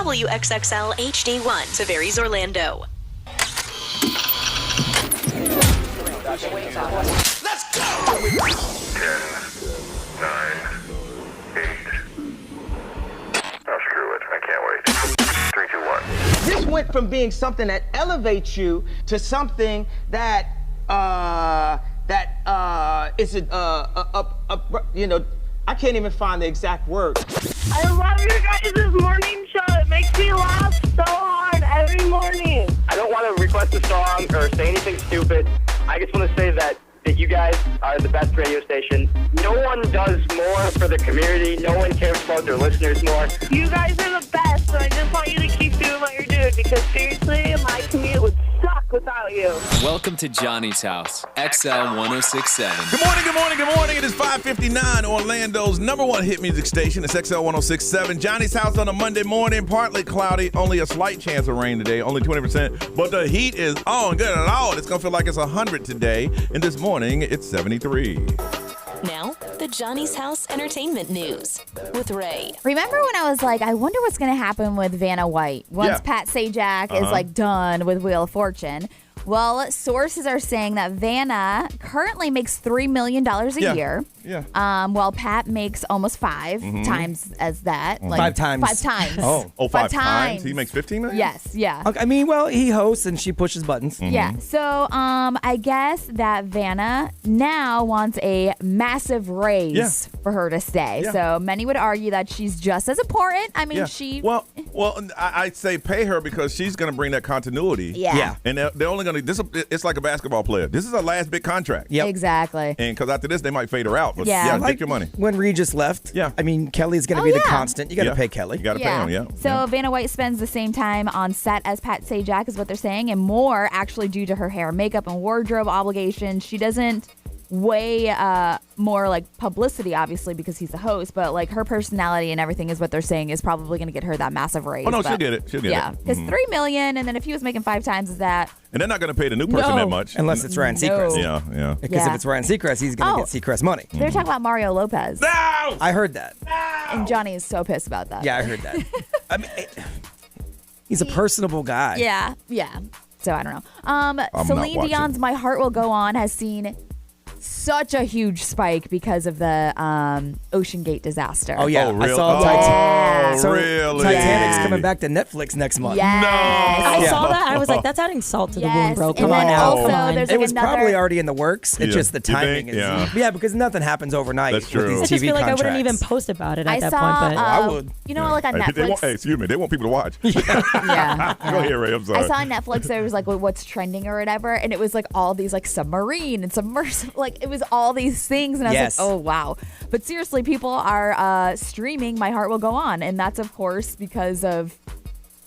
WXXL HD1, Tavares, Orlando. Let's go! 10, 9, 8. Oh, screw it. I can't wait. 3, 2, 1. This went from being something that elevates you to something that is I can't even find the exact word. I love your guys' morning show. It makes me laugh so hard every morning. I don't want to request a song or say anything stupid. I just want to say that you guys are the best radio station. No one does more for the community. No one cares about their listeners more. You guys are the best, and I just want you to keep doing what you're doing because seriously, my commute would suck without you. Welcome to Johnny's House, XL 1067. Good morning, good morning, good morning. It is 5:59, Orlando's number one hit music station. It's XL 1067. Johnny's House on a Monday morning, partly cloudy, only a slight chance of rain today, only 20%. But the heat is on, good and all. It's going to feel like it's 100 today. And this morning, it's 73. Now, the Johnny's House Entertainment News with Ray. Remember when I was like, I wonder what's going to happen with Vanna White once Pat Sajak is like done with Wheel of Fortune? Well, sources are saying that Vanna currently makes $3 million a year. Yeah. While Pat makes almost five times as that. Like 5 times. 5 times. Oh, five times? He makes 15 million? Yes, yeah. Okay, I mean, well, he hosts and she pushes buttons. Yeah. So, I guess that Vanna now wants a massive raise for her to stay. Yeah. So many would argue that she's just as important. I mean, she. Well, I'd say pay her because she's going to bring that continuity. Yeah. And they're only going to. It's like a basketball player. This is her last big contract. Yep. Exactly. And because after this, they might fade her out. But Yeah. take your money. When Regis left, Yeah. I mean, Kelly's going to be the constant. You got to pay Kelly. You got to pay him, yeah. So Vanna White spends the same time on set as Pat Sajak is what they're saying, and more actually due to her hair, makeup, and wardrobe obligations. She doesn't weigh more like publicity, obviously, because he's the host, but like her personality and everything is what they're saying is probably going to get her that massive raise. Oh, no, she'll get it. She'll get it. Yeah, because $3 million, and then if he was making 5 times as that. And they're not going to pay the new person that much. Unless it's Ryan Seacrest. Yeah. Because if it's Ryan Seacrest, he's going to get Seacrest money. They're talking about Mario Lopez. No! I heard that. And Johnny is so pissed about that. Yeah, I heard that. I mean, he's a personable guy. Yeah. So I don't know. Celine watching. Dion's "My Heart Will Go On" has seen such a huge spike because of the Ocean Gate disaster. Oh, yeah. Oh, really? I saw Yeah. So really? Titanic's coming back to Netflix next month. Yes. I saw that. I was like, that's adding salt to the wound, bro. Come And on then now. also Come on. there's It like was another. probably already in the works. It's Yeah. just the You timing think? is. Yeah. Because nothing happens overnight That's with true. these I TV just feel like contracts. I wouldn't even post about it at I that saw, point. But I would. You know, like on They want, Netflix. excuse me, they want people to watch. Yeah. Go ahead, Ray. I'm sorry. I saw on Netflix there was like what's trending or whatever, and it was like all these like submarine and submersive, like it was all these things, and I was Yes. like, oh wow. But seriously, people are streaming "My Heart Will Go On," and that's of course because of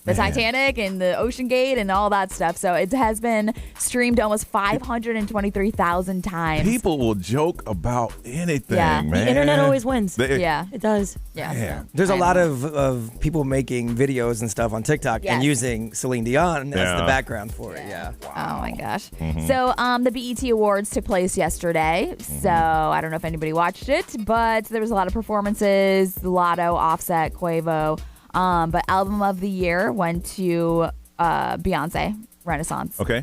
the Titanic and the Ocean Gate and all that stuff. So it has been streamed almost 523,000 times. People will joke about anything, Yeah. man. the internet always wins. Yeah. It does. Yeah. Man. There's a I lot know. of people making videos and stuff on TikTok and Yes. using Celine Dion as Yeah. the background for it. Yeah. Oh my gosh. So the BET Awards took place yesterday. So I don't know if anybody watched it, but there was a lot of performances, Lotto, Offset, Quavo. But album of the year went to Beyonce, Renaissance. Okay.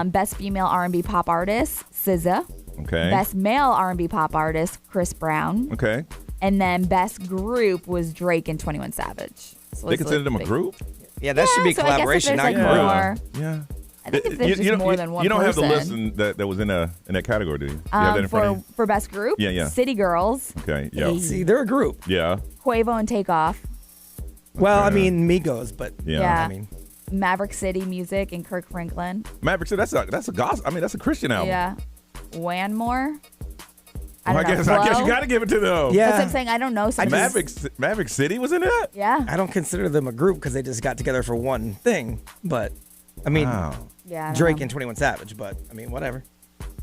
Best female R&B pop artist, SZA. Okay. Best male R&B pop artist, Chris Brown. Okay. And then best group was Drake and 21 Savage. So They it's consider them a big. group? Yeah, that should be so I guess if collaboration, there's, not like, group. more- Yeah. I think if there's just more than one You don't have the person. list that was in that category, do you? You have that in front of you? For best group, Yeah. City Girls, Okay. Yeah. See, they're a group. Yeah. Quavo and Takeoff, Well, I Okay. mean, Migos, but Yeah. I mean, Maverick City Music, and Kirk Franklin. Maverick said that's a gospel. I mean, that's a Christian album. Yeah. Wanmore. Well, I guess you Flo? got to give it to them. yeah. That's what I'm saying. I don't know. So Maverick City was in that? Yeah. I don't consider them a group because they just got together for one thing. But, I mean, Wow. Yeah. I don't Drake know. and 21 Savage, but, I mean, whatever.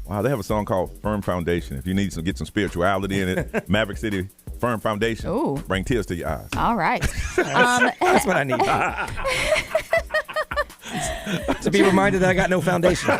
Wow, they have a song called Firm Foundation. If you need to get some spirituality in it, Maverick City, Firm Foundation. Ooh. Bring tears to your eyes. All right. That's what I need. To be reminded that I got no foundation.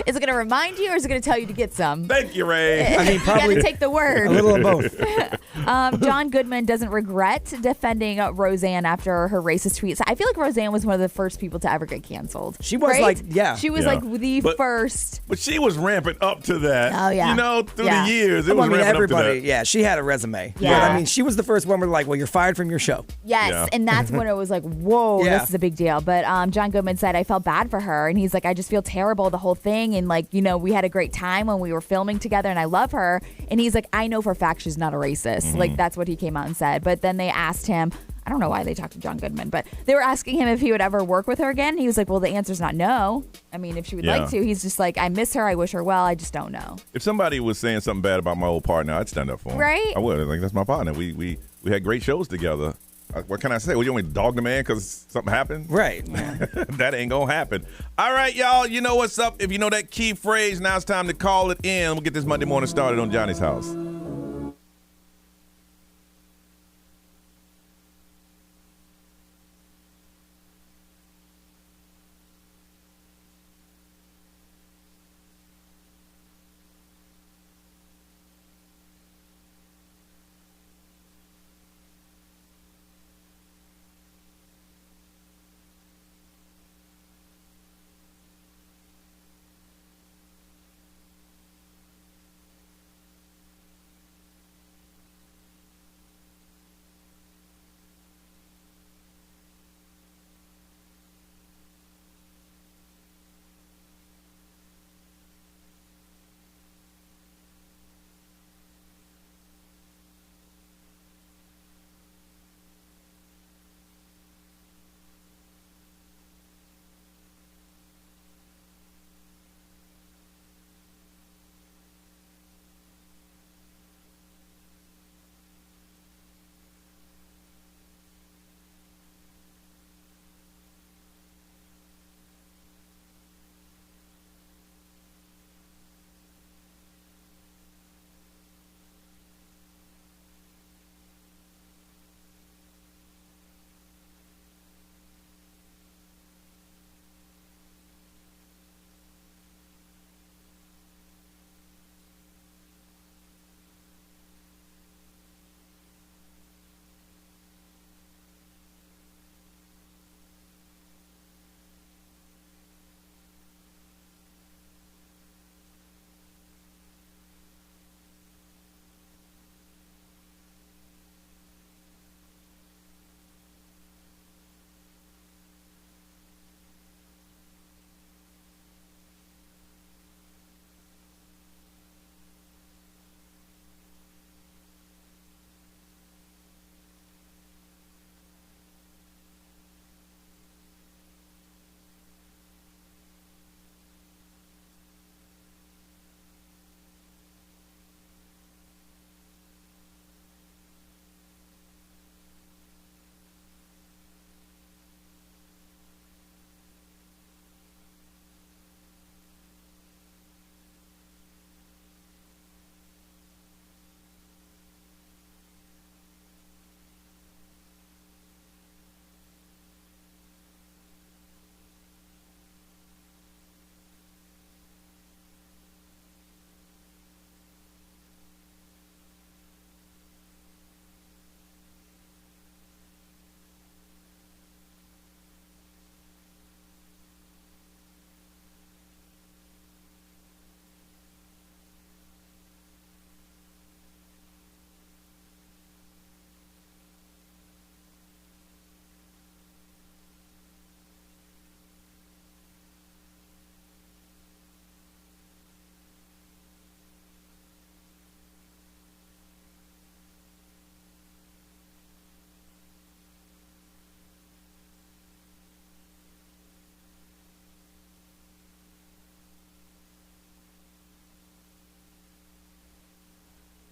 Is it going to remind you or is it going to tell you to get some? Thank you, Ray. I mean, You probably got to take the word. a little of both. John Goodman doesn't regret defending Roseanne after her racist tweets. I feel like Roseanne was one of the first people to ever get canceled. She was right? like, yeah. She was Yeah. like the first. But she was ramping up to that. Oh, yeah. You know, through Yeah. the years, it Well, was I mean, ramping everybody, up to that. yeah, she had a resume. Yeah. But, I mean, she was the first one where like, well, you're fired from your show. Yes, Yeah. and that's when it was like, whoa, Yeah. this is a big deal. But John Goodman said, I felt bad for her. And he's like, I just feel terrible, the whole thing. And like, you know, we had a great time when we were filming together and I love her. And he's like, I know for a fact she's not a racist. Like, that's what he came out and said. But then they asked him, I don't know why they talked to John Goodman, but they were asking him if he would ever work with her again. He was like, well, the answer's not no. I mean, if she would like to, he's just like, I miss her. I wish her well. I just don't know. If somebody was saying something bad about my old partner, I'd stand up for him. Right? I would. Like, that's my partner. We had great shows together. What can I say? Well, you want me to dog the man because something happened? Right. That ain't going to happen. All right, y'all. You know what's up. If you know that key phrase, now it's time to call it in. We'll get this Monday morning started on Johnny's House.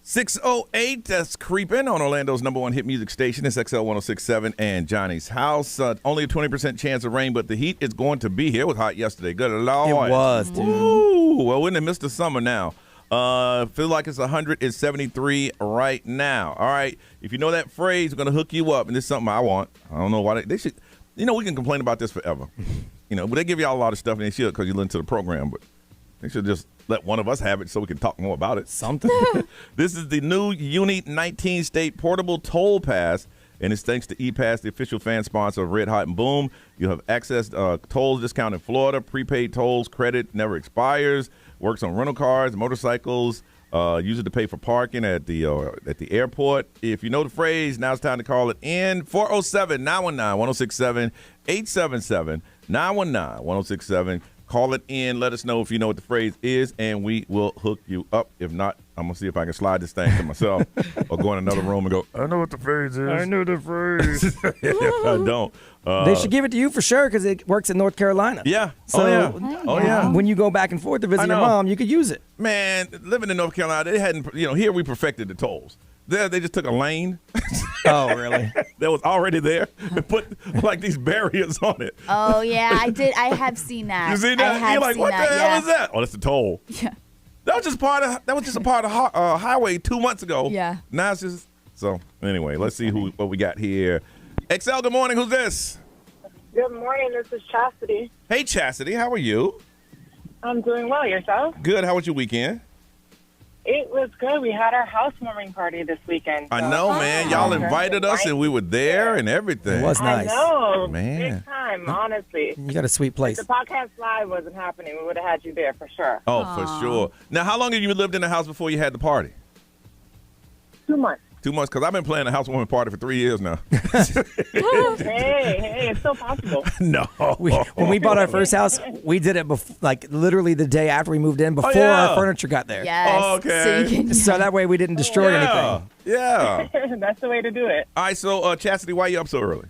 .608, that's creeping on Orlando's number one hit music station. It's XL 106.7 and Johnny's House. Only a 20% chance of rain, but the heat is going to be here. It was hot yesterday. Good Lord. It was, dude. Ooh, well, we're in the midst of summer now. Feel like it's 100. It's 73 right now. All right. If you know that phrase, we're going to hook you up, and this is something I want. I don't know why they should. You know, we can complain about this forever. You know, but they give y'all a lot of stuff, and they should because you listen to the program. But They should just let one of us have it so we can talk more about it. Something. This is the new Uni 19 state portable toll pass, and it's thanks to ePass, the official fan sponsor of Red Hot and Boom. You'll have access tolls discount in Florida, prepaid tolls, credit never expires, works on rental cars, motorcycles, use it to pay for parking at the airport. If you know the phrase, now it's time to call it in. 407-919-1067, 877-919-1067. Call it in. Let us know if you know what the phrase is, and we will hook you up. If not, I'm going to see if I can slide this thing to myself or go in another room and go, I know what the phrase is. I know the phrase. If I don't. They should give it to you for sure because it works in North Carolina. Yeah. So, Oh, yeah. when you go back and forth to visit your mom, you could use it. Man, living in North Carolina, they hadn't, here we perfected the tolls. There, they just took a lane. Oh, really? That was already there and put like these barriers on it. Oh yeah, I did. I have seen that. You see that? You're like, what the hell is that? Oh, that's the toll. Yeah. That was just a part of the highway 2 months ago. Yeah. Now it's just so. Anyway, let's see what we got here. XL, good morning. Who's this? Good morning. This is Chastity. Hey, Chastity. How are you? I'm doing well. Yourself? Good. How was your weekend? It was good. We had our housewarming party this weekend. I know, man. Y'all invited us, and we were there and everything. It was nice. I know. Man. Big time, honestly. You got a sweet place. If the podcast live wasn't happening, we would have had you there for sure. Oh, for sure. Now, how long have you lived in the house before you had the party? 2 months. 2 months, because I've been playing a housewarming party for 3 years now. Hey, it's still possible. No. When we bought our first house, we did it literally the day after we moved in, before our furniture got there. Yes. Okay. So that way we didn't destroy anything. Yeah. That's the way to do it. All right, so Chastity, why are you up so early?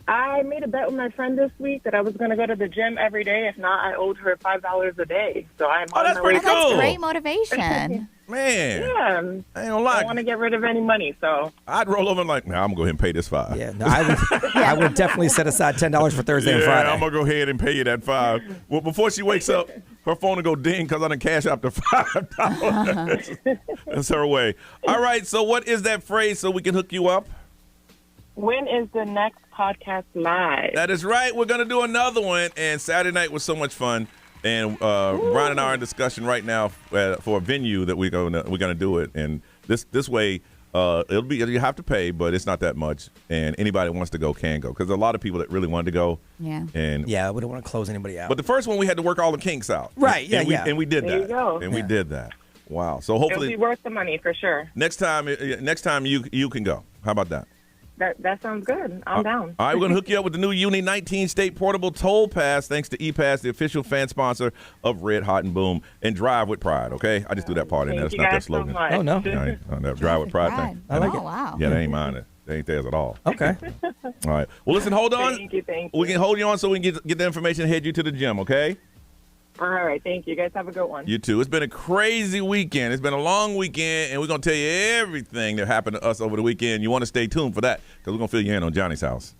I made a bet with my friend this week that I was going to go to the gym every day. If not, I owed her $5 a day. So I'm on that's my pretty way. cool. That's great motivation. Man. Yeah. I ain't gonna lie. I don't want to get rid of any money, so. I'd roll over and like, nah, I'm going to go ahead and pay this $5. Yeah, no, I would definitely set aside $10 for Thursday and Friday. I'm going to go ahead and pay you that $5. Well, before she wakes up, her phone will go ding because I done cash out the $5. That's her way. All right, so what is that phrase so we can hook you up? When is the next podcast live? That is right. We're going to do another one, and Saturday night was so much fun. And Brian and I are in discussion right now for a venue that we're gonna do it. And this way, it'll be, you have to pay, but it's not that much. And anybody who wants to go can go because a lot of people that really wanted to go. Yeah. And we don't want to close anybody out. But the first one we had to work all the kinks out. Right. And we did There that. you go. And we did that. Wow. So It'll hopefully be worth the money for sure. next time you can go. How about that? That sounds good. I'm down. All right, we're going to hook you up with the new Uni 19 state portable toll pass thanks to ePass, the official fan sponsor of Red Hot and Boom. And drive with pride, okay? I just do that part in there. That's not that slogan. So much. Oh, no. No, drive with pride thing. I like it. Wow. Yeah, they ain't mine. They ain't theirs at all. Okay. All right. Well, listen, hold on. Thank you. We can hold you on so we can get the information and head you to the gym, okay? All right. Thank you. You guys have a good one. You too. It's been a crazy weekend. It's been a long weekend, and we're going to tell you everything that happened to us over the weekend. You want to stay tuned for that because we're going to fill you in on Johnny's house.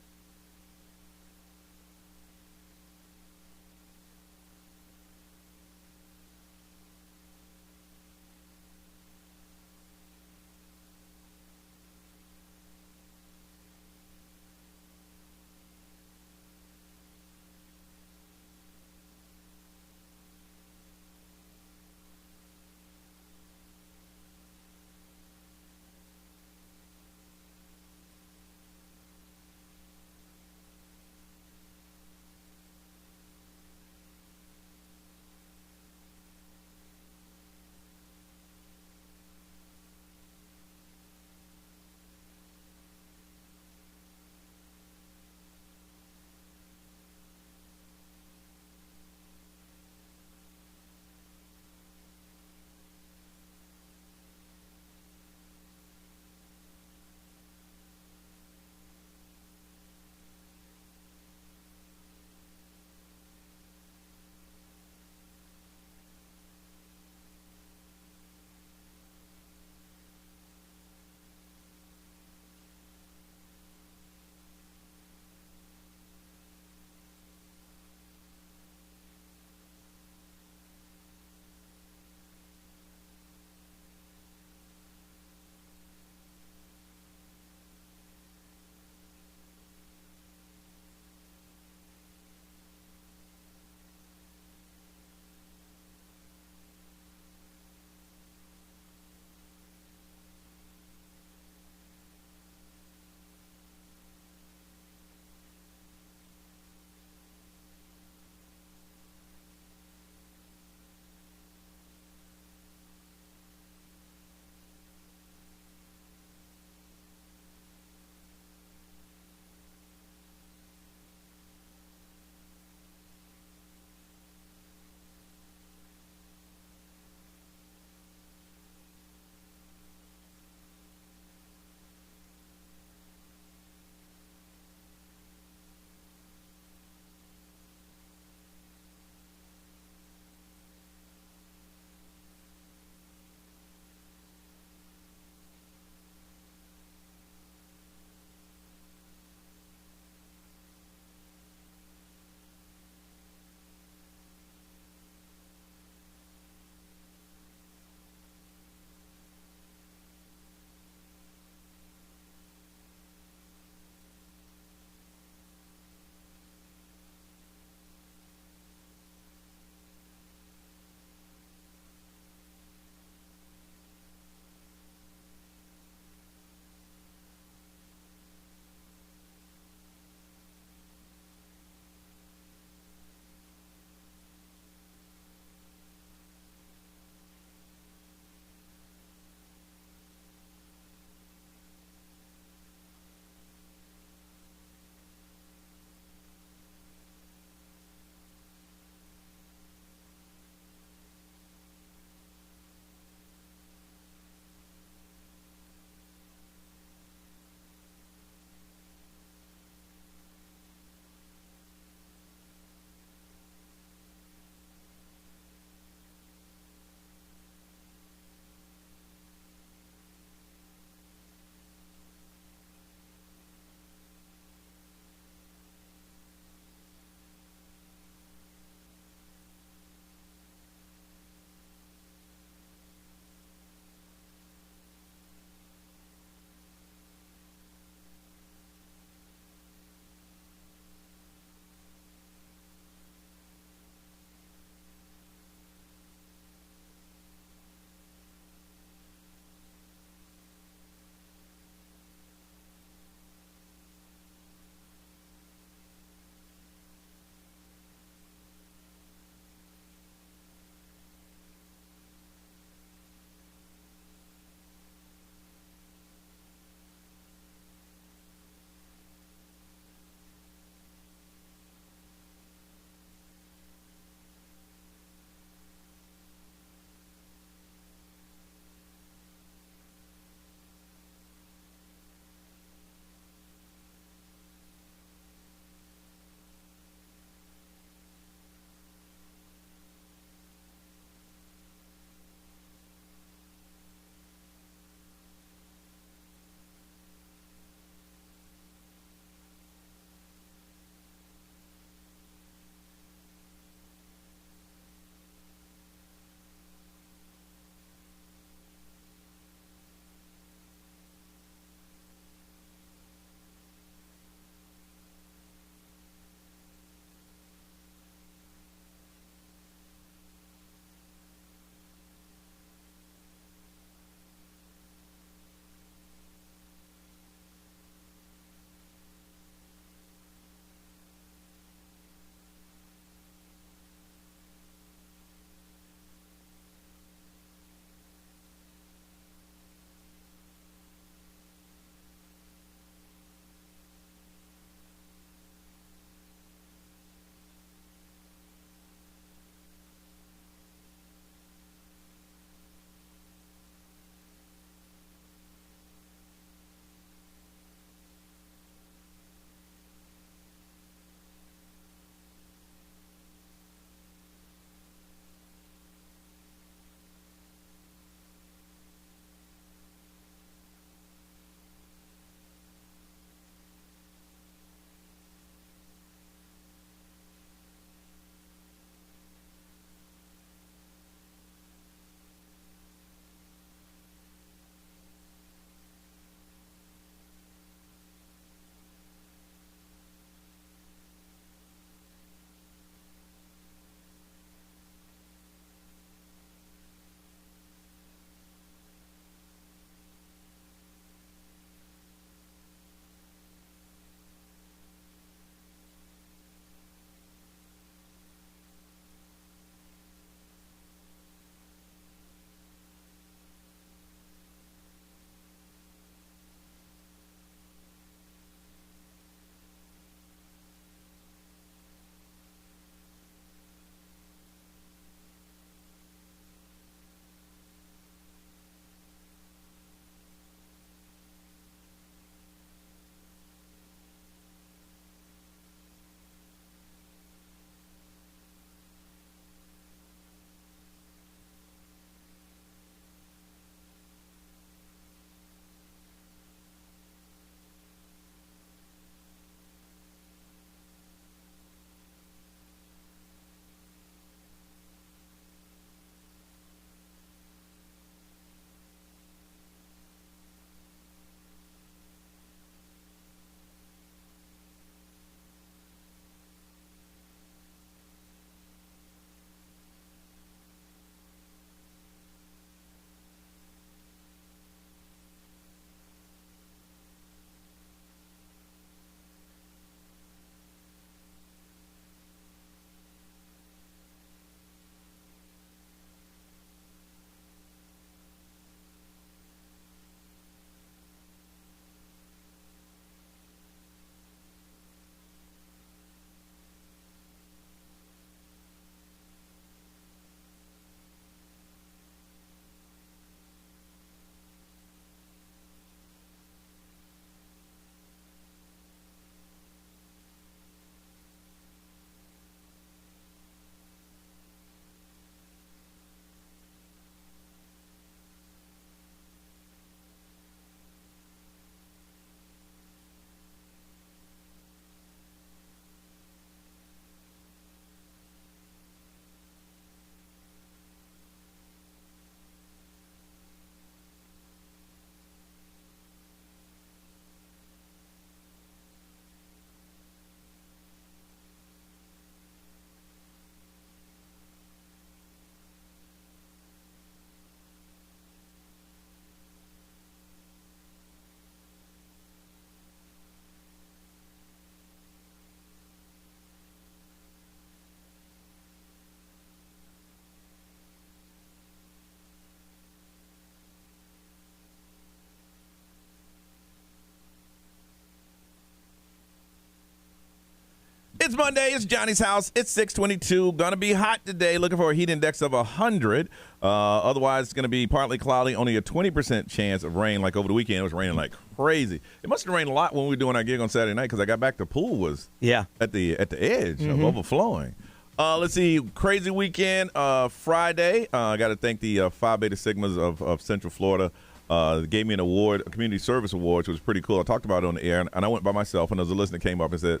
It's Monday. It's Johnny's house. It's 622. Gonna be hot today. Looking for a heat index of 100. Otherwise, it's gonna be partly cloudy. Only a 20% chance of rain. Like over the weekend, it was raining like crazy. It must have rained a lot when we were doing our gig on Saturday night because I got back. The pool was at the edge of overflowing. Let's see. Crazy weekend. Friday. I got to thank the Phi Beta Sigmas of Central Florida. They gave me an award, a community service award, which was pretty cool. I talked about it on the air, and I went by myself, and there was a listener came up and said,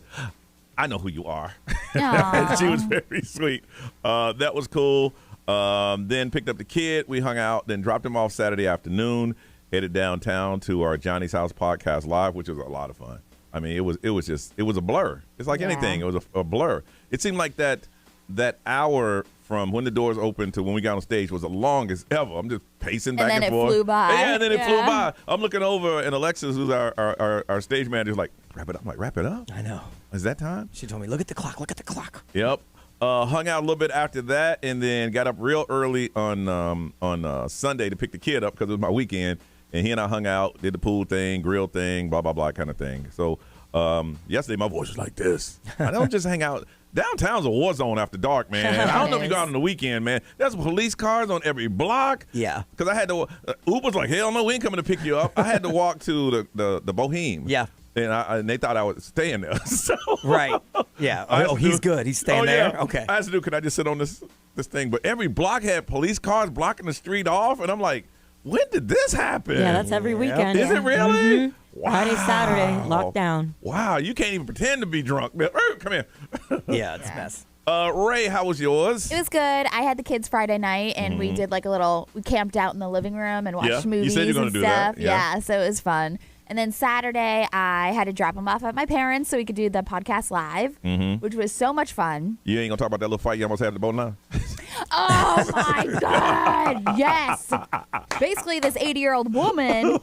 I know who you are. And she was very sweet. That was cool. Then picked up the kid. We hung out, then dropped him off Saturday afternoon, headed downtown to our Johnny's House podcast live, which was a lot of fun. I mean, it was a blur. It's like anything. It was a blur. It seemed like that hour from when the doors opened to when we got on stage was the longest ever. I'm just pacing back and forth. And then it flew by. Yeah, and then it flew by. I'm looking over, and Alexis, who's our stage manager, is like, wrap it up. I'm like, wrap it up? I know. Is that time? She told me, look at the clock. Look at the clock. Yep. Hung out a little bit after that, and then got up real early on Sunday to pick the kid up because it was my weekend. And he and I hung out, did the pool thing, grill thing, blah, blah, blah kind of thing. So yesterday my voice was like this. I don't just hang out. Downtown's a war zone after dark, man. I don't know if you go out on the weekend, man. There's police cars on every block. Yeah. Because I had to, Uber's like, hell no, we ain't coming to pick you up. I had to walk to the Boheme. Yeah. And they thought I was staying there. So right. Yeah. He's good. He's staying there. Okay. I asked to do, could I just sit on this thing? But every block had police cars blocking the street off. And I'm like, when did this happen? Yeah, that's every weekend. Is it really? Mm-hmm. Wow. Friday, Saturday, lockdown. Wow, you can't even pretend to be drunk. Come here. Yeah, it's a mess. Ray, how was yours? It was good. I had the kids Friday night, and we did like we camped out in the living room and watched movies you said you were and gonna stuff. do that. Yeah, so it was fun. And then Saturday, I had to drop them off at my parents so we could do the podcast live, which was so much fun. You ain't gonna talk about that little fight you almost had at the boat now? Oh my God! Yes. Basically, this 80-year-old woman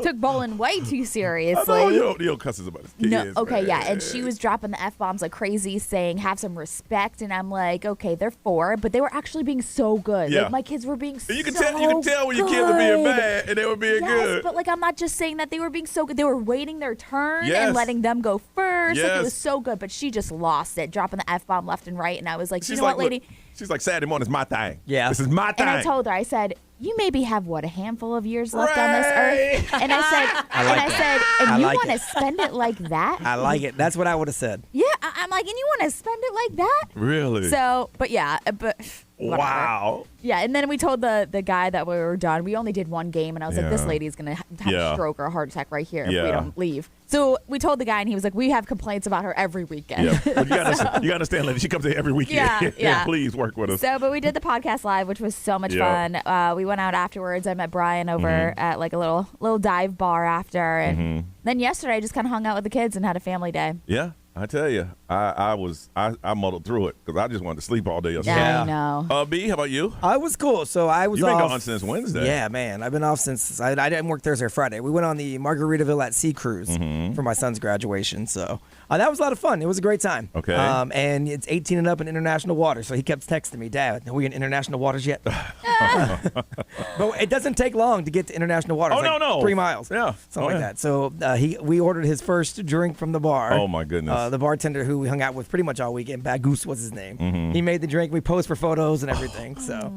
took bowling way too seriously. I know you don't cuss about his kids. No, okay, man. yeah, and she was dropping the F-bombs like crazy, saying "have some respect," and I'm like, okay, they're 4, but they were actually being so good. Yeah. Like my kids were being so You can tell when your kids are being bad and they were being good. But like I'm not just saying that they were being so good. They were waiting their turn Yes. and letting them go first. Like Yes. it was so good, but she just lost it, dropping the F-bomb left and right, and I was like, She's you know like, what, lady? She's like, Saturday morning is my thing. Yeah. This is my thing. And I told her, I said, you maybe have a handful of years left on this earth. And I said, and you like want to it. spend it like that? I like it. That's what I would have said. Yeah, I'm like, and you want to spend it like that? Really? So, but yeah, but whatever. Wow. Yeah, and then we told the guy that we were done. We only did one game, and I was like, this Yeah. lady's going to have Yeah. a stroke or a heart attack right here if Yeah. we don't leave. So we told the guy, and he was like, we have complaints about her every weekend. Yeah. But you gotta understand, lady. She comes in every weekend. Yeah. Please work with us. So, but we did the podcast live, which was so much Yeah. fun. We went out afterwards. I met Brian over at like a little dive bar after, and then yesterday I just kind of hung out with the kids and had a family day. Yeah. I tell you, I muddled through it because I just wanted to sleep all day yesterday. Yeah, I know. B, how about you? I was cool. So I was You've been off. gone since Wednesday. Yeah, man. I've been off since I didn't work Thursday or Friday. We went on the Margaritaville at Sea Cruise for my son's graduation. So that was a lot of fun. It was a great time. Okay. And it's 18 and up in international waters. So he kept texting me, Dad, are we in international waters yet? But it doesn't take long to get to international waters. Oh, no. 3 miles. Yeah. Something like that. So we ordered his first drink from the bar. Oh, my goodness. The bartender who we hung out with pretty much all weekend, Bagoose was his name. He made the drink. We posed for photos and everything. So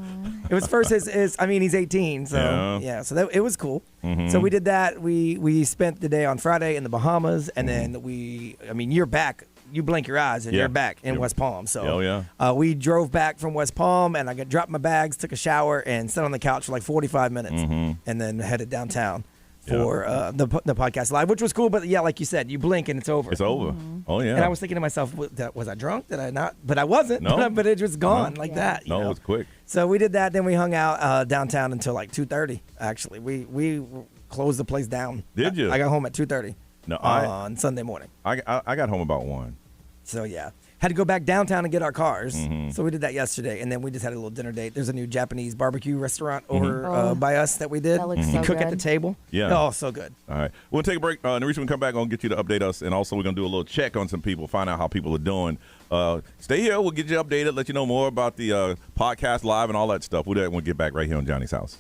it was first he's 18. So Yeah. So it was cool. So we did that. We spent the day on Friday in the Bahamas, and then you're back. You blink your eyes and Yeah. you're back in Yeah. West Palm. So yeah. we drove back from West Palm, and I dropped my bags, took a shower, and sat on the couch for like 45 minutes, and then headed downtown for the podcast live, which was cool. But yeah, like you said, you blink and it's over. It's over. Oh, yeah. And I was thinking to myself, was I drunk? Did I not? But I wasn't. No. But it was gone like that. No, it was quick. So we did that. Then we hung out downtown until like 2:30. Actually, we closed the place down. Did you? I got home at 2:30. No, on Sunday morning. I got home about 1. So yeah, had to go back downtown and get our cars. So we did that yesterday, and then we just had a little dinner date. There's a new Japanese barbecue restaurant over by us that we did. That looks You so cook at good. the table. Yeah. Oh, so good. All right. We'll take a break. And the reason we come back, I'll get you to update us. And also, we're going to do a little check on some people, find out how people are doing. Stay here. We'll get you updated, let you know more about the podcast live and all that stuff. We'll get back right here on Johnny's House.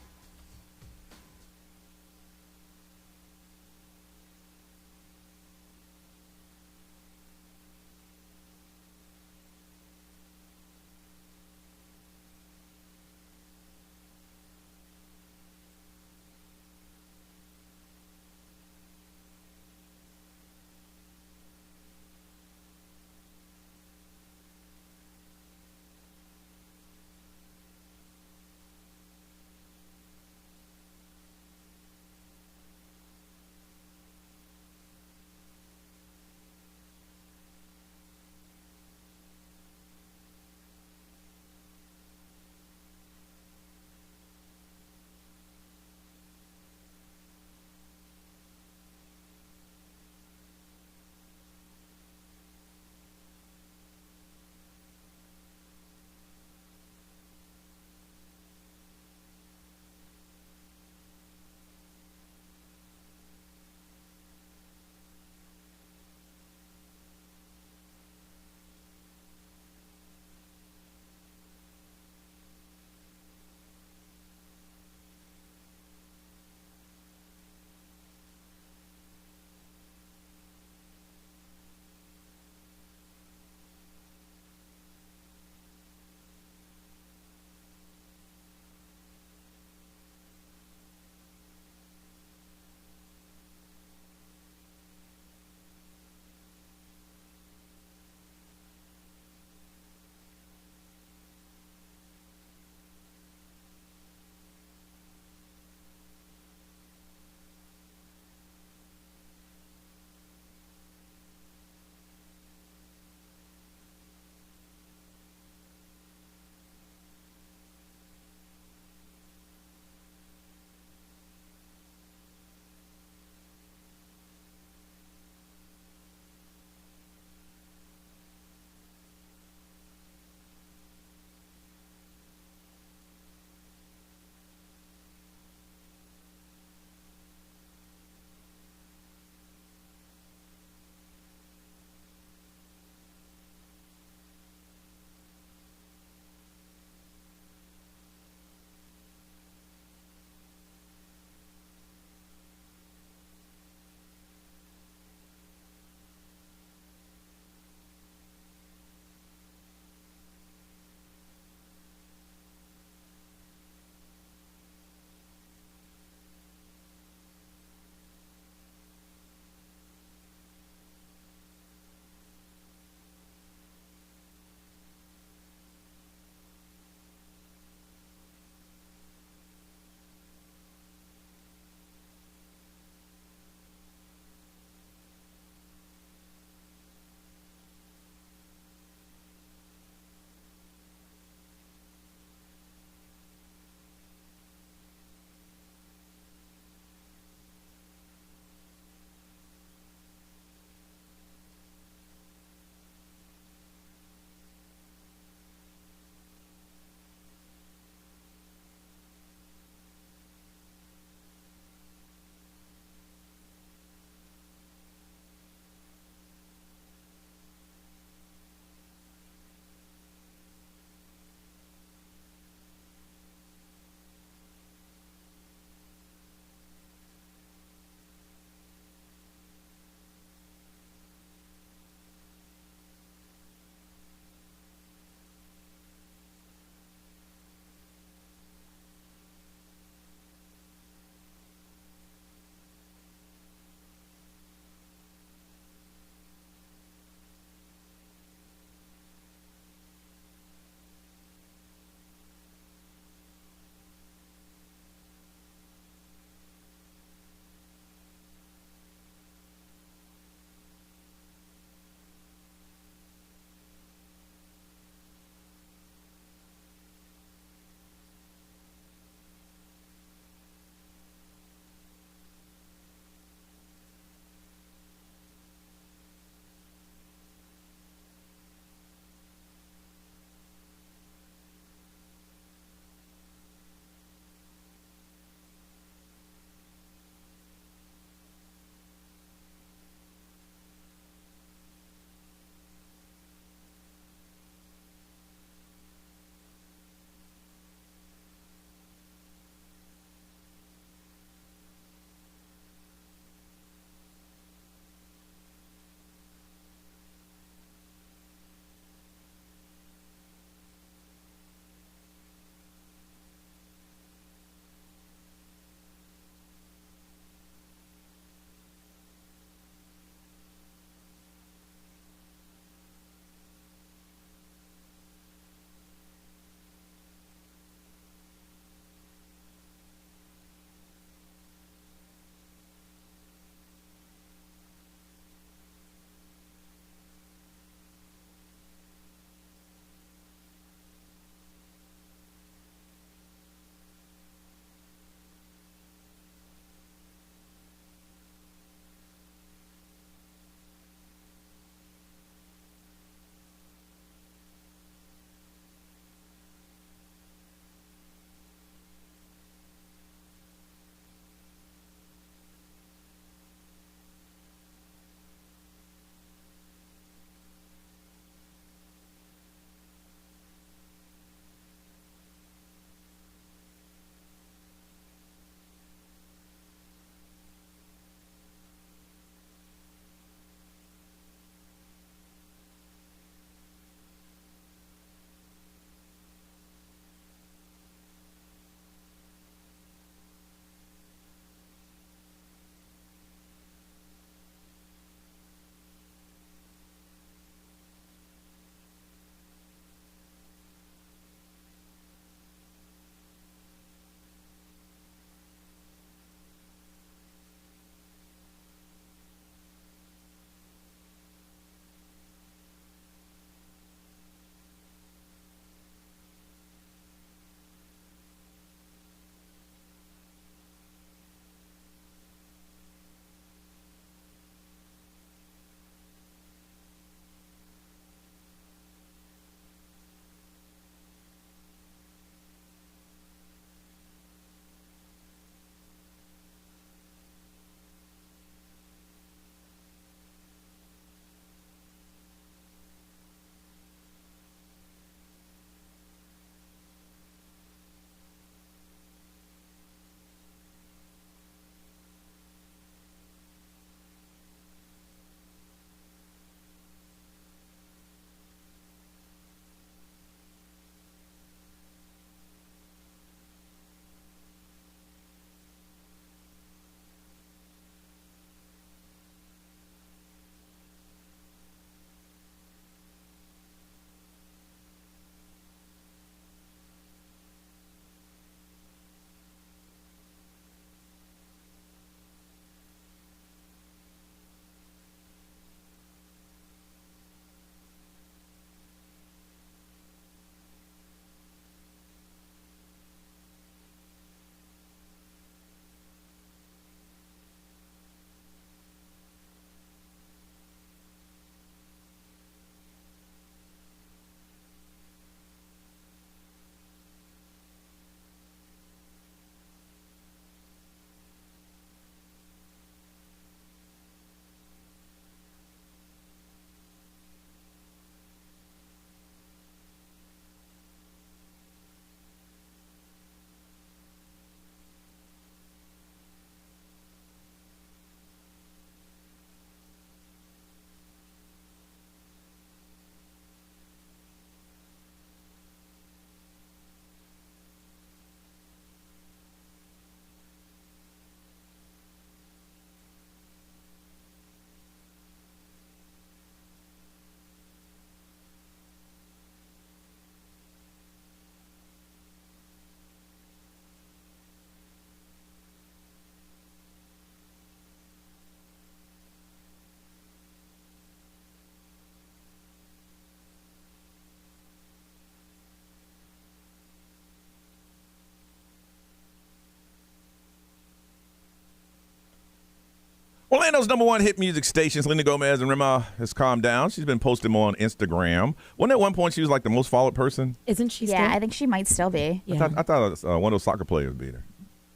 Orlando's number one hit music station, Selena Gomez, and Rema has calmed down. She's been posting more on Instagram. Wasn't at one point she was like the most followed person? Isn't she still? Yeah, I think she might still be. Yeah. I thought one of those soccer players beat her.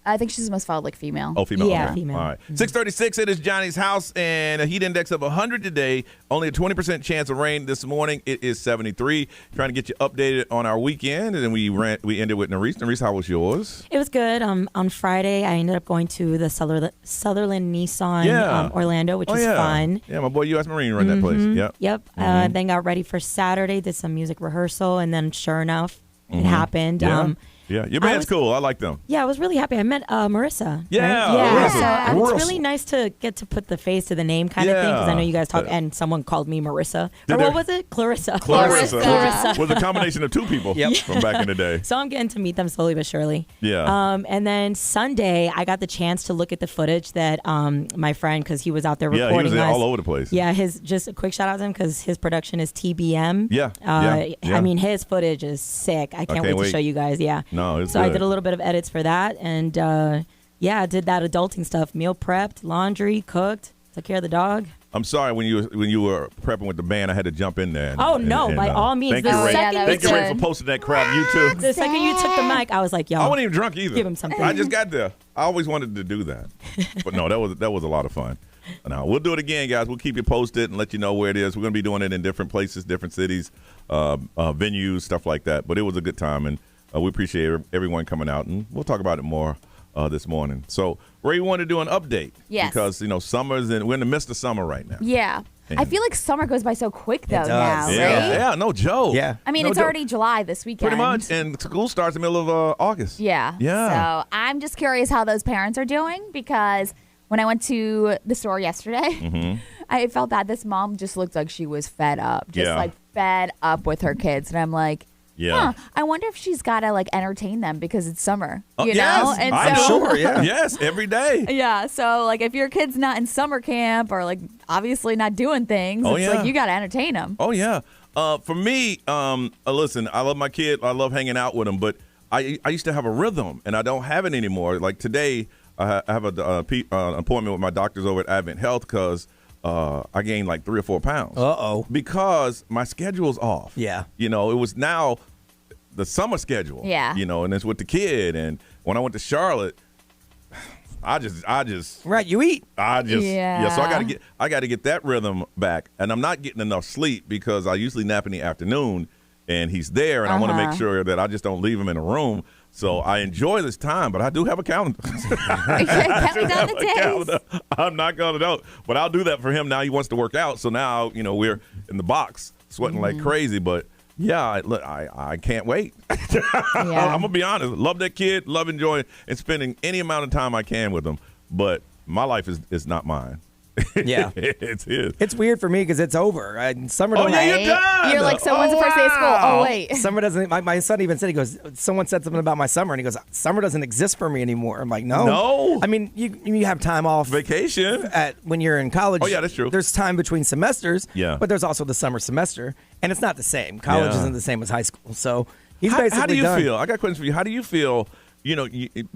I think she's the most followed, like, female. Oh, female. Yeah, okay. female. All right. 6:36. It is Johnny's house, and a heat index of 100 today. Only a 20% chance of rain this morning. It is 73. Trying to get you updated on our weekend, and then we ended with Nerese. Nerese, how was yours? It was good. On Friday, I ended up going to the Sutherland Nissan Orlando, which was fun. Yeah, my boy U.S. Marine run that place. Yep. Yep. Then got ready for Saturday, did some music rehearsal, and then sure enough, it happened. Yeah, your band's cool. I like them. Yeah, I was really happy. I met Marissa. Yeah, right? Yeah. Marissa. So it's really nice to get to put the face to the name kind of thing, because I know you guys talk, and someone called me Marissa. Or what was it? Clarissa. Clarissa. Was a combination of two people from back in the day. So I'm getting to meet them slowly but surely. Yeah. And then Sunday, I got the chance to look at the footage that my friend, because he was out there recording he was us. all over the place. Yeah, just a quick shout out to him, because his production is TBM. Yeah. I mean, his footage is sick. I can't wait to show you guys. Yeah. No, it's so good. I did a little bit of edits for that, and I did that adulting stuff: meal prepped, laundry, cooked, took care of the dog. I'm sorry when you were prepping with the band, I had to jump in there. By all means. Thank you, Ray, for posting that crap. You too. The second you took the mic, I was like, "Yo, I wasn't even drunk either. Give him something." I just got there. I always wanted to do that, but no, that was a lot of fun. Now we'll do it again, guys. We'll keep you posted and let you know where it is. We're going to be doing it in different places, different cities, venues, stuff like that. But it was a good time, and we appreciate everyone coming out, and we'll talk about it more this morning. So, Ray, we want to do an update. Yes. Because, summer's we're in the midst of summer right now. Yeah. I feel like summer goes by so quick, though, now, right? Yeah, no joke. Yeah. I mean, it's already July this weekend. Pretty much, and school starts in the middle of August. Yeah. Yeah. So I'm just curious how those parents are doing, because when I went to the store yesterday, I felt bad. This mom just looked like she was fed up, fed up with her kids. And I'm like, I wonder if she's got to entertain them because it's summer, you know? And I'm sure, yeah. Yes, every day. Yeah, so if your kid's not in summer camp or obviously not doing things, it's you got to entertain them. Oh, yeah. For me, listen, I love my kid. I love hanging out with him, but I used to have a rhythm, and I don't have it anymore. Like today, I have an appointment with my doctors over at Advent Health because I gained 3 or 4 pounds. Uh-oh. Because my schedule's off. Yeah. It was now the summer schedule. Yeah. And it's with the kid. And when I went to Charlotte, I just Right, you eat. So I got to get that rhythm back, and I'm not getting enough sleep because I usually nap in the afternoon, and he's there, and I want to make sure that I just don't leave him in a room. So I enjoy this time, but I do have a calendar. I'm not going to know, but I'll do that for him. Now he wants to work out, so now we're in the box sweating like crazy, but. Yeah, look, I can't wait. I'm going to be honest. Love that kid, love enjoying and spending any amount of time I can with him. But my life is not mine. Yeah. It's his. It's weird for me because it's over. Summer you're done. You're like, so when's the first day of school? Oh, wait. Summer doesn't, my son even said, he goes, someone said something about my summer, and he goes, summer doesn't exist for me anymore. I'm like, no. No. I mean, you have time off. Vacation. When you're in college. Oh, yeah, that's true. There's time between semesters. Yeah. But there's also the summer semester, and it's not the same. College isn't the same as high school. So he's basically How do you done. feel? I got questions for you. How do you feel?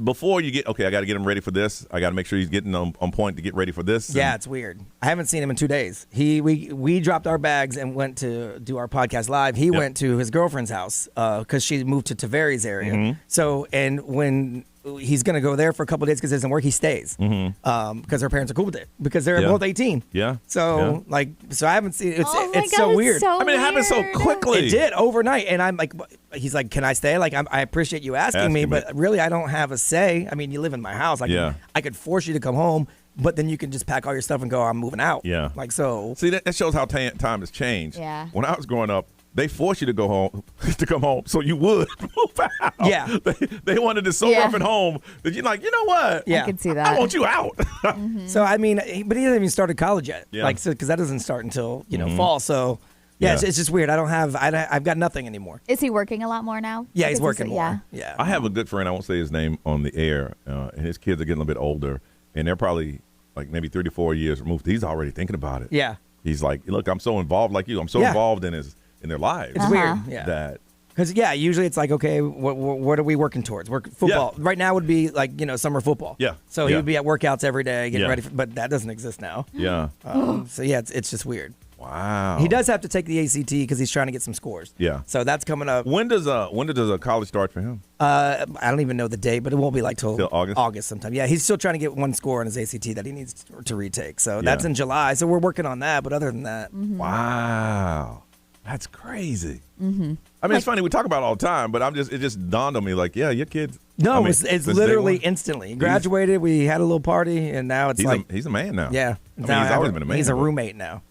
Before you get, I got to get him ready for this. I got to make sure he's getting on point to get ready for this. Yeah, it's weird. I haven't seen him in 2 days. We dropped our bags and went to do our podcast live. He went to his girlfriend's house because she moved to Tavares area. So, and when he's going to go there for a couple of days because it doesn't work, he stays because her parents are cool with it because they're both 18. Yeah. So, so I haven't seen it. It's God, so weird. So it happened so quickly. It did overnight, and I'm like, he's like, "Can I stay?" Like, I appreciate you asking me, but really, I don't have a say. I mean, you live in my house. I could force you to come home, but then you can just pack all your stuff and go. I'm moving out. Yeah. So. See, that shows how time has changed. Yeah. When I was growing up, they forced you to go home, to come home, so you would move out. Yeah. They wanted it so rough at home that you're like, you know what? Yeah. I can see that. I want you out. So, I mean, but he hasn't even started college yet. Yeah. Because that doesn't start until, fall. So, it's just weird. I've got nothing anymore. Is he working a lot more now? Yeah, he's working more. Yeah. I have a good friend. I won't say his name on the air. And his kids are getting a little bit older, and they're probably maybe 34 years removed. He's already thinking about it. Yeah. He's like, look, I'm so involved like you. I'm so involved in their lives. It's weird. Yeah. That Because usually it's like, okay, what are we working towards? Football right now would be like summer football. Yeah. So he would be at workouts every day getting Yeah. ready, but that doesn't exist now. Yeah. So it's just weird. Wow. He does have to take the ACT because he's trying to get some scores. Yeah. So that's coming up. When does a college start for him? I don't even know the date, but it won't be like till August? August sometime. Yeah, he's still trying to get one score on his ACT that he needs to retake. So that's in July. So we're working on that. But other than that, Wow. That's crazy. Mm-hmm. I mean, it's funny. We talk about it all the time, but it just dawned on me like, yeah, your kids. No, I mean, it's since day literally one. instantly. He graduated. We had a little party, and now it's He's a man now. yeah. I mean, he's always been a man. He's a but- roommate now.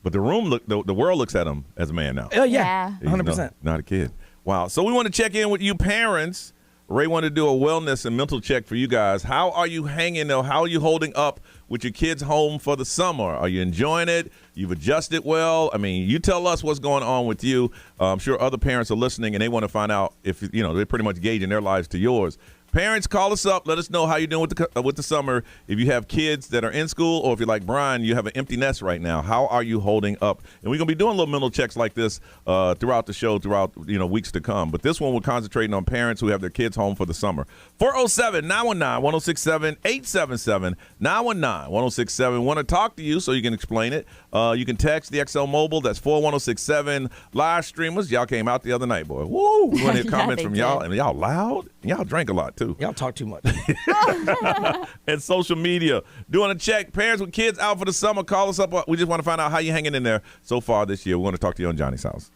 But the world looks at him as a man now. Oh Yeah. He's 100%. not a kid. Wow. So we want to check in with you parents. Ray wanted to do a wellness and mental check for you guys. How are you hanging though? How are you holding up with your kids home for the summer? Are you enjoying it? You've adjusted well? I mean, you tell us what's going on with you. I'm sure other parents are listening and they want to find out if, they're pretty much gauging their lives to yours. Parents, call us up. Let us know how you're doing with the summer. If you have kids that are in school, or if you're like Brian, you have an empty nest right now. How are you holding up? And we're gonna be doing little mental checks like this throughout the show, throughout weeks to come. But this one, we're concentrating on parents who have their kids home for the summer. 407-919-1067, 877-919-1067. Want to talk to you so you can explain it. You can text the XL Mobile. That's 41067. Live streamers, y'all came out the other night, boy. Woo! We want to hear comments from y'all, and y'all loud. And y'all drank a lot too. Y'all talk too much. And social media. Doing a check. Parents with kids out for the summer, call us up. We just want to find out how you're hanging in there so far this year. We want to talk to you on Johnny's House.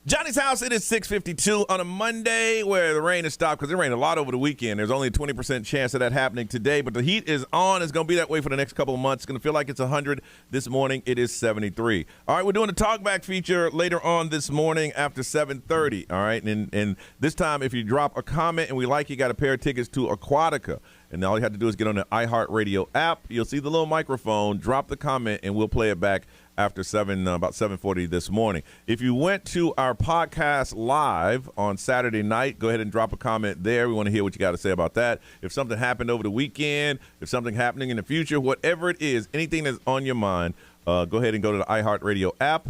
Johnny's house, it is 6:52 on a Monday where the rain has stopped because it rained a lot over the weekend. There's only a 20% chance of that happening today, but the heat is on. It's going to be that way for the next couple of months. It's going to feel like it's 100 this morning. It is 73. All right, we're doing a TalkBack feature later on this morning after 7:30. All right, and this time if you drop a comment and we like you, got a pair of tickets to Aquatica. And all you have to do is get on the iHeartRadio app. You'll see the little microphone, drop the comment, and we'll play it back after about 7:40 this morning. If you went to our podcast live on Saturday night, go ahead and drop a comment there. We want to hear what you got to say about that. If something happened over the weekend, if something happening in the future, whatever it is, anything that's on your mind, go ahead and go to the iHeartRadio app,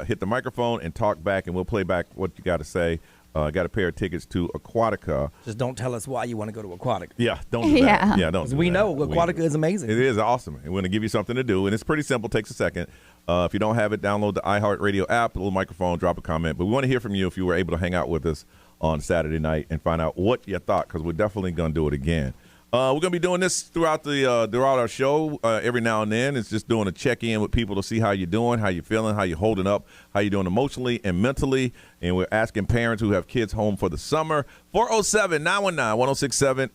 hit the microphone, and talk back, and we'll play back what you got to say. Got a pair of tickets to Aquatica. Just don't tell us why you want to go to Aquatica. Yeah, don't do that. Yeah, don't. We know Aquatica is amazing. It is awesome. And we're going to give you something to do, and it's pretty simple. Takes a second. If you don't have it, download the iHeartRadio app, a little microphone, drop a comment. But we want to hear from you if you were able to hang out with us on Saturday night and find out what you thought, because we're definitely going to do it again. We're going to be doing this throughout our show every now and then. It's just doing a check-in with people to see how you're doing, how you're feeling, how you're holding up, how you're doing emotionally and mentally. And we're asking parents who have kids home for the summer. 407-919-1067,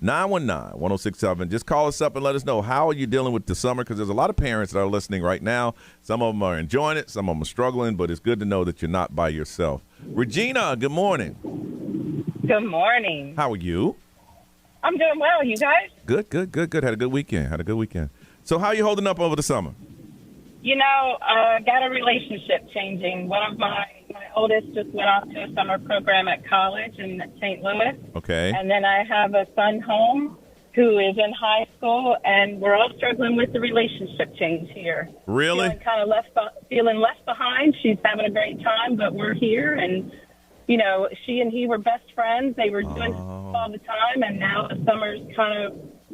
877-919-1067. Just call us up and let us know how are you dealing with the summer, because there's a lot of parents that are listening right now. Some of them are enjoying it. Some of them are struggling, but it's good to know that you're not by yourself. Regina, good morning. Good morning. How are you? I'm doing well. You guys? Good. Had a good weekend. So how are you holding up over the summer? You know, got a relationship changing. One of my oldest just went off to a summer program at college in St. Louis. Okay. And then I have a son home who is in high school, and we're all struggling with the relationship change here. Really? Feeling left behind. She's having a great time, but we're here, and you know, she and he were best friends. They were doing all the time, and now the summer's kind of,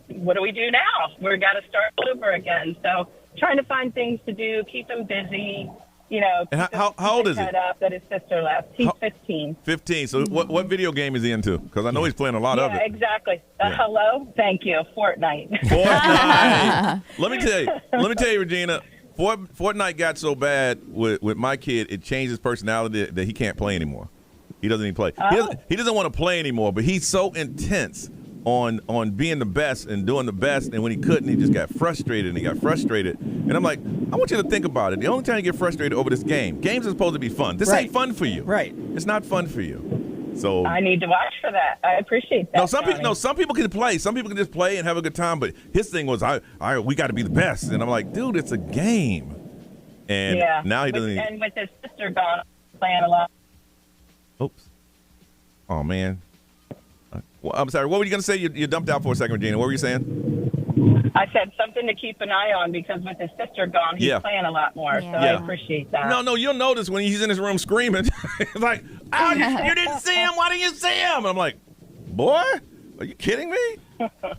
what do we do now? We've got to start over again. So trying to find things to do, keep him busy, you know. And how old is he? Up that his sister left. He's 15. 15. So what video game is he into? Because I know he's playing a lot of it. Yeah, exactly. Hello? Thank you. Fortnite. Let me tell you, Regina, Fortnite got so bad with my kid, it changed his personality that he can't play anymore. He doesn't even play. He doesn't want to play anymore, but he's so intense on being the best and doing the best, and when he couldn't, he just got frustrated, and I'm like, I want you to think about it. The only time you get frustrated over this games are supposed to be fun. This ain't fun for you. Right. It's not fun for you. So I need to watch for that. I appreciate that. Some people can play. Some people can just play and have a good time, but his thing was, we got to be the best, and I'm like, dude, it's a game. And now he doesn't. And with his sister gone, playing a lot. Oops. Oh, man. Well, I'm sorry. What were you going to say? You dumped out for a second, Regina. What were you saying? I said something to keep an eye on, because with his sister gone, he's playing a lot more. So I appreciate that. No, you'll notice when he's in his room screaming. It's like, you didn't see him. Why didn't you see him? And I'm like, boy, are you kidding me?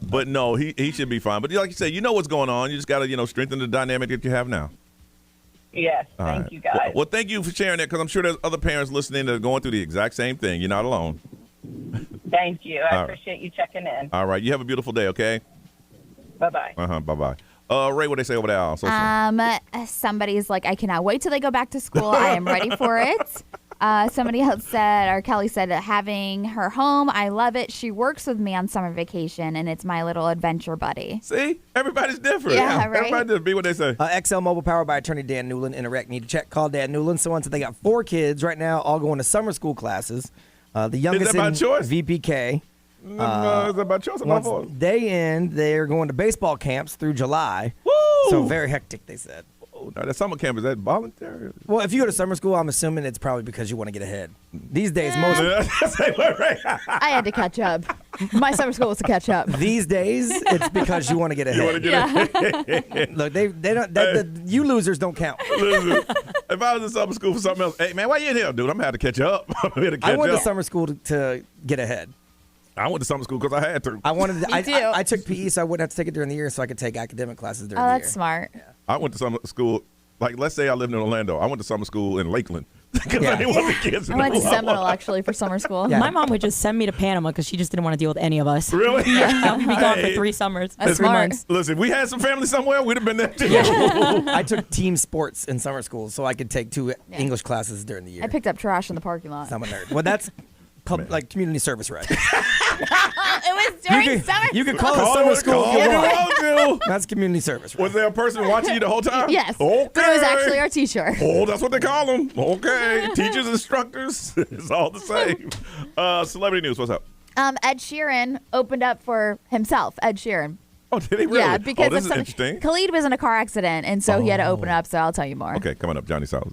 But no, he should be fine. But like you say, you know what's going on. You just got to, strengthen the dynamic that you have now. Yes, thank you, guys. Well, thank you for sharing that, because I'm sure there's other parents listening that are going through the exact same thing. You're not alone. Thank you. I appreciate you checking in. All right. You have a beautiful day, okay? Bye-bye. Bye-bye. Ray, what they say over there? Somebody's like, I cannot wait till they go back to school. I am ready for it. Somebody else said, or Kelly said, having her home, I love it. She works with me on summer vacation, and it's my little adventure buddy. See? Everybody's different. Yeah, right? Everybody just be what they say. XL Mobile, powered by attorney Dan Newland. Interact, need to check. Call Dan Newland. So they got 4 kids right now, all going to summer school classes. The youngest is that by choice? VPK. Is that by choice or by voice? They end, they're going to baseball camps through July. Woo! So very hectic, they said. Oh, now that summer camp, is that voluntary? Well, if you go to summer school, I'm assuming it's probably because you want to get ahead. These days, most. I had to catch up. My summer school was to catch up. These days, it's because you want to get ahead. You want to get ahead. Look, they don't. You losers don't count. Listen, if I was in summer school for something else, hey man, why you in here, dude? I'm gonna have to catch up. I went to summer school to get ahead. I went to summer school because I had to. I took PE, so I wouldn't have to take it during the year, so I could take academic classes during the year. That's smart. Yeah. I went to summer school Like, let's say I lived in Orlando. I went to summer school in Lakeland because I didn't want the kids to I went to know. Seminole actually for summer school. My mom would just send me to Panama because she just didn't want to deal with any of us. Really? I would be gone for Hey. 3 summers. That's 3 smart. months. Listen, if we had some family somewhere, we'd have been there too. I took team sports in summer school, so I could take 2 English classes during the year. I picked up trash in the parking lot. I'm a nerd. Well, that's like community service, right? It was during summer. You could call it Call summer it- school call if it you what want. That's community service, right? Was there a person watching you the whole time? Yes. Okay. But it was actually our teacher. Oh, that's what they call them. Okay. Teachers, instructors, it's all the same. Celebrity news, what's up? Ed Sheeran opened up for himself. Ed Sheeran. Oh, did he really? Yeah, because this of is interesting. Khalid was in a car accident, and so he had to open up. So I'll tell you more. Okay, coming up, Johnny Sauce.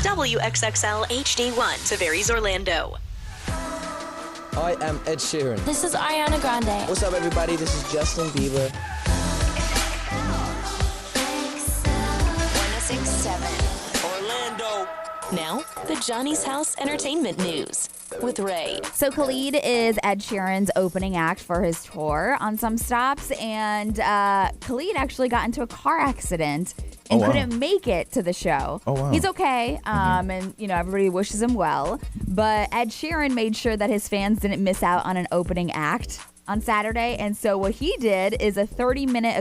WXXL HD1, Tavares, Orlando. I am Ed Sheeran. This is Ariana Grande. What's up, everybody? This is Justin Bieber. 1067 Orlando. Now, the Johnny's House Entertainment News with Ray. So Khalid is Ed Sheeran's opening act for his tour on some stops, and Khalid actually got into a car accident and couldn't make it to the show. Oh, wow. He's okay, and everybody wishes him well. But Ed Sheeran made sure that his fans didn't miss out on an opening act on Saturday, and so what he did is a 30-minute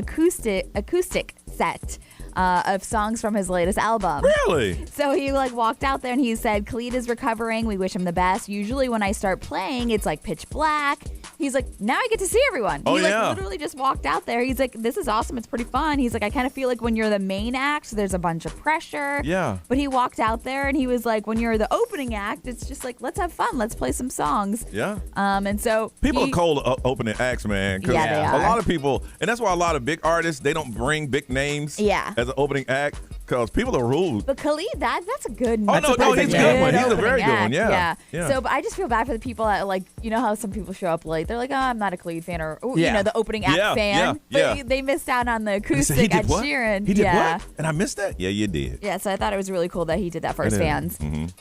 acoustic set of songs from his latest album. Really? So he walked out there and he said, Khalid is recovering. We wish him the best. Usually when I start playing, it's pitch black. He's like, now I get to see everyone. Oh, he yeah. literally just walked out there. He's like, this is awesome. It's pretty fun. He's like, I kind of feel like when you're the main act, there's a bunch of pressure. Yeah. But he walked out there and he was like, when you're the opening act, it's just like, let's have fun. Let's play some songs. Yeah. And so People are cold opening acts, man. 'cause Yeah, they a are. lot of people, and that's why a lot of big artists, they don't bring big names Yeah. as an opening act because people are rude. But Khalid, that's a good. Oh, that's no, a no, pretty he's a good one. He's a opening very good act. one, yeah. Yeah. So, but I just feel bad for the people that, like, you know how some people show up late. They're like, oh, I'm not a Khalid fan, or you Yeah. know, the opening act Yeah, fan. yeah. But they missed out on the He said, acoustic he did Ed what? Sheeran. He did yeah. what? And I missed that? Yeah, you did. Yeah, so I thought it was really cool that he did that for his It is. fans.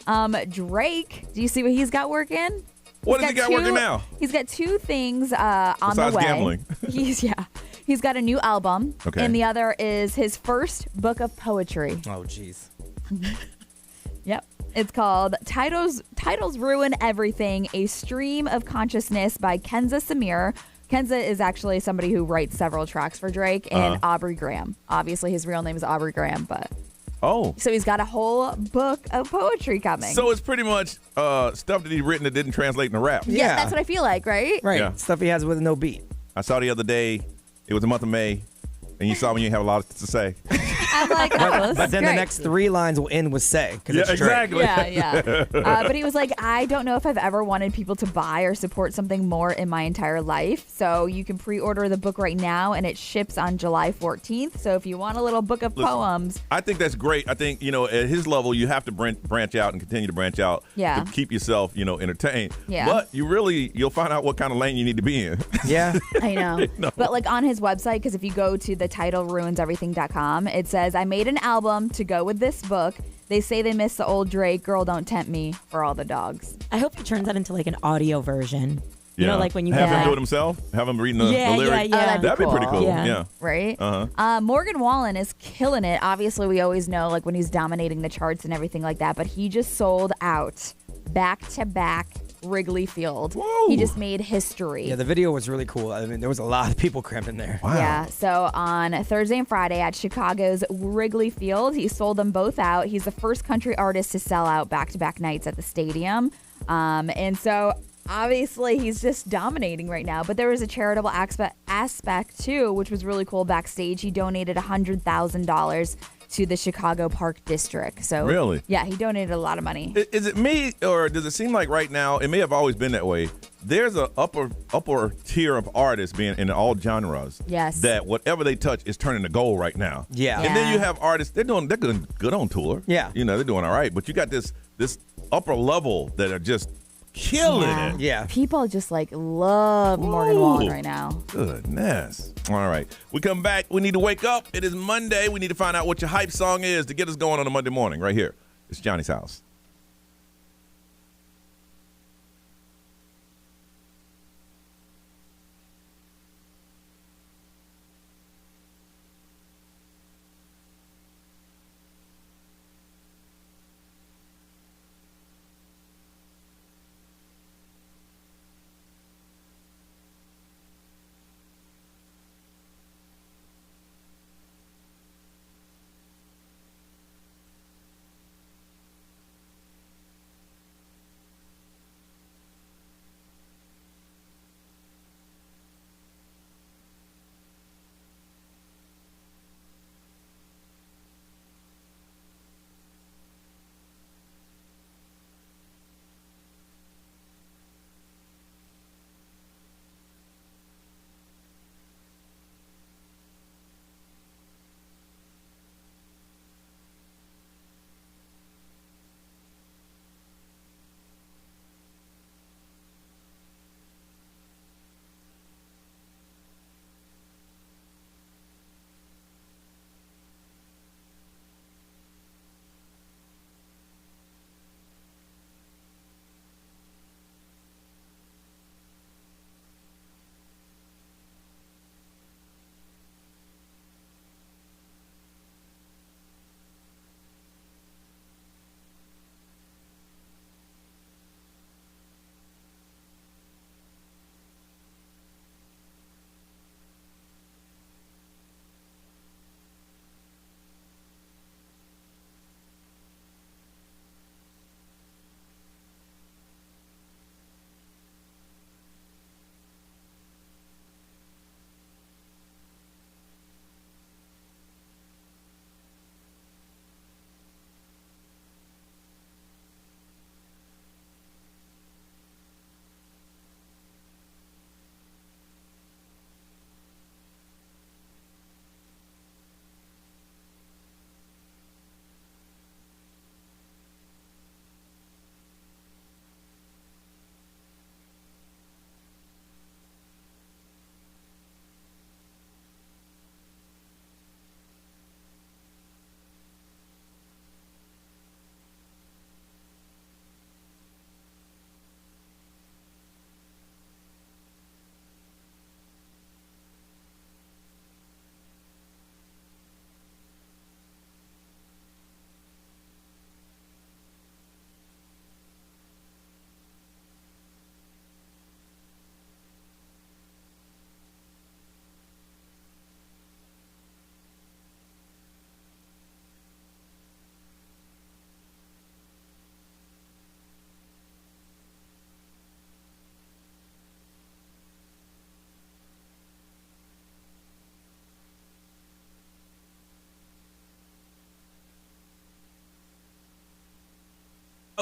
Drake, do you see what he's got working? What does he got working now? He's got two things on Besides the way. gambling. He's got a new album, Okay. and the other is his first book of poetry. Oh, jeez. Yep. It's called Titles Ruin Everything, A Stream of Consciousness by Kenza Samir. Kenza is actually somebody who writes several tracks for Drake, and Aubrey Graham. Obviously, his real name is Aubrey Graham, but... Oh. So he's got a whole book of poetry coming. So it's pretty much stuff that he's written that didn't translate into rap. yeah, that's what I feel like, right? Right. Yeah. Stuff he has with no beat. I saw the other day, it was the month of May, and you saw me, you didn't have a lot to say. I'm like, oh, this But is then great. the next 3 lines will end with say. 'Cause Yeah, it's Drake. exactly. Yeah. But he was like, I don't know if I've ever wanted people to buy or support something more in my entire life. So you can pre-order the book right now, and it ships on July 14th. So if you want a little book of poems. I think that's great. I think, at his level, you have to branch out and continue to branch out Yeah. to keep yourself, entertained. Yeah. But you'll find out what kind of lane you need to be in. Yeah. I know. No. But like on his website, because if you go to the titleruinseverything.com, it says, I made an album to go with this book. They say they miss the old Drake, Girl Don't Tempt Me, for all the dogs. I hope he turns that into like an audio version. You know, like when you have get him do it himself, have him reading the Yeah, lyrics. yeah, yeah. That'd be pretty cool. Yeah. Yeah. Right? Uh-huh. Morgan Wallen is killing it. Obviously, we always know like when he's dominating the charts and everything like that, but he just sold out back-to-back Wrigley Field. Whoa. He just made history. Yeah, the video was really cool. I mean, there was a lot of people crammed in there. Wow. Yeah, so on Thursday and Friday at Chicago's Wrigley Field, he sold them both out. He's the first country artist to sell out back-to-back nights at the stadium. And so obviously he's just dominating right now. But there was a charitable aspect too, which was really cool backstage. He donated $100,000 to the Chicago Park District. So Really? Yeah, he donated a lot of money. Is it me, or does it seem like right now, it may have always been that way, there's a upper tier of artists being in all genres. Yes. That whatever they touch is turning to gold right now. Yeah. And then you have artists, they're good on tour. Yeah. They're doing all right. But you got this upper level that are just killing it. Yeah. People just like love Morgan Wallen right now. Goodness. All right. We come back. We need to wake up. It is Monday. We need to find out what your hype song is to get us going on a Monday morning right here. It's Johnny's house.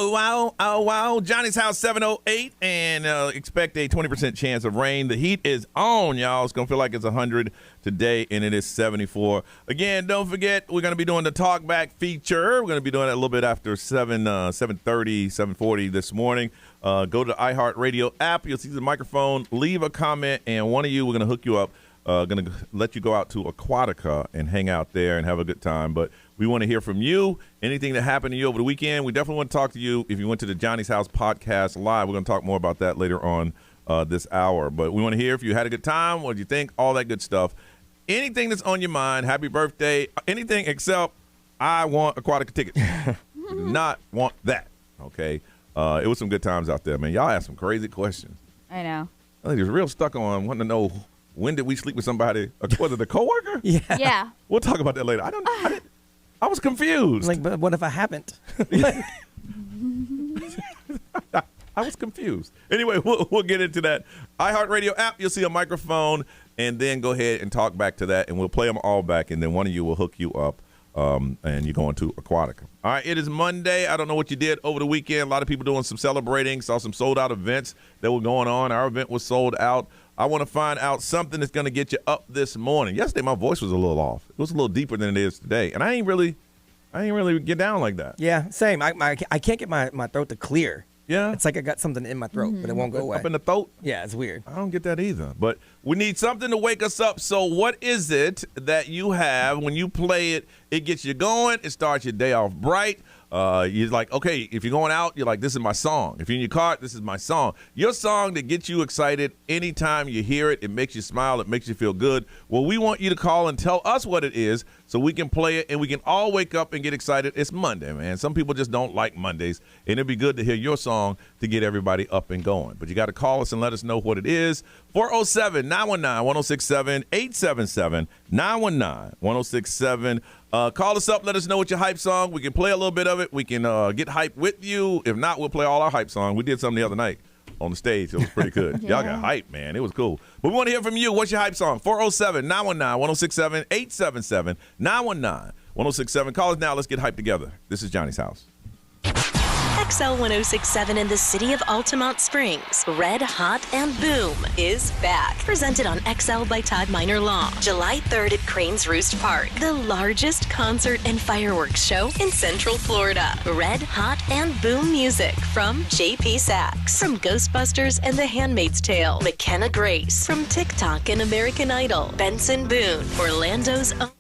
wow. Johnny's house 708 and expect a 20% chance of rain. The heat is on, y'all. It's going to feel like it's 100 today, and it is 74. Again, don't forget, we're going to be doing the TalkBack feature. We're going to be doing it a little bit after 7:30, 7:40 this morning. Go to the iHeartRadio app. You'll see the microphone. Leave a comment, and one of you, we're going to hook you up. Going to let you go out to Aquatica and hang out there and have a good time. But we want to hear from you. Anything that happened to you over the weekend, we definitely want to talk to you. If you went to the Johnny's House podcast live, we're going to talk more about that later on this hour. But we want to hear if you had a good time, what did you think, all that good stuff. Anything that's on your mind, happy birthday, anything except I want Aquatica tickets. We do not want that, okay? It was some good times out there, man. Y'all asked some crazy questions. I know. I think he was real stuck on wanting to know when did we sleep with somebody? Was it a coworker? Yeah. We'll talk about that later. I was confused. Like, but what if I haven't? I was confused. Anyway, we'll get into that. iHeartRadio app, you'll see a microphone, and then go ahead and talk back to that, and we'll play them all back, and then one of you will hook you up, and you're going to Aquatica. All right, it is Monday. I don't know what you did over the weekend. A lot of people doing some celebrating, saw some sold-out events that were going on. Our event was sold out. I want to find out something that's going to get you up this morning. Yesterday, my voice was a little off. It was a little deeper than it is today, and I ain't really get down like that. Yeah, same. I can't get my throat to clear. Yeah. It's like I got something in my throat, but it won't go away. Up in the throat? Yeah, it's weird. I don't get that either. But we need something to wake us up. So what is it that you have when you play it, it gets you going, it starts your day off bright? You're like, okay, if you're going out, you're like, this is my song. If you're in your car, this is my song. Your song that gets you excited anytime you hear it, it makes you smile, it makes you feel good. Well, we want you to call and tell us what it is so we can play it and we can all wake up and get excited. It's Monday, man. Some people just don't like Mondays, and it'd be good to hear your song to get everybody up and going. But you got to call us and let us know what it is. 407-919-1067, 877-919-1067. Call us up. Let us know what your hype song. We can play a little bit of it. We can get hype with you. If not, we'll play all our hype song. We did something the other night on the stage. It was pretty good. Y'all got hype, man. It was cool. But we want to hear from you. What's your hype song? 407-919-1067, 877-919-1067. Call us now. Let's get hype together. This is Johnny's House. XL 1067 in the city of Altamont Springs, Red Hot and Boom is back. Presented on XL by Todd Minor Law. July 3rd at Cranes Roost Park. The largest concert and fireworks show in Central Florida. Red Hot and Boom music from JP Sachs. From Ghostbusters and The Handmaid's Tale. McKenna Grace. From TikTok and American Idol. Benson Boone. Orlando's own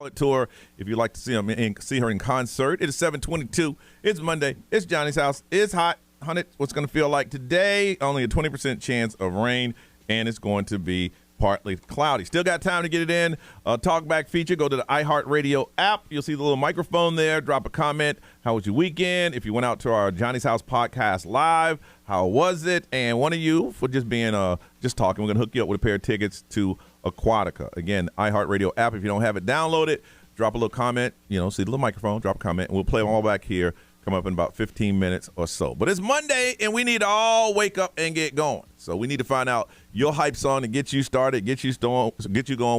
Tour. If you'd like to see her in concert, it is 7:22. It's Monday. It's Johnny's house. It's hot. 100. What's going to feel like today? Only a 20% chance of rain, and it's going to be partly cloudy. Still got time to get it in. TalkBack feature. Go to the iHeartRadio app. You'll see the little microphone there. Drop a comment. How was your weekend? If you went out to our Johnny's House podcast live, how was it? And one of you for just being just talking. We're going to hook you up with a pair of tickets to Aquatica. Again, iHeartRadio app. If you don't have it, download it. Drop a little comment. See the little microphone. Drop a comment, and we'll play them all back here. Come up in about 15 minutes or so. But it's Monday, and we need to all wake up and get going. So we need to find out your hype song to get you started, get you going.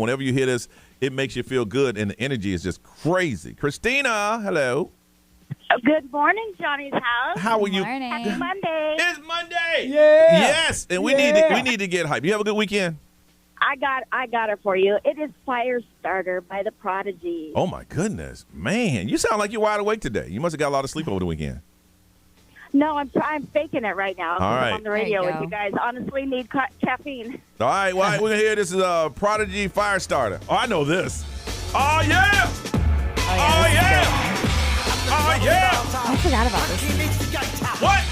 Whenever you hit us, it makes you feel good, and the energy is just crazy. Christina, hello. Good morning, Johnny's house. How are you? Happy Monday. It's Monday. Yeah. Yes, and we need to get hype. You have a good weekend? I got it for you. It is Firestarter by The Prodigy. Oh, my goodness. Man, you sound like you're wide awake today. You must have got a lot of sleep over the weekend. No, I'm faking it right now. All right. I'm on the radio with you guys. Honestly, need caffeine. All right, well, we're going to hear this is Prodigy Firestarter. Oh, I know this. Oh, yeah. Oh, yeah. Oh, yeah. I forgot about this. What?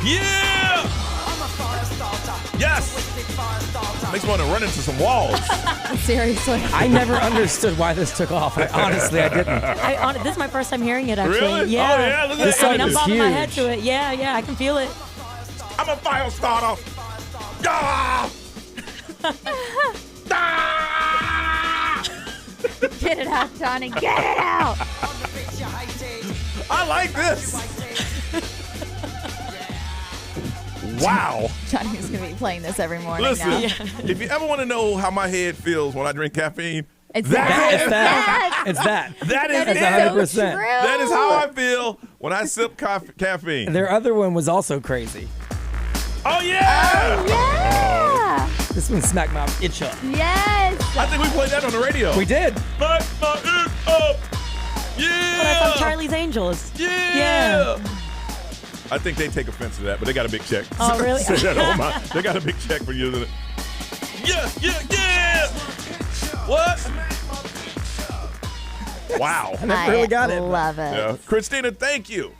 Yeah! Yes! Makes me want to run into some walls. Seriously. I never understood why this took off. Honestly, I didn't. This is my first time hearing it, actually. Really? Yeah. Oh, yeah? Look at This that. song I'm is bobbing my head huge. to it. Yeah, I can feel it. I'm a fire starter. Ah! Ah! Get it out, Johnny. Get it out. I like this. Wow. Johnny's going to be playing this every morning Listen, now. if you ever want to know how my head feels when I drink caffeine, It's that. It's that. That is That's it. 100%. That is how I feel when I sip caffeine. Their other one was also crazy. Oh, yeah. Oh, yeah. This one smacked my itch up. Yes. I think we played that on the radio. We did. Smack my itch up. Yeah. Oh, that's on Charlie's Angels. Yeah. I think they take offense to that, but they got a big check. Oh, really? Say that on my, they got a big check for using it. Yeah. What? Wow. I never really got it. Love it. Yeah. Christina, thank you.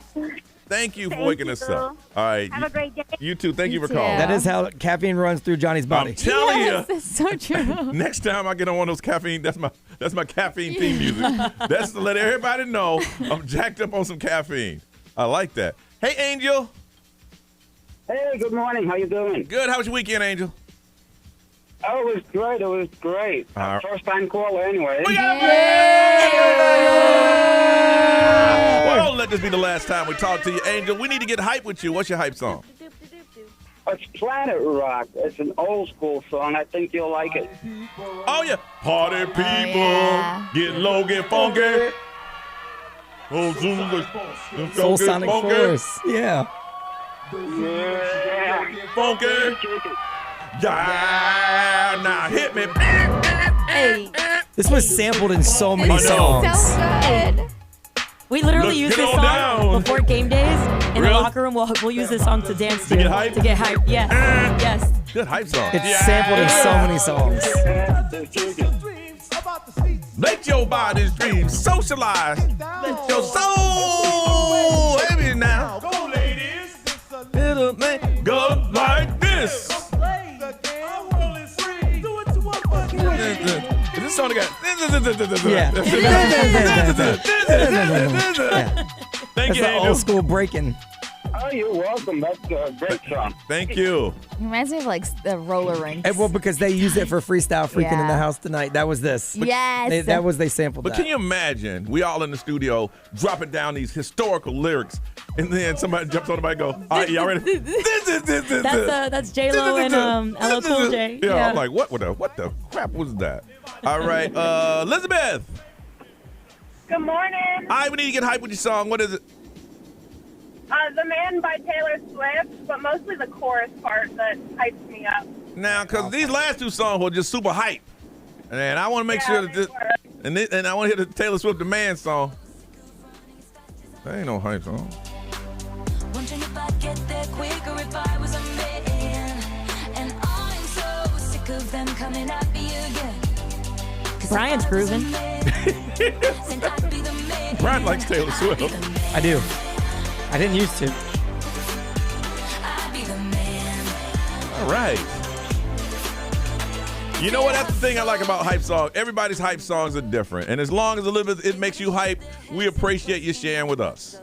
Thank you for waking us up. All right. Have a great day. You too. Thank you for too. calling. That is how caffeine runs through Johnny's body. I'm telling Yes, you. it's so true. Next time I get on one of those caffeine, that's my caffeine theme music. That's to let everybody know I'm jacked up on some caffeine. I like that. Hey, Angel. Hey, good morning. How you doing? Good. How was your weekend, Angel? Oh, it was great. First time caller anyway. We got Well, don't let this be the last time we talk to you, Angel. We need to get hype with you. What's your hype song? It's Planet Rock. It's an old school song. I think you'll like it. Oh, yeah. Party people. yeah. Get low, get funky. Soul Sonic Force. Yeah. Yeah. Funky. Yeah. Now hit me. Hey. This was sampled in so many songs. So good. We literally Let's use get this on song down. before game days in Really? the locker room. We'll use this song to dance to. get hype? To get hype. Yes. Yes. Good hype song. It's sampled in so many songs. Let your body's dreams socialize. Let your soul heavy now. Go, ladies. It'll make go like this. Is this song got? Yeah. Thank That's you, the Angel. old school breaking. Oh, you're welcome. That's a great song. Thank you. It reminds me of like the roller rinks. And well, because they used it for freestyle freaking in the Yeah. house tonight. That was this. Yes. They sampled But that. can you imagine? We all in the studio dropping down these historical lyrics, and then somebody jumps on the mic and go, "All right, y'all ready?" That's J-Lo and LL Cool J. Yeah, I'm like, what the crap was that? All right, Elizabeth. Good morning. All right, we need to get hype with your song. What is it? The Man by Taylor Swift, but mostly the chorus part that hypes me up. Now, because these last two songs were just super hype, and I want to make sure that this, and I want to hear the Taylor Swift "The Man" song. That ain't no hype song. Brian's grooving. Brian likes Taylor Swift. I do. I didn't used to. All right. You know what? That's the thing I like about hype songs. Everybody's hype songs are different. And as long as Elizabeth, it makes you hype, we appreciate you sharing with us.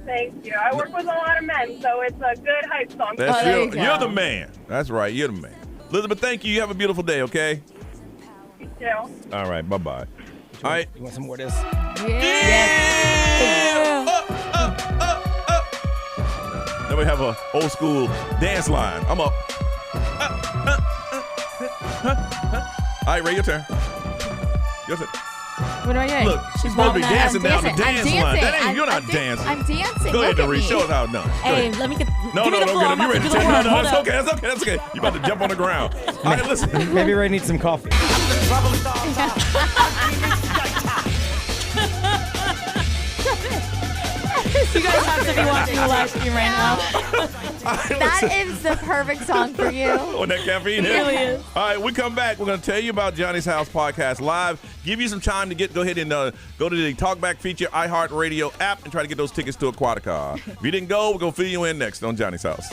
Thank you. I work with a lot of men, so it's a good hype song. That's you're the man. That's right. You're the man. Elizabeth, thank you. You have a beautiful day, okay? You too. All right. Bye-bye. All right. You want some more of this? Yeah. Then we have a old school dance line. I'm up. All right, Ray, your turn. Your turn. What do I do? Look, she's supposed to be dancing down the dance line. That ain't, you're not dancing. I'm dancing. Go ahead, Look at Dorit. me. Show us how it's done. Hey, let me get. No, give me the floor. I'm you about ready to to do the take work. no, Hold that's up. okay, that's okay, that's okay. You about to jump on the ground. All right, listen. Maybe Ray needs some coffee. You guys have to be watching the live stream right now. That is the perfect song for you. On that caffeine hit. It really is. All right, we come back. We're going to tell you about Johnny's House Podcast Live. Give you some time to go ahead and go to the TalkBack feature iHeartRadio app and try to get those tickets to Aquatica. If you didn't go, we're going to fill you in next on Johnny's House.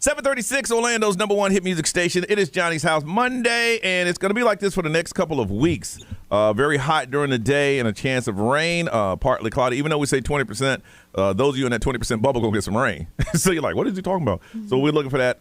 736, Orlando's number one hit music station. It is Johnny's House Monday, and it's going to be like this for the next couple of weeks. Very hot during the day and a chance of rain, partly cloudy. Even though we say 20%, those of you in that 20% bubble going to get some rain. So you're like, what is he talking about? So we're looking for that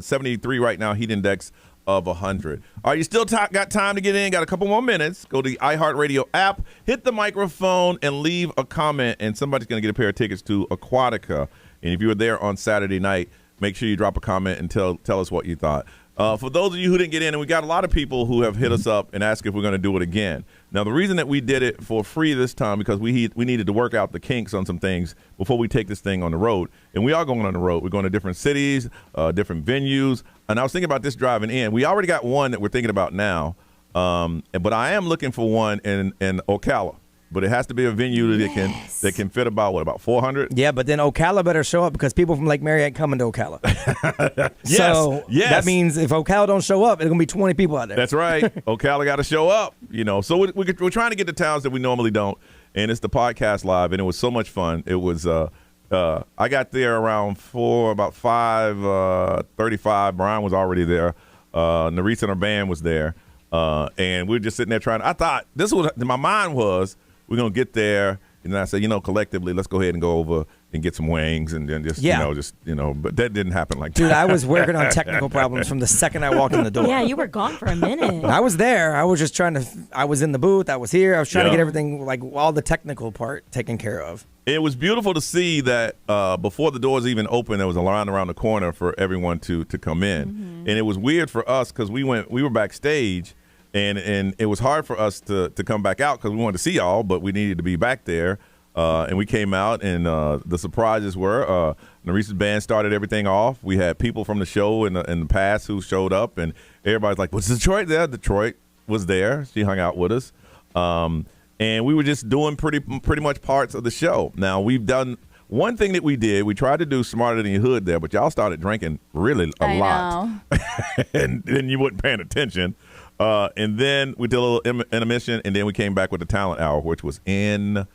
73 right now, heat index of 100. All right, you still got time to get in, got a couple more minutes. Go to the iHeartRadio app, hit the microphone, and leave a comment, and somebody's going to get a pair of tickets to Aquatica. And if you were there on Saturday night, make sure you drop a comment and tell us what you thought. For those of you who didn't get in, and we got a lot of people who have hit us up and asked if we're going to do it again. Now, the reason that we did it for free this time because we needed to work out the kinks on some things before we take this thing on the road. And we are going on the road. We're going to different cities, different venues. And I was thinking about this driving in. We already got one that we're thinking about now. But I am looking for one in Ocala. But it has to be a venue that can fit about 400? Yeah, but then Ocala better show up because people from Lake Mary ain't coming to Ocala. Yes. That means if Ocala don't show up, it's going to be 20 people out there. That's right. Ocala got to show up, So we're trying to get to towns that we normally don't, and it's the podcast live, and it was so much fun. It was I got there around about 5:35. Brian was already there. Nerissa and her band was there, and we were just sitting there trying. I thought my mind was, we're going to get there, and then I said, collectively, let's go ahead and go over and get some wings and then just, but that didn't happen like that. Dude, I was working on technical problems from the second I walked in the door. Yeah, you were gone for a minute. I was there. I was just I was in the booth. I was here. I was trying to get everything, like all the technical part taken care of. It was beautiful to see that before the doors even opened, there was a line around the corner for everyone to come in. Mm-hmm. And it was weird for us because we were backstage. And it was hard for us to come back out because we wanted to see y'all, but we needed to be back there. And we came out, and the surprises were Nerissa's band started everything off. We had people from the show in the past who showed up, and everybody's like, was Detroit there? Detroit was there. She hung out with us. And we were just doing pretty much parts of the show. Now, we've done one thing that we did. We tried to do Smarter Than Your Hood there, but y'all started drinking really a lot. And then you weren't paying attention. And then we did a little intermission, and then we came back with the talent hour, which was insane.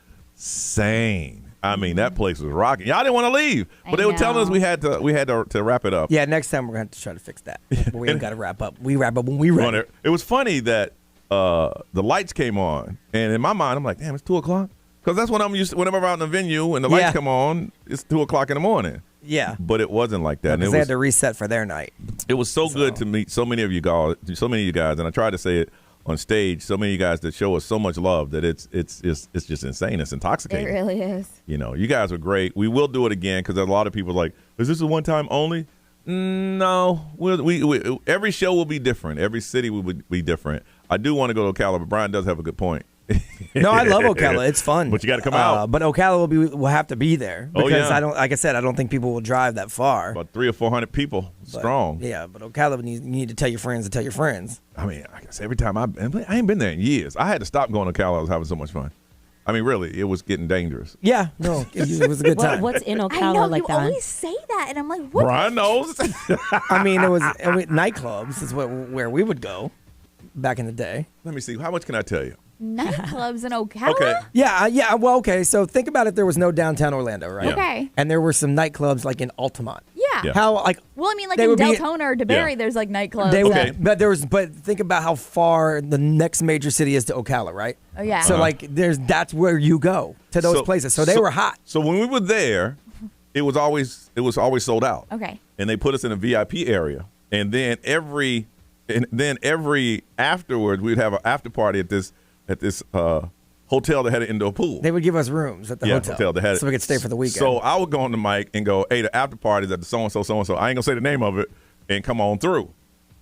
I mean, that place was rocking. Y'all didn't want to leave, but they were telling us we had to wrap it up. Yeah, next time we're going to have to try to fix that. But we ain't got to wrap up. We wrap up when we ready. It was funny that the lights came on, and in my mind, I'm like, damn, it's 2 o'clock? Because that's when I'm used to, whenever I'm out in the venue and the lights come on, it's 2 o'clock in the morning. Yeah. But it wasn't like that. Because they had to reset for their night. It was so good to meet so many of you guys, and I tried to say it on stage, so many of you guys that show us so much love that it's just insane. It's intoxicating. It really is. You guys are great. We will do it again because a lot of people are like, is this a one-time only? No. We every show will be different. Every city will be different. I do want to go to Ocala, but Brian does have a good point. No, I love Ocala. It's fun. But you got to come out. But Ocala will have to be there because like I said, I don't think people will drive that far. About 300 or 400 people strong. Yeah, but Ocala, you need to tell your friends to tell your friends. I mean, I guess every time I ain't been there in years. I had to stop going to Ocala. I was having so much fun. I mean, really, it was getting dangerous. Yeah, no, it was a good time. What's in Ocala I know, like you that? always say that, and I'm like, what? Brian knows. I mean, it was nightclubs is where we would go back in the day. Let me see. How much can I tell you? Nightclubs in Ocala? Okay. Yeah. Well, okay. So think about if there was no downtown Orlando, right? Yeah. Okay. And there were some nightclubs like in Altamont. Yeah. How like? Well, I mean, like they in would be- Deltona or DeBerry, there's like nightclubs. Okay. But think about how far the next major city is to Ocala, right? Oh yeah. So like, that's where you go to those places. So they were hot. So when we were there, it was always sold out. Okay. And they put us in a VIP area, and then every afterwards we'd have an after party at this hotel that had an indoor pool. They would give us rooms at the hotel that had so we could stay for the weekend. So I would go on the mic and go, hey, the after party's at the so-and-so. I ain't going to say the name of it, and come on through.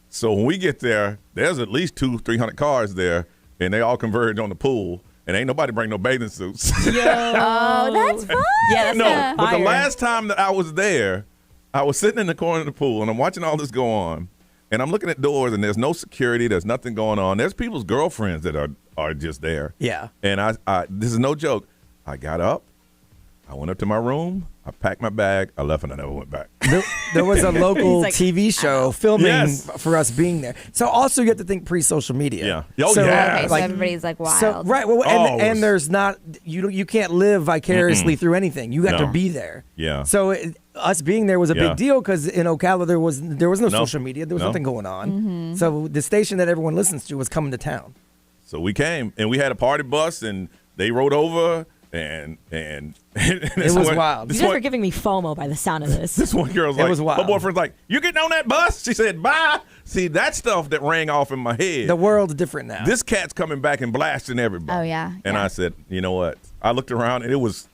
So when we get there, there's at least 200-300 cars there, and they all converge on the pool, and ain't nobody bring no bathing suits. Oh, that's fun. Yeah, that's No, but fire. the last time that I was there, I was sitting in the corner of the pool, and I'm watching all this go on, and I'm looking at doors, and there's no security. There's nothing going on. There's people's girlfriends that are just there. Yeah. And I this is no joke. I got up. I went up to my room. I packed my bag. I left, and I never went back. There was a local like, TV show filming for us being there. So also you have to think pre-social media. Yeah. Oh, so, yeah. Okay, so everybody's like wild. So, right. Well, and there's not you can't live vicariously through anything. You got to No. be there. Yeah. So us being there was a Yeah. big deal because in Ocala there was no No. social media. There was No. nothing going on. Mm-hmm. So the station that everyone listens to was coming to town. So we came and we had a party bus and they rode over and It was wild. You guys are giving me FOMO by the sound of this. This one girl's It like, was wild. my boyfriend's like, you getting on that bus? She said, bye. See, that stuff that rang off in my head. The world's different now. This cat's coming back and blasting everybody. Oh, yeah. And I said, you know what? I looked around and it was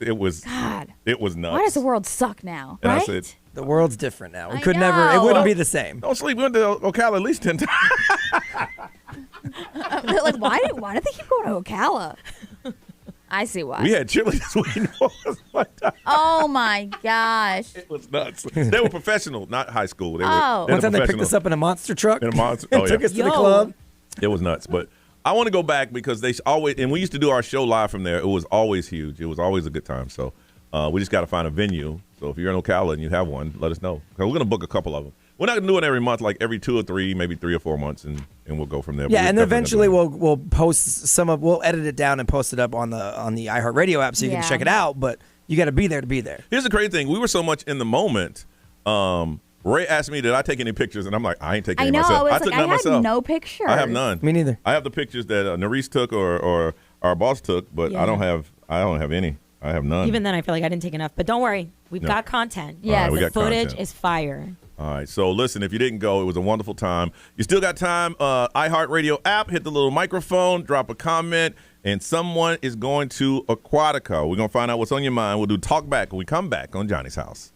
God. it was nuts. Why does the world suck now? And right? I said, the world's different now. We I could never. It know. wouldn't be the same. don't sleep. We went to Ocala at least 10 times. They're like, why did they keep going to Ocala? I see why. We had cheerleaders waiting for us one time. Oh my gosh. It was nuts. They were professional, not high school. They Oh. were One time they picked professional. us up in a monster truck In a monster- and oh, took yeah. us to the club. It was nuts. But I want to go back because they always, and we used to do our show live from there. It was always huge. It was always a good time. So we just got to find a venue. So if you're in Ocala and you have one, let us know. 'Cause we're going to book a couple of them. We're not going to do it every month, like every 2 or 3, maybe 3 or 4 months, and we'll go from there. But Yeah, we're and definitely eventually gonna do we'll post we'll edit it down and post it up on the iHeartRadio app so you Yeah. can check it out. But you got to be there to be there. it. Here's the crazy thing. We were so much in the moment. Ray asked me, did I take any pictures? And I'm like, I ain't taking I any know. myself. I was took like, none I had myself. no pictures. I have none. Me neither. I have the pictures that Nerese took or our boss took, but Yeah. I don't have any. I have none. Even then, I feel like I didn't take enough. But don't worry, we've No. got content. Yes. All right, we the got footage content. is fire. All right. So listen, if you didn't go, it was a wonderful time. You still got time. iHeartRadio app, hit the little microphone, drop a comment, and someone is going to Aquatica. We're going to find out what's on your mind. We'll do Talk Back when we come back on Johnny's House.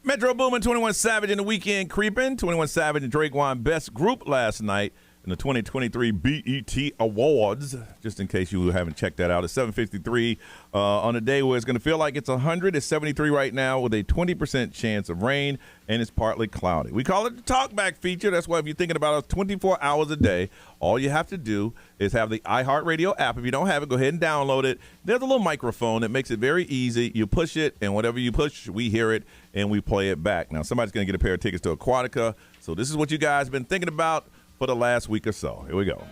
Metro Boomin, 21 Savage in the weekend creeping. 21 Savage and Drake won Best Group last night in the 2023 BET Awards. Just in case you haven't checked that out, it's 7:53 on a day where it's going to feel like it's 100. It's 73 right now with a 20% chance of rain, and it's partly cloudy. We call it the TalkBack feature. That's why if you're thinking about us 24 hours a day, all you have to do is have the iHeartRadio app. If you don't have it, go ahead and download it. There's a little microphone that makes it very easy. You push it, and whatever you push, we hear it, and we play it back. Now, somebody's going to get a pair of tickets to Aquatica, so this is what you guys have been thinking about for the last week or so. Here we go.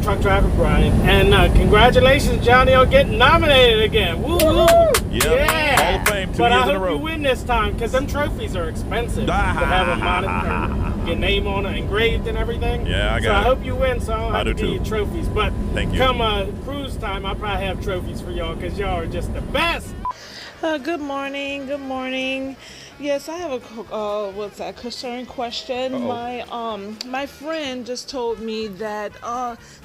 Truck driver Brian, and congratulations, Johnny, on getting nominated again. Woo! Yeah. Hall of Fame 2 but years I in a hope row. you win this time, because them trophies are expensive to have a monitor, your name on it, engraved and everything. Yeah, I got So it. I hope you win, so I'll I have do to give too. you trophies. But Thank you. come cruise time, I'll probably have trophies for y'all, because y'all are just the best. Good morning. Good morning. Yes, I have a concern question. My friend just told me that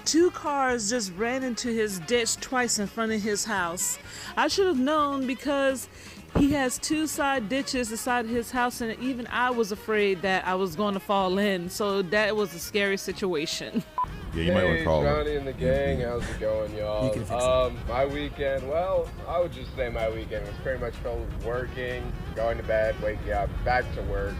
2 cars just ran into his ditch twice in front of his house. I should have known because he has 2 side ditches beside his house, and even I was afraid that I was going to fall in. So that was a scary situation. Yeah, you might want to call him. Johnny and the gang, how's it going, y'all? You can fix it. My weekend, well, I would just say my weekend was pretty much filled with working, going to bed, waking up, back to work.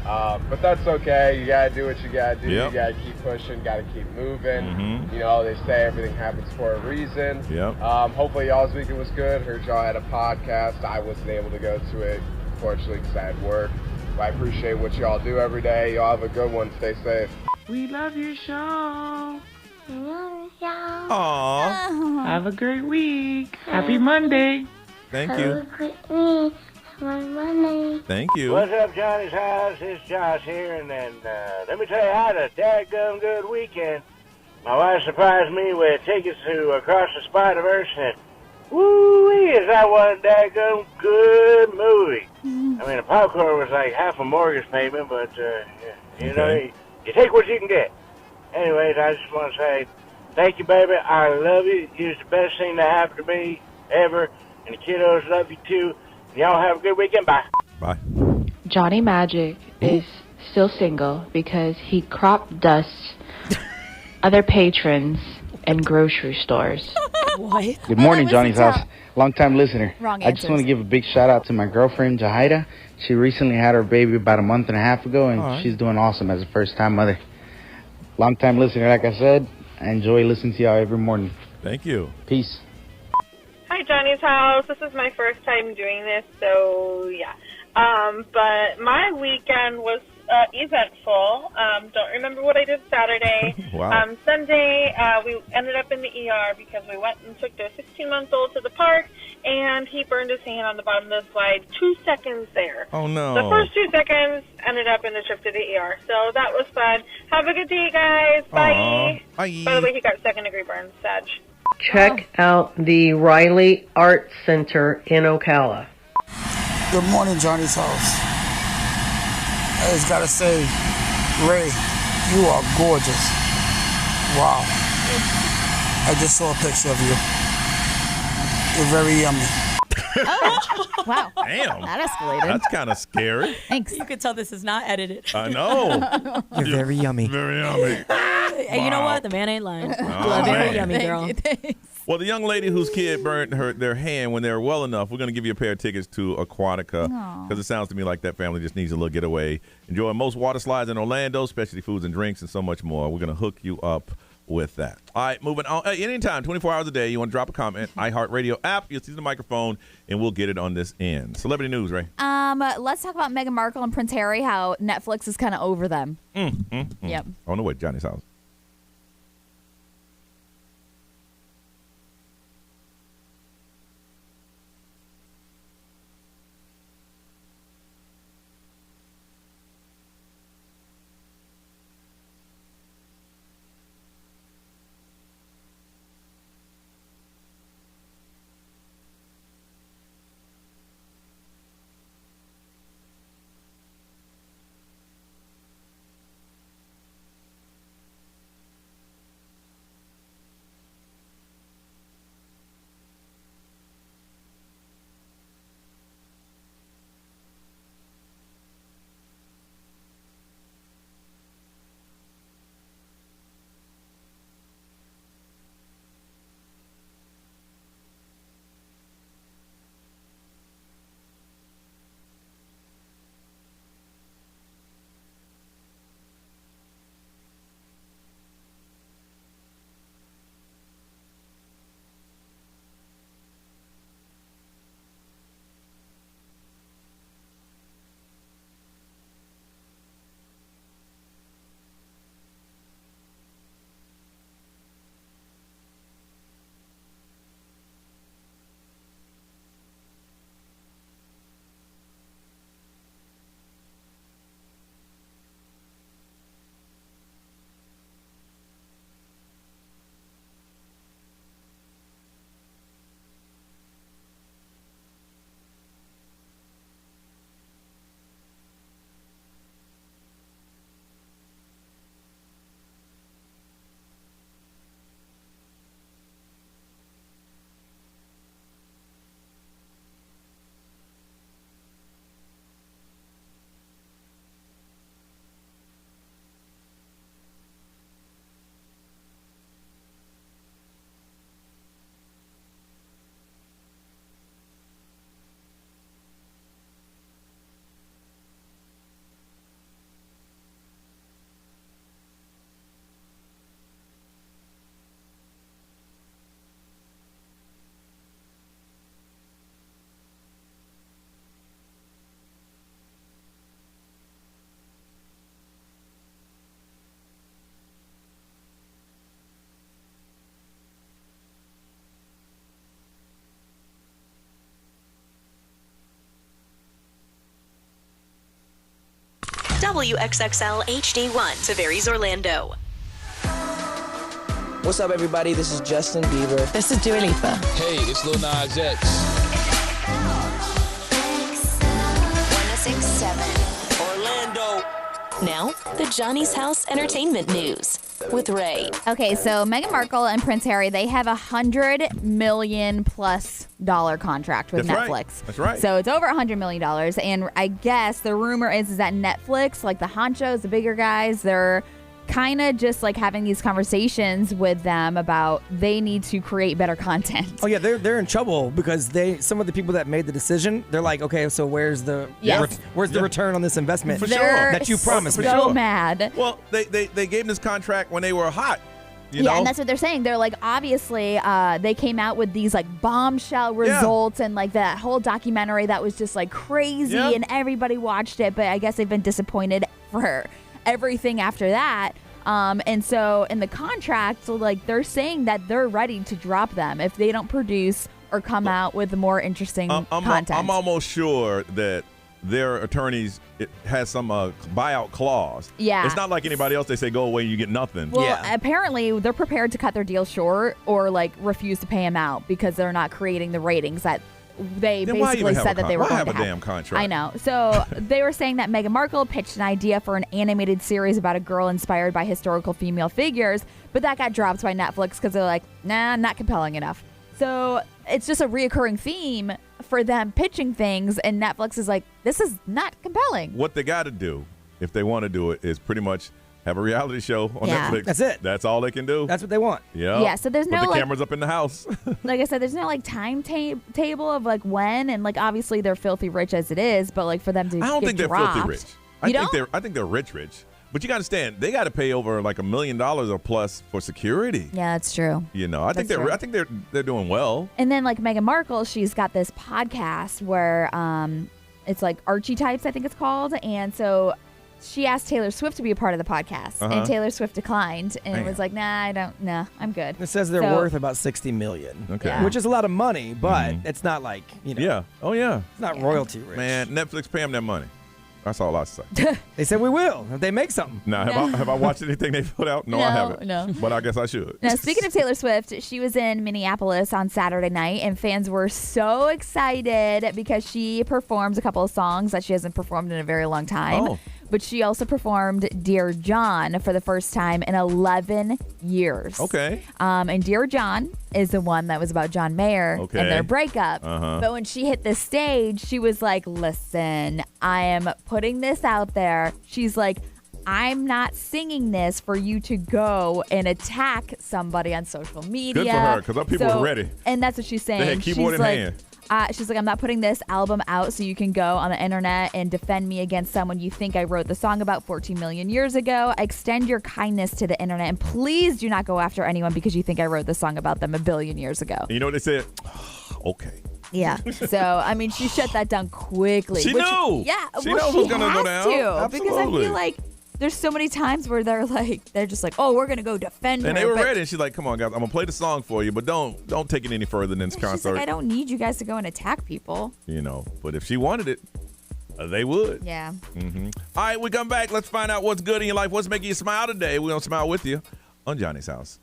But that's okay. You gotta do what you gotta do. Yep. You gotta keep pushing, gotta keep moving. Mhm. You know, they say everything happens for a reason. Yep. Hopefully y'all's weekend was good. Heard y'all had a podcast. I wasn't able to go to it, unfortunately, because I had work. But I appreciate what y'all do every day. Y'all have a good one. Stay safe. We love your show. Aww. Have a great week. Happy Monday. Thank you. Thank you. What's up, Johnny's house? It's Josh here, and let me tell you, I had a dadgum good weekend. My wife surprised me with tickets to Across the Spider-Verse, and woo-wee, is that one dadgum good movie. I mean, the popcorn was like half a mortgage payment, but, you know, you take what you can get. Anyways, I just want to say thank you, baby. I love you. You're the best thing that happened to me ever, and the kiddos love you, too. Y'all have a good weekend. Bye. Bye. Johnny Magic is still single because he crop dusts other patrons and grocery stores. What? Good morning, Johnny's house. Long time listener. Wrong I just want to give a big shout out to my girlfriend, Jahida. She recently had her baby about a month and a half ago, and she's doing awesome as a first-time mother. Long time listener, like I said. I enjoy listening to y'all every morning. Thank you. Peace. Hi, Johnny's house. This is my first time doing this, so yeah. But my weekend was eventful. Don't remember what I did Saturday. Wow. Sunday, we ended up in the ER because we went and took the 16-month-old to the park, and he burned his hand on the bottom of the slide 2 seconds there. Oh, no. The first 2 seconds ended up in the trip to the ER. So that was fun. Have a good day, guys. Bye. Aw. Bye. By the way, he got second-degree burns. Sad. Check out the Riley Art Center in Ocala. Good morning, Johnny's house. I just gotta say, Ray, you are gorgeous. Wow. I just saw a picture of you. You're very yummy. Oh, wow. Damn. That escalated. That's kind of scary. Thanks. You could tell this is not edited. I know. You're very yummy. Very yummy. Hey, you know Wow. what? The man ain't lying. Oh, Very man. yummy, girl. Well, the young lady whose kid burned their hand when they were well enough, we're going to give you a pair of tickets to Aquatica because it sounds to me like that family just needs a little getaway. Enjoy most water slides in Orlando, specialty foods and drinks, and so much more. We're going to hook you up with that. All right, moving on. Anytime, 24 hours a day, you want to drop a comment, iHeartRadio app, you'll see the microphone, and we'll get it on this end. Celebrity news, Ray. Let's talk about Meghan Markle and Prince Harry, how Netflix is kind of over them. Yep. On the way, Johnny's house. WXXL HD1, Tavares, Orlando. What's up, everybody? This is Justin Bieber. This is Dua Lipa. Hey, it's Lil Nas X. 1067 Orlando. Now, the Johnny's House Entertainment News with Ray. Okay, so Meghan Markle and Prince Harry, they have $100 million+ contract with That's Netflix. Right. That's right. So it's over $100 million. And I guess the rumor is that Netflix, like the honchos, the bigger guys, they're kind of just like having these conversations with them about they need to create better content. Oh yeah, they're in trouble because some of the people that made the decision, they're like, okay, so where's the return on this investment that you promised me? So mad. Well, they gave them this contract when they were hot. You know? And that's what they're saying. They're like, obviously, they came out with these like bombshell results and like that whole documentary that was just like crazy and everybody watched it. But I guess they've been disappointed for everything after that. And so in the contract, like they're saying that they're ready to drop them if they don't produce or come out with more interesting content. I'm almost sure that their attorneys has some buyout clause. Yeah. It's not like anybody else. They say, go away, you get nothing. Well, apparently they're prepared to cut their deal short or like refuse to pay him out because they're not creating the ratings that they basically said that they were going to have. a damn contract? I know. So they were saying that Meghan Markle pitched an idea for an animated series about a girl inspired by historical female figures, but that got dropped by Netflix because they're like, nah, not compelling enough. So it's just a reoccurring theme for them pitching things, and Netflix is like, this is not compelling. What they got to do, if they want to do it, is pretty much have a reality show on Netflix. That's it. That's all they can do. That's what they want. Yeah. Yeah, so there's Put no, the like- cameras up in the house. Like I said, there's no like table of like when, and like obviously they're filthy rich as it is, but like for them to I don't get think they're dropped, filthy rich. I think they're rich. But you got to understand, they got to pay over like $1 million or plus for security. Yeah, that's true. You know, I think they're doing well. And then like Meghan Markle, she's got this podcast where it's like Archie Types, I think it's called, and so she asked Taylor Swift to be a part of the podcast, and Taylor Swift declined and was like, nah, I'm good. It says they're worth about $60 million, which is a lot of money, but it's not like, you know. Yeah. Oh, yeah. It's not royalty rich. Man, Netflix, pay them that money. That's all I say. They said we will if they make something. Now, have I watched anything they put out? No, I haven't. No. But I guess I should. Now, speaking of Taylor Swift, she was in Minneapolis on Saturday night, and fans were so excited because she performs a couple of songs that she hasn't performed in a very long time. Oh. But she also performed Dear John for the first time in 11 years. Okay. And Dear John is the one that was about John Mayer and their breakup. But when she hit the stage, she was like, listen, I am putting this out there. She's like, I'm not singing this for you to go and attack somebody on social media. Good for her, because our people were ready. And that's what she's saying. They had keyboard in hand. She's like, I'm not putting this album out so you can go on the internet and defend me against someone you think I wrote the song about 14 million years ago. Extend your kindness to the internet, and please do not go after anyone because you think I wrote the song about them a billion years ago. And you know what they said? Okay. Yeah. So, I mean, she shut that down quickly. She knew. Yeah. She knows what's going to go down. Because I feel like there's so many times where they're just like, oh, we're going to go defend her. And they were ready. And she's like, come on, guys, I'm going to play the song for you, but don't take it any further than this concert. She's like, I don't need you guys to go and attack people. You know, but if she wanted it, they would. Yeah. Mm-hmm. All right, we come back. Let's find out what's good in your life. What's making you smile today? We're going to smile with you on Johnny's House.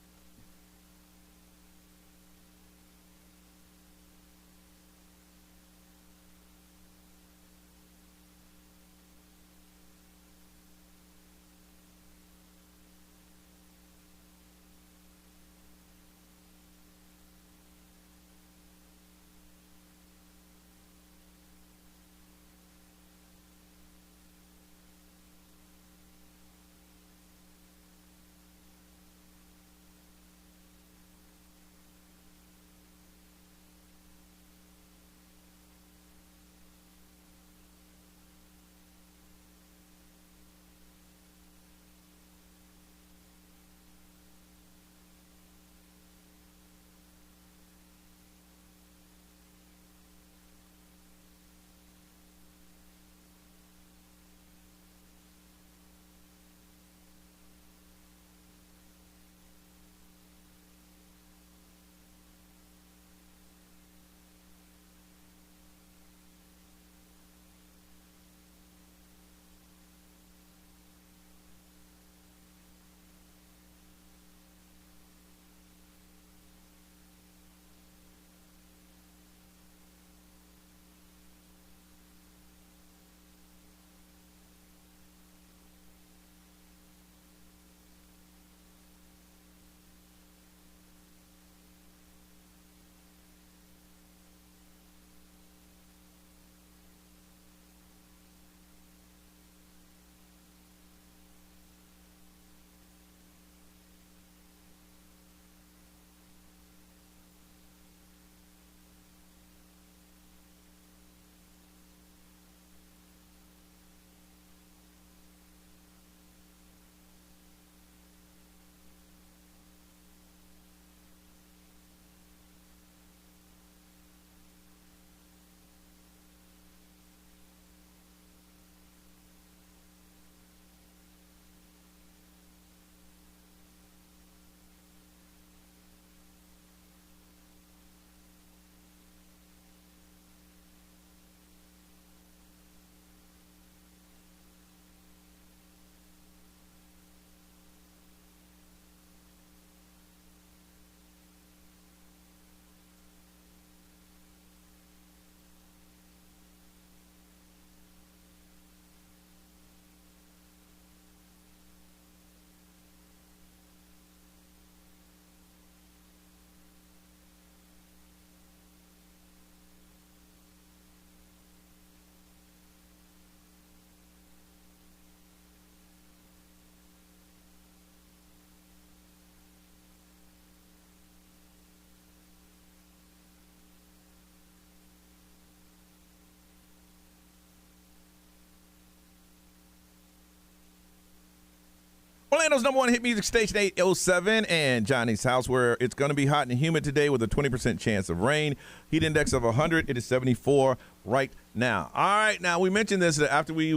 Orlando's number one hit music station, 807, and Johnny's house, where it's going to be hot and humid today with a 20% chance of rain. Heat index of 100. It is 74 right now. All right, now we mentioned this after we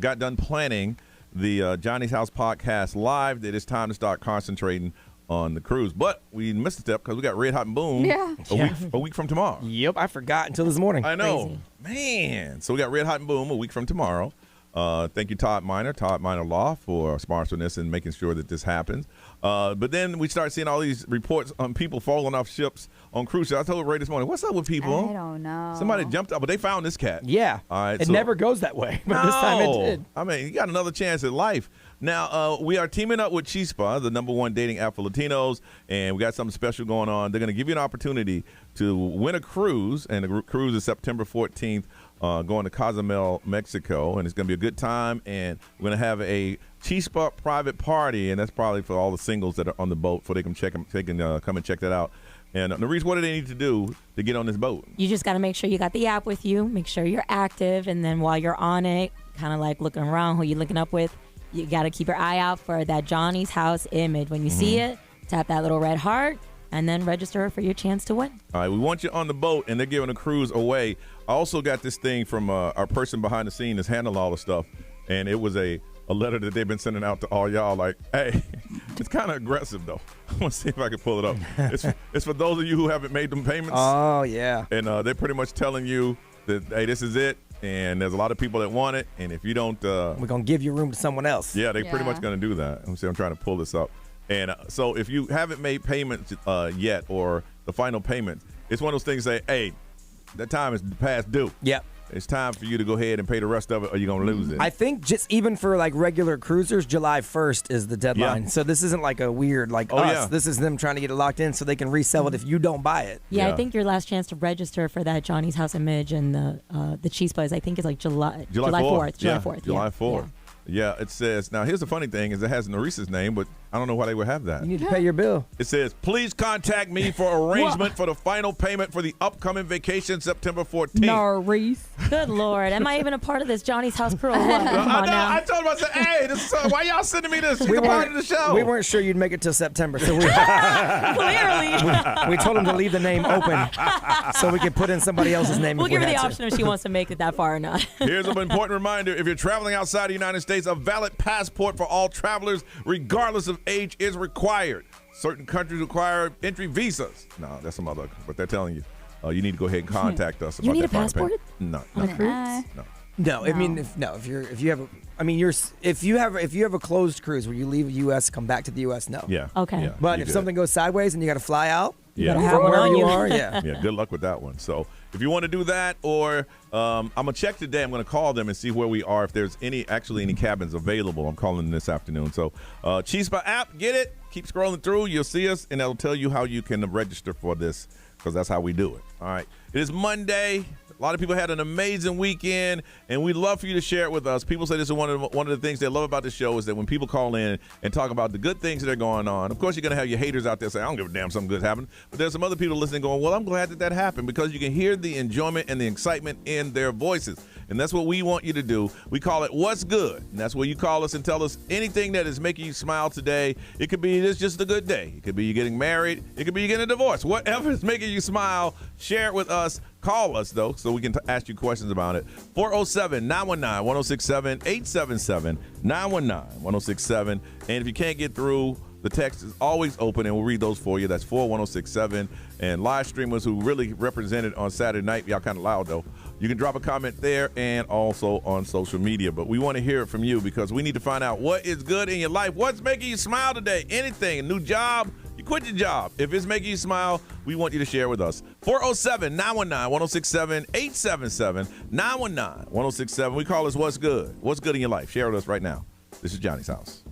got done planning the Johnny's House podcast live, that it's time to start concentrating on the cruise. But we missed a step because we got Red Hot and Boom a week from tomorrow. Yep, I forgot until this morning. I know. Crazy. Man. So we got Red Hot and Boom a week from tomorrow. Thank you, Todd Minor Law, for sponsoring this and making sure that this happens. But then we start seeing all these reports on people falling off ships on cruise ships. I told Ray this morning, what's up with people? I don't know. Somebody jumped out, but they found this cat. Yeah. All right, it never goes that way, but this time it did. I mean, you got another chance at life. Now, we are teaming up with Chispa, the number one dating app for Latinos, and we got something special going on. They're going to give you an opportunity to win a cruise, and the cruise is September 14th. Going to Cozumel, Mexico, and it's going to be a good time, and we're going to have a Chispa private party, and that's probably for all the singles that are on the boat, so they can come and check that out. And Nerese, what do they need to do to get on this boat? You just got to make sure you got the app with you, make sure you're active, and then while you're on it, kind of like looking around who you're looking up with, you got to keep your eye out for that Johnny's House image. When you see it, tap that little red heart, and then register for your chance to win. All right, we want you on the boat, and they're giving a cruise away. I also got this thing from our person behind the scene that's handling all the stuff, and it was a letter that they've been sending out to all y'all like, hey, it's kind of aggressive, though. I'm going to see if I can pull it up. It's for those of you who haven't made them payments. Oh, yeah. And they're pretty much telling you that, hey, this is it, and there's a lot of people that want it, and if you don't... we're going to give your room to someone else. Yeah, they're pretty much going to do that. I'm trying to pull this up. And so if you haven't made payments yet, or the final payment, it's one of those things that say, hey, that time is past due. Yep. It's time for you to go ahead and pay the rest of it, or you're going to lose it. I think just even for like regular cruisers, July 1st is the deadline. Yeah. So this isn't like a weird us. Yeah. This is them trying to get it locked in so they can resell it if you don't buy it. Yeah, I think your last chance to register for that Johnny's House image and the Chispa is, I think, is like July 4th. July 4th. July 4th. Yeah, it says, now here's the funny thing is it has Neresa's name, but I don't know why they would have that. You need to pay your bill. It says, please contact me for arrangement for the final payment for the upcoming vacation September 14th. Nerese. Good Lord. Am I even a part of this Johnny's House crew or what? Come on now. I told him, I said, hey, why y'all sending me this? She's a part of the show. We weren't sure you'd make it till September, so we Clearly. we told him to leave the name open so we could put in somebody else's name. We'll if give we her the had option if she wants to make it that far or not. Here's an important reminder. If you're traveling outside the United States, a valid passport for all travelers, regardless of age, is required. Certain countries require entry visas. No, that's some other, but they're telling you. You need to go ahead and contact us. You about need that a passport? No. On a cruise? No. I mean, if you have a closed cruise where you leave the U.S. come back to the U.S. No. Yeah. Okay. Yeah, But you if good. something goes sideways and you got to fly out, Yeah. have from one wherever on you you. are, yeah. Yeah, good luck with that one. So if you want to do that, or I'm going to check today. I'm going to call them and see where we are, if there's any cabins available. I'm calling them this afternoon. So Chispa app, get it. Keep scrolling through. You'll see us, and it'll tell you how you can register for this, because that's how we do it. All right. It is Monday. A lot of people had an amazing weekend, and we'd love for you to share it with us. People say this is one of the things they love about the show is that when people call in and talk about the good things that are going on, of course, you're going to have your haters out there saying, I don't give a damn, something good happened. But there's some other people listening going, well, I'm glad that happened, because you can hear the enjoyment and the excitement in their voices. And that's what we want you to do. We call it What's Good. And that's where you call us and tell us anything that is making you smile today. It could be this just a good day. It could be you getting married. It could be you getting a divorce. Whatever is making you smile, share it with us. Call us, though, so we can ask you questions about it. 407-919-1067, 877-919-1067. And if you can't get through, the text is always open, and we'll read those for you. That's 41067. And live streamers who really represented on Saturday night, y'all kind of loud, though. You can drop a comment there and also on social media. But we want to hear it from you, because we need to find out what is good in your life. What's making you smile today? Anything, a new job. You quit your job. If it's making you smile, we want you to share with us. 407-919-1067, 877-919-1067. We call this What's Good. What's good in your life? Share with us right now. This is Johnny's House.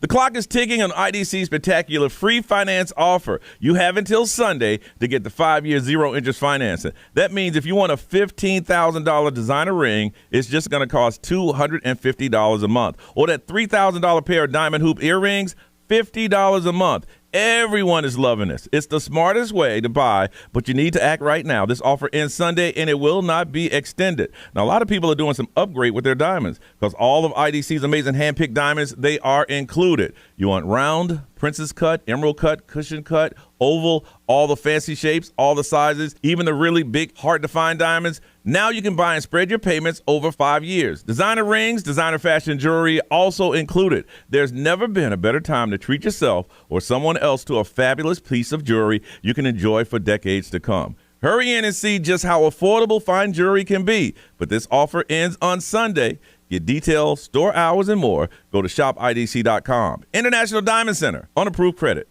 The clock is ticking on IDC's spectacular free finance offer. You have until Sunday to get the 5-year zero-interest financing. That means if you want a $15,000 designer ring, it's just going to cost $250 a month. Or that $3,000 pair of diamond hoop earrings, $50 a month. Everyone is loving this. It's the smartest way to buy, but you need to act right now. This offer ends Sunday, and it will not be extended. Now, a lot of people are doing some upgrade with their diamonds because all of IDC's amazing hand-picked diamonds, they are included. You want round, princess cut, emerald cut, cushion cut, oval, all the fancy shapes, all the sizes, even the really big, hard-to-find diamonds. Now you can buy and spread your payments over 5 years. Designer rings, designer fashion jewelry also included. There's never been a better time to treat yourself or someone else to a fabulous piece of jewelry you can enjoy for decades to come. Hurry in and see just how affordable fine jewelry can be. But this offer ends on Sunday. Get details, store hours, and more. Go to shopidc.com. International Diamond Center on approved credit.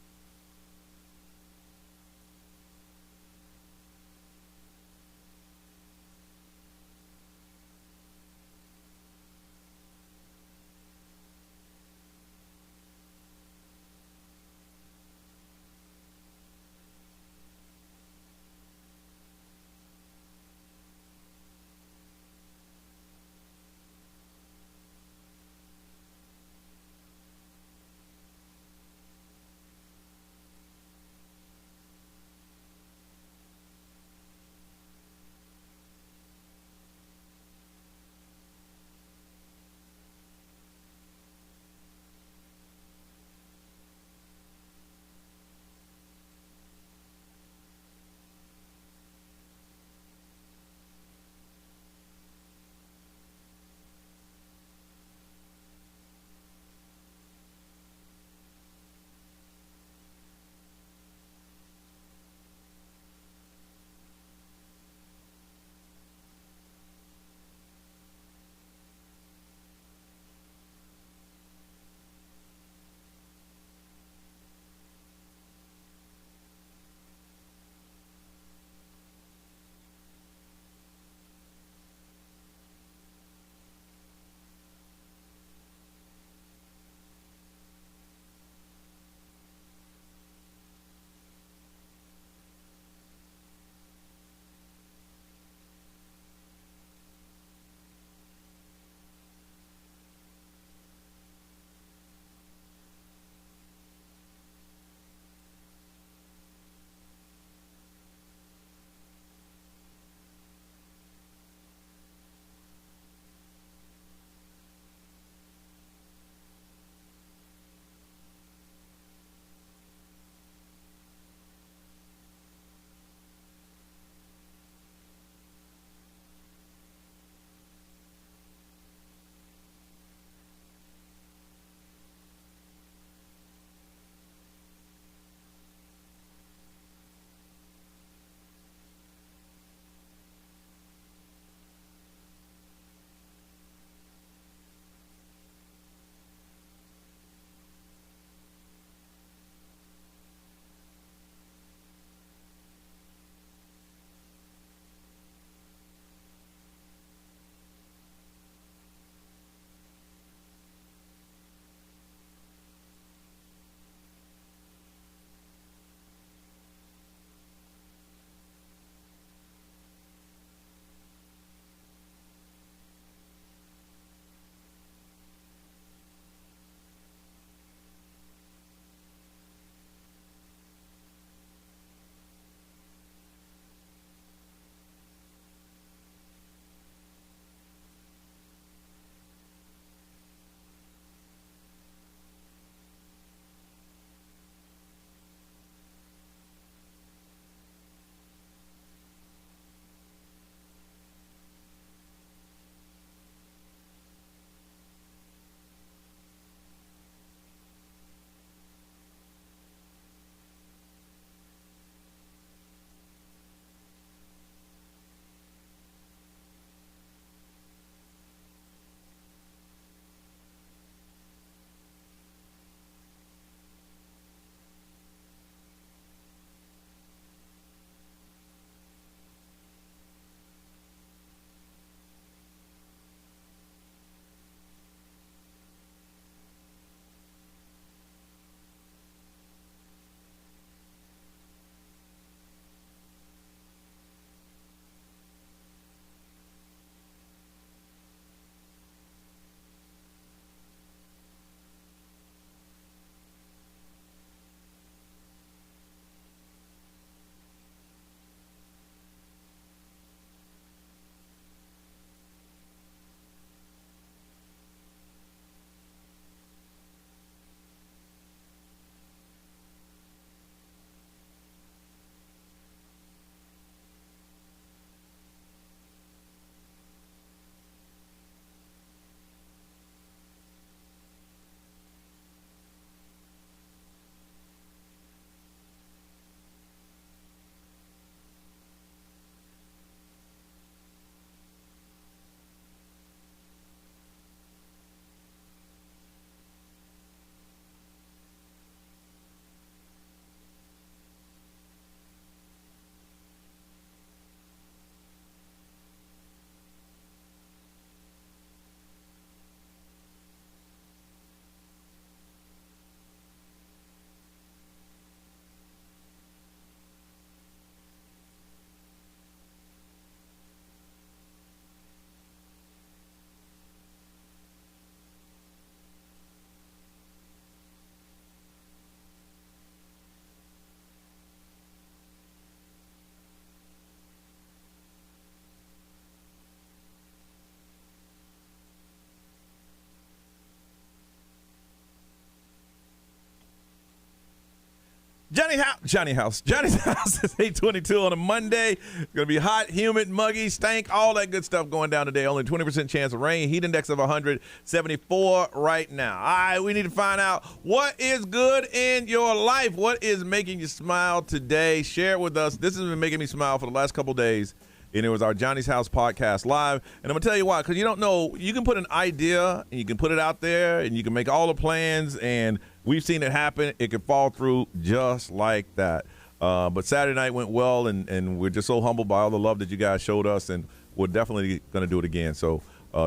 Johnny's house is 8:22 on a Monday. It's going to be hot, humid, muggy, stank, all that good stuff going down today. Only 20% chance of rain. Heat index of 174 right now. All right, we need to find out what is good in your life. What is making you smile today? Share it with us. This has been making me smile for the last couple days. And it was our Johnny's House podcast live. And I'm going to tell you why, because you don't know, you can put an idea and you can put it out there and you can make all the plans, and we've seen it happen. It could fall through just like that. But Saturday night went well, and we're just so humbled by all the love that you guys showed us, and we're definitely going to do it again. So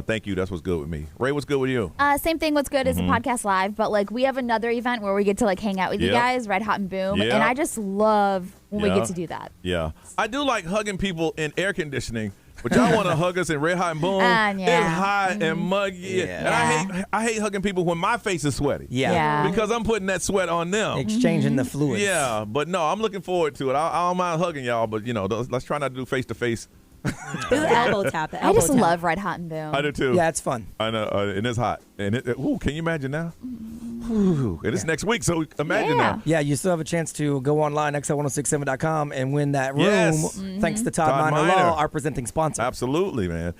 thank you. That's what's good with me. Ray, what's good with you? Same thing. What's good is the podcast live, but like we have another event where we get to like hang out with you guys, Red Hot and Boom, and I just love when we get to do that. Yeah, I do like hugging people in air conditioning, but y'all want to hug us in Red Hot and Boom. It's hot and muggy, and I hate hugging people when my face is sweaty. Because I'm putting that sweat on them, exchanging the fluids. Yeah, but no, I'm looking forward to it. I don't mind hugging y'all, but let's try not to do face to face. Do the elbow tap. I just love Red Hot and Boom. I do too. Yeah, it's fun. I know, and it's hot. And can you imagine now? And it's next week, so imagine now. Yeah, you still have a chance to go online, xl1067.com, and win that room. Thanks to Todd Miner Law, our presenting sponsor. Absolutely, man.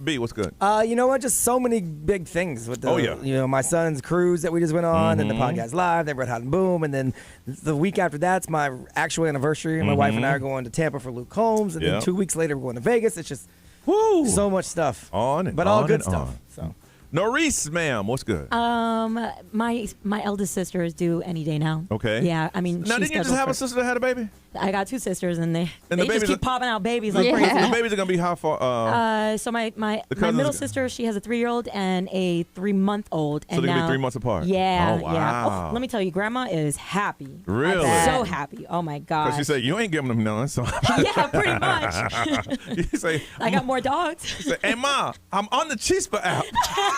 B, what's good? You know what? Just so many big things with the, my son's cruise that we just went on, and the podcast live, then Red Hot and Boom, and then the week after that's my actual anniversary. My wife and I are going to Tampa for Luke Combs, and then 2 weeks later we're going to Vegas. It's just so much stuff, all good stuff. So. Norris, ma'am, what's good? My eldest sister is due any day now. Okay. Yeah, I mean, now didn't you just have a sister that had a baby? I got two sisters, and they the just keep popping out babies like crazy. The babies are gonna be how far? So my middle sister, she has a 3-year-old and a 3-month-old, and so they're now gonna be 3 months apart. Yeah, oh, wow. yeah. Oh, let me tell you, Grandma is happy. Really? So happy. Oh my God. Because she said you ain't giving them none. So yeah, pretty much. You say I got more dogs. You say, hey Ma, I'm on the Chispa app.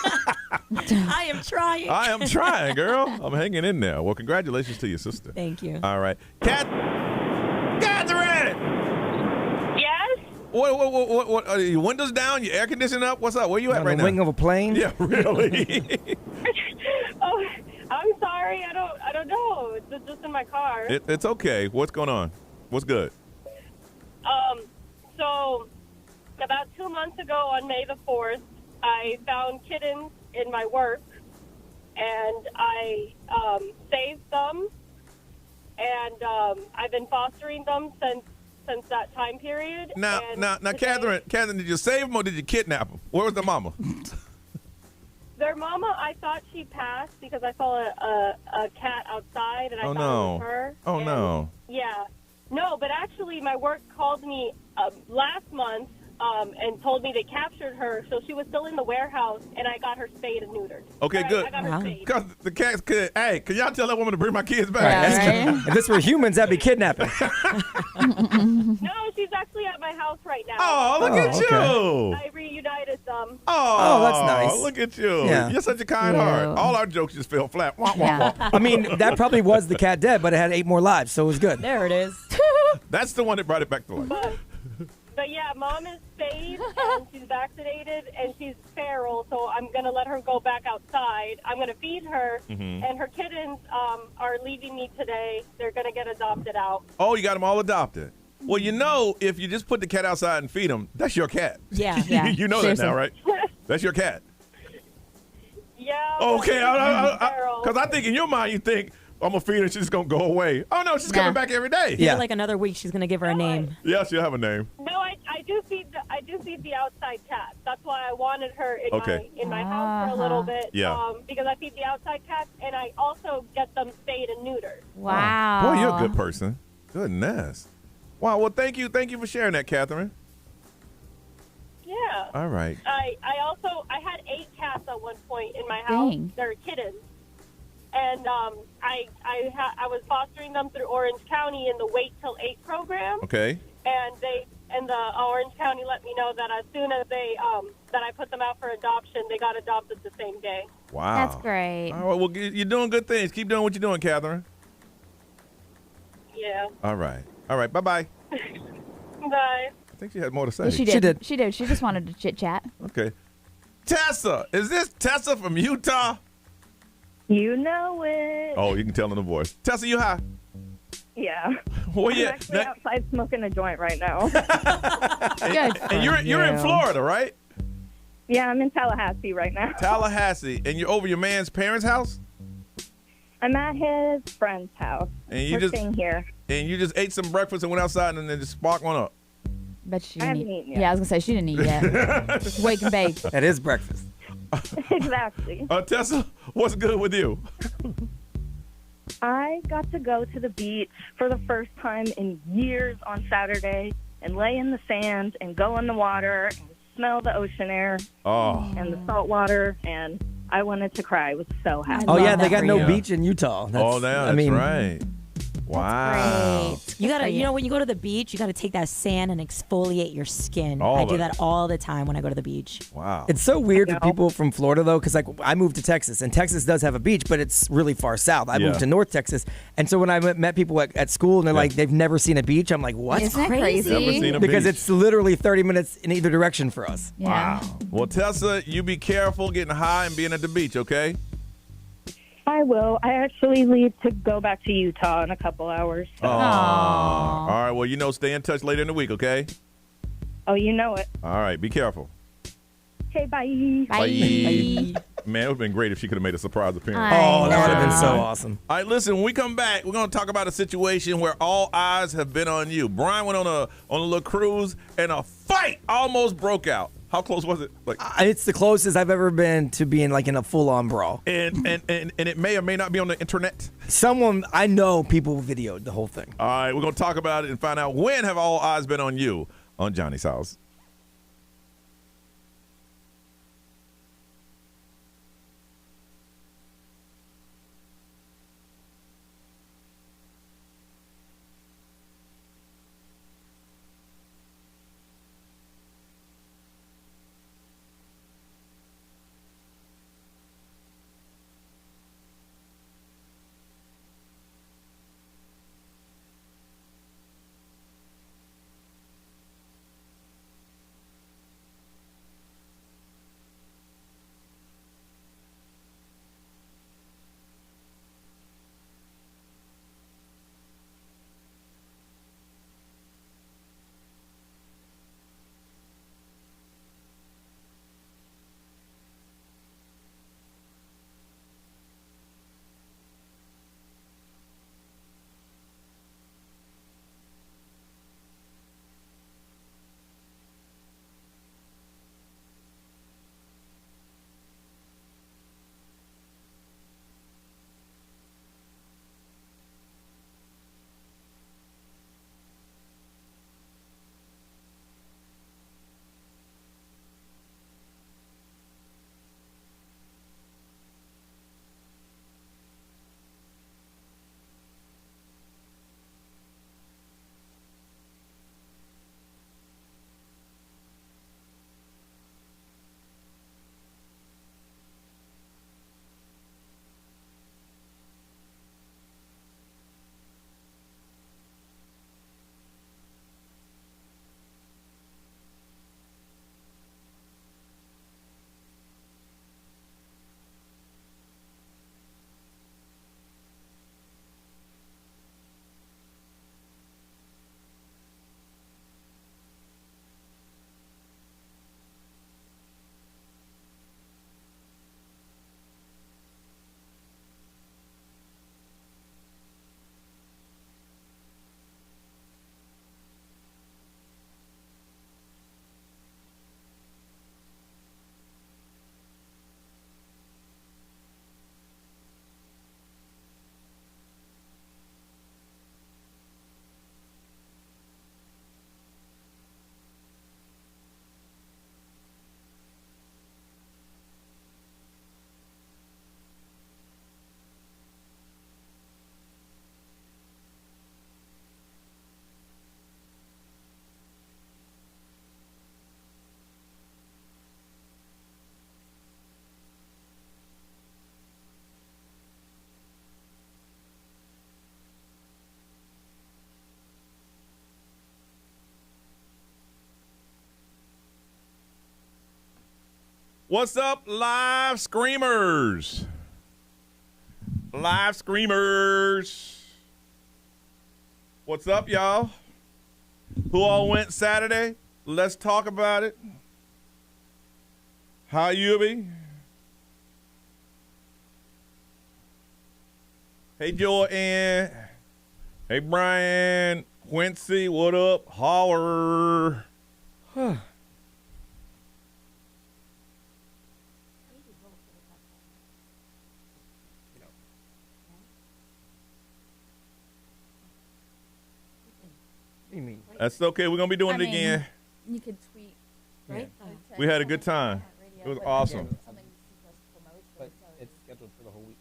I am trying. I am trying, girl. I'm hanging in there. Well, congratulations to your sister. Thank you. All right, Catherine. Yes. What? Are your windows down? Your air conditioning up? What's up? Where you at right now? On the wing of a plane? Yeah, really. Oh, I'm sorry. I don't know. It's just in my car. It's okay. What's going on? What's good? So about 2 months ago on May the 4th, I found kittens in my work, and I saved them, and I've been fostering them since that time period. Now, Catherine, did you save them or did you kidnap them? Where was the mama? Their mama, I thought she passed because I saw a cat outside, and I thought it was her. Oh, no. Yeah. No, but actually my work called me last month and told me they captured her, so she was still in the warehouse, and I got her spayed and neutered. Okay, good. I got her spayed. Because the cats could, hey, can y'all tell that woman to bring my kids back? Yeah, right? If this were humans, that'd be kidnapping. No, she's actually at my house right now. Oh, look at you. I reunited them. Oh, that's nice. Look at you. Yeah. You're such a kind heart. All our jokes just fell flat. Wah, wah, wah. I mean, that probably was the cat dead, but it had 8 more lives, so it was good. There it is. That's the one that brought it back to life. But yeah, Mom is spayed, and she's vaccinated, and she's feral, so I'm going to let her go back outside. I'm going to feed her, and her kittens are leaving me today. They're going to get adopted out. Oh, you got them all adopted. Well, if you just put the cat outside and feed them, that's your cat. Yeah. You know Seriously. That now, right? That's your cat. Yeah. Okay, because I think in your mind you think, I'm going to feed her, she's just going to go away. Oh, no, she's coming back every day. Yeah. Like another week, she's going to give her a name. Yeah, she'll have a name. No, I do feed the outside cats. That's why I wanted her in my house for a little bit. Yeah. Because I feed the outside cats, and I also get them spayed and neutered. Wow. Boy, you're a good person. Goodness. Wow, well, thank you for sharing that, Catherine. Yeah. All right. I had 8 cats at one point in my house. Dang. They're kittens. And I was fostering them through Orange County in the Wait Till 8 program. Okay. And the Orange County let me know that as soon as that I put them out for adoption, they got adopted the same day. Wow. That's great. All right, well, you're doing good things. Keep doing what you're doing, Catherine. Yeah. All right. Bye-bye. Bye. I think she had more to say. Yeah, she did. She did. She just wanted to chit-chat. Okay. Tessa. Is this Tessa from Utah? You know it. Oh, you can tell in the voice. Tessa, you high? Yeah. Well, I'm actually outside smoking a joint right now. And you're in Florida, right? Yeah, I'm in Tallahassee right now. Tallahassee, and you're over your man's parents' house. I'm at his friend's house. And you We're staying here. And you just ate some breakfast and went outside and then just sparked one up. Bet she I didn't haven't eat. eaten yet. Yeah, I was gonna say she didn't eat yet. Wake and bake. That is breakfast. Exactly. Tessa, what's good with you? I got to go to the beach for the first time in years on Saturday and lay in the sand and go in the water and smell the ocean air and the salt water, and I wanted to cry. I was so happy. Oh yeah, they got no beach in Utah. That's right. Wow. You gotta, when you go to the beach, you gotta take that sand and exfoliate your skin. All I of do it. that all the time when I go to the beach. Wow. It's so weird for people from Florida though, because like I moved to Texas, and Texas does have a beach, but it's really far south. I moved to North Texas, and so when I met people at school, and they're like they've never seen a beach, I'm like, what? Isn't that crazy? Never seen a because beach. it's literally 30 minutes in either direction for us. Wow. Well, Tessa, you be careful getting high and being at the beach, okay? I will. I actually leave to go back to Utah in a couple hours. So. All right. Well, stay in touch later in the week, okay? Oh, you know it. All right. Be careful. Okay, bye. Bye. Man, it would have been great if she could have made a surprise appearance. Oh, that would have been so awesome. All right, listen, when we come back, we're going to talk about a situation where all eyes have been on you. Brian went on a little cruise, and a fight almost broke out. How close was it? It's the closest I've ever been to being like in a full-on brawl. And it may or may not be on the internet. I know people videoed the whole thing. All right, we're going to talk about it and find out when have all eyes been on you on Johnny's House. What's up, live screamers? Live screamers. What's up, y'all? Who all went Saturday? Let's talk about it. How you be? Hey, Jordan. Hey, Brian. Quincy, what up? Holler. You mean? That's okay. We're going to be doing it again. You could tweet, right? We had a good time. It was awesome. But it's scheduled for the whole week.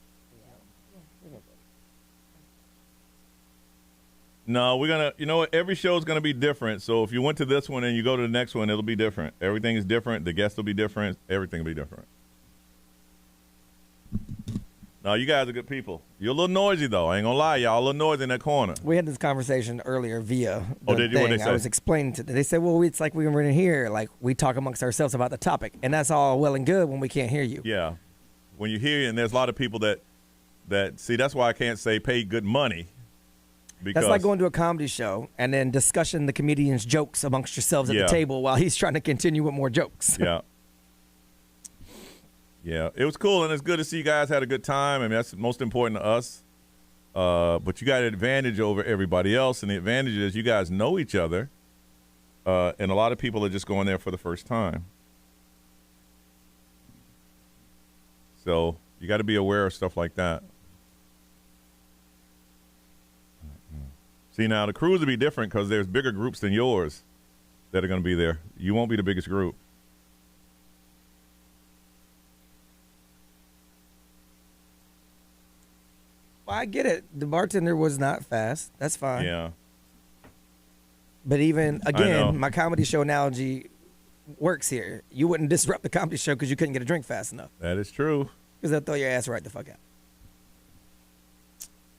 No, we're going to, you know what? Every show is going to be different. So if you went to this one and you go to the next one, it'll be different. Everything is different. The guests will be different. Everything will be different. No, you guys are good people. You're a little noisy, though. I ain't going to lie. Y'all a little noisy in that corner. We had this conversation earlier via the did you? What'd thing. they say? I was explaining to them. They said, well, it's like we were in here. Like, we talk amongst ourselves about the topic. And that's all well and good when we can't hear you. Yeah. When you hear it, and there's a lot of people that see, that's why I can't say pay good money. Because That's like going to a comedy show and then discussing the comedian's jokes amongst yourselves at the table while he's trying to continue with more jokes. Yeah. Yeah, it was cool, and it's good to see you guys had a good time. I mean, that's most important to us. But you got an advantage over everybody else, and the advantage is you guys know each other, and a lot of people are just going there for the first time. So you got to be aware of stuff like that. See, now the cruise will be different because there's bigger groups than yours that are going to be there. You won't be the biggest group. Well, I get it. The bartender was not fast. That's fine. Yeah. But even, again, my comedy show analogy works here. You wouldn't disrupt the comedy show because you couldn't get a drink fast enough. That is true. Because they'll throw your ass right the fuck out.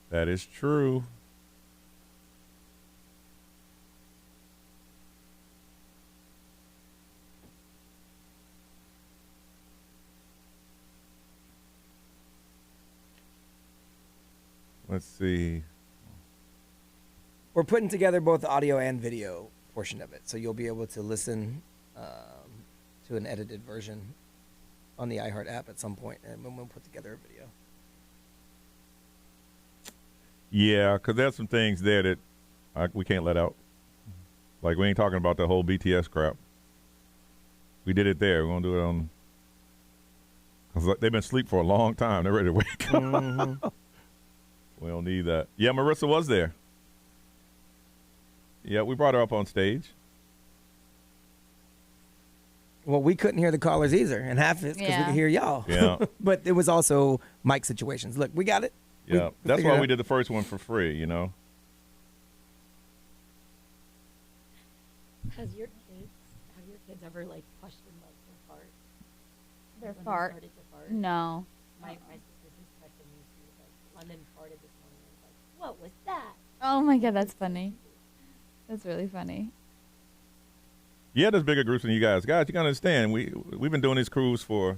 That is true. Let's see. We're putting together both the audio and video portion of it. So you'll be able to listen to an edited version on the iHeart app at some point, and when we'll put together a video. Yeah, because there's some things there that we can't let out. Like, we ain't talking about the whole BTS crap. We did it there. We're going to do it on... Because they've been asleep for a long time. They're ready to wake up. Mm-hmm. We don't need that. Yeah, Marissa was there. Yeah, we brought her up on stage. Well, we couldn't hear the callers either, and half of it's because we could hear y'all. Yeah. But it was also mic situations. Look, we got it. Yeah, that's why we did the first one for free, you know. Have your kids ever like questioned like their fart? Their fart? Started to fart? No. My sister just questioned me. She was like, London farted this morning. I was like, what was that? Oh my God, that's funny. That's really funny. Yeah, there's bigger groups than you guys. Guys, you gotta understand, we've been doing these cruises for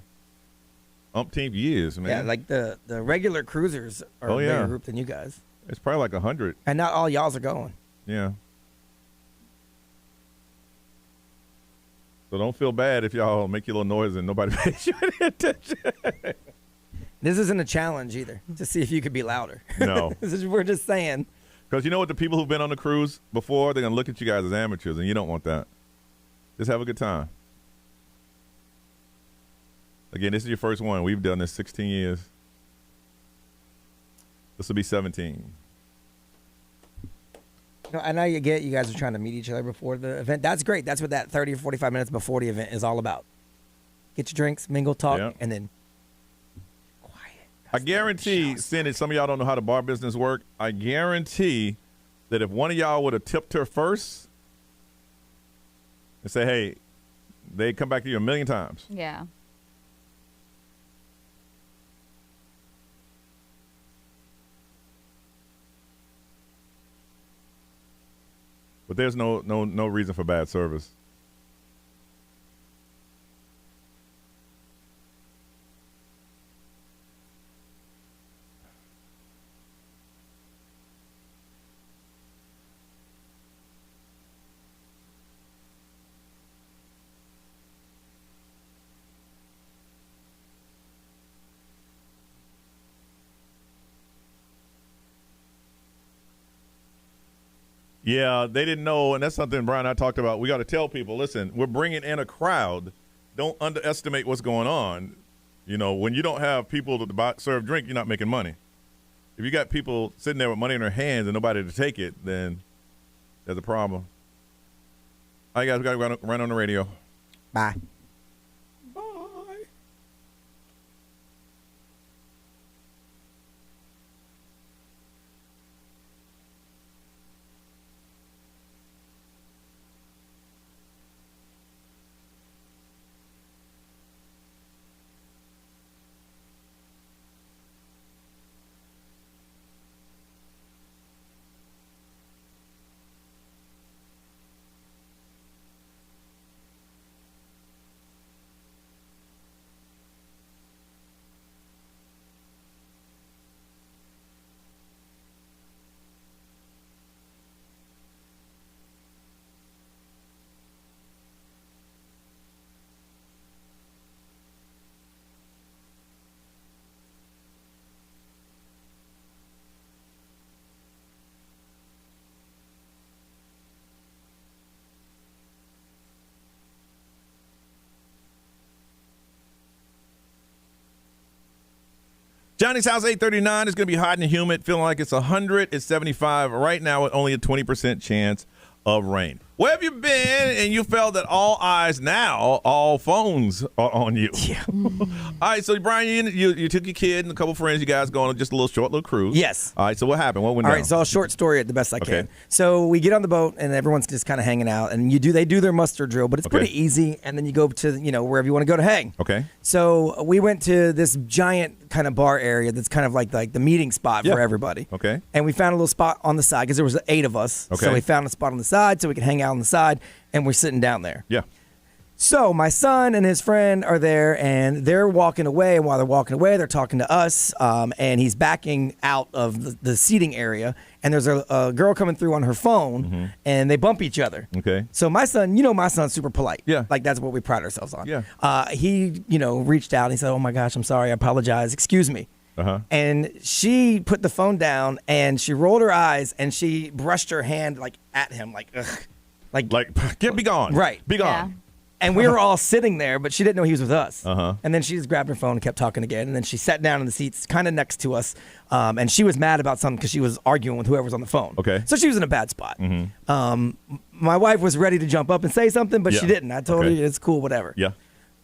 umpteenth years, man. Yeah, like the regular cruisers are a bigger group than you guys. It's probably like 100. And not all y'all's are going. Yeah. So don't feel bad if y'all make your little noise and nobody pays you any attention. This isn't a challenge either to see if you could be louder. No. We're just saying. Because you know what, the people who've been on the cruise before, they're going to look at you guys as amateurs, and you don't want that. Just have a good time. Again, this is your first one. We've done this 16 years. This will be 17. No, I know you guys are trying to meet each other before the event. That's great. That's what that 30 or 45 minutes before the event is all about. Get your drinks, mingle, talk, and then quiet. I guarantee, seeing that some of y'all don't know how the bar business work, I guarantee that if one of y'all would have tipped her first and say, hey, they'd come back to you a million times. Yeah. But there's no reason for bad service. Yeah, they didn't know, and that's something Brian and I talked about. We got to tell people, listen, we're bringing in a crowd. Don't underestimate what's going on. You know, when you don't have people to serve drink, you're not making money. If you got people sitting there with money in their hands and nobody to take it, then there's a problem. All right, guys, we got to run on the radio. Bye. Johnny's house, 839. It's going to be hot and humid, feeling like it's 100. It's 75 right now with only a 20% chance of rain. Where have you been and you felt that all eyes now, all phones are on you? Yeah. All right, so Brian, you took your kid and a couple friends. You guys going on just a short little cruise. Yes. All right, so what happened? What went down? All right, so I'll short story it the best I can. Okay. So we get on the boat and everyone's just kind of hanging out, and they do their muster drill, but it's pretty easy. And then you go to wherever you want to go to hang. Okay. So we went to this giant kind of bar area that's kind of like the meeting spot for everybody. Okay. And we found a little spot on the side because there was 8 of us. Okay. So we found a spot on the side so we could hang out on the side, and we're sitting down there. Yeah. So my son and his friend are there, and they're walking away. And while they're walking away, they're talking to us. And he's backing out of the seating area. And there's a girl coming through on her phone, and they bump each other. Okay. So my son's super polite. Yeah. Like that's what we pride ourselves on. Yeah. He, reached out and he said, "Oh my gosh, I'm sorry. I apologize. Excuse me." Uh-huh. And she put the phone down and she rolled her eyes and she brushed her hand at him ugh. Like be gone. Right. Be gone. Yeah. And we were all sitting there, but she didn't know he was with us. Uh-huh. And then she just grabbed her phone and kept talking again. And then she sat down in the seats kind of next to us. And she was mad about something because she was arguing with whoever was on the phone. Okay. So she was in a bad spot. My wife was ready to jump up and say something, but she didn't. I told her it's cool, whatever. Yeah.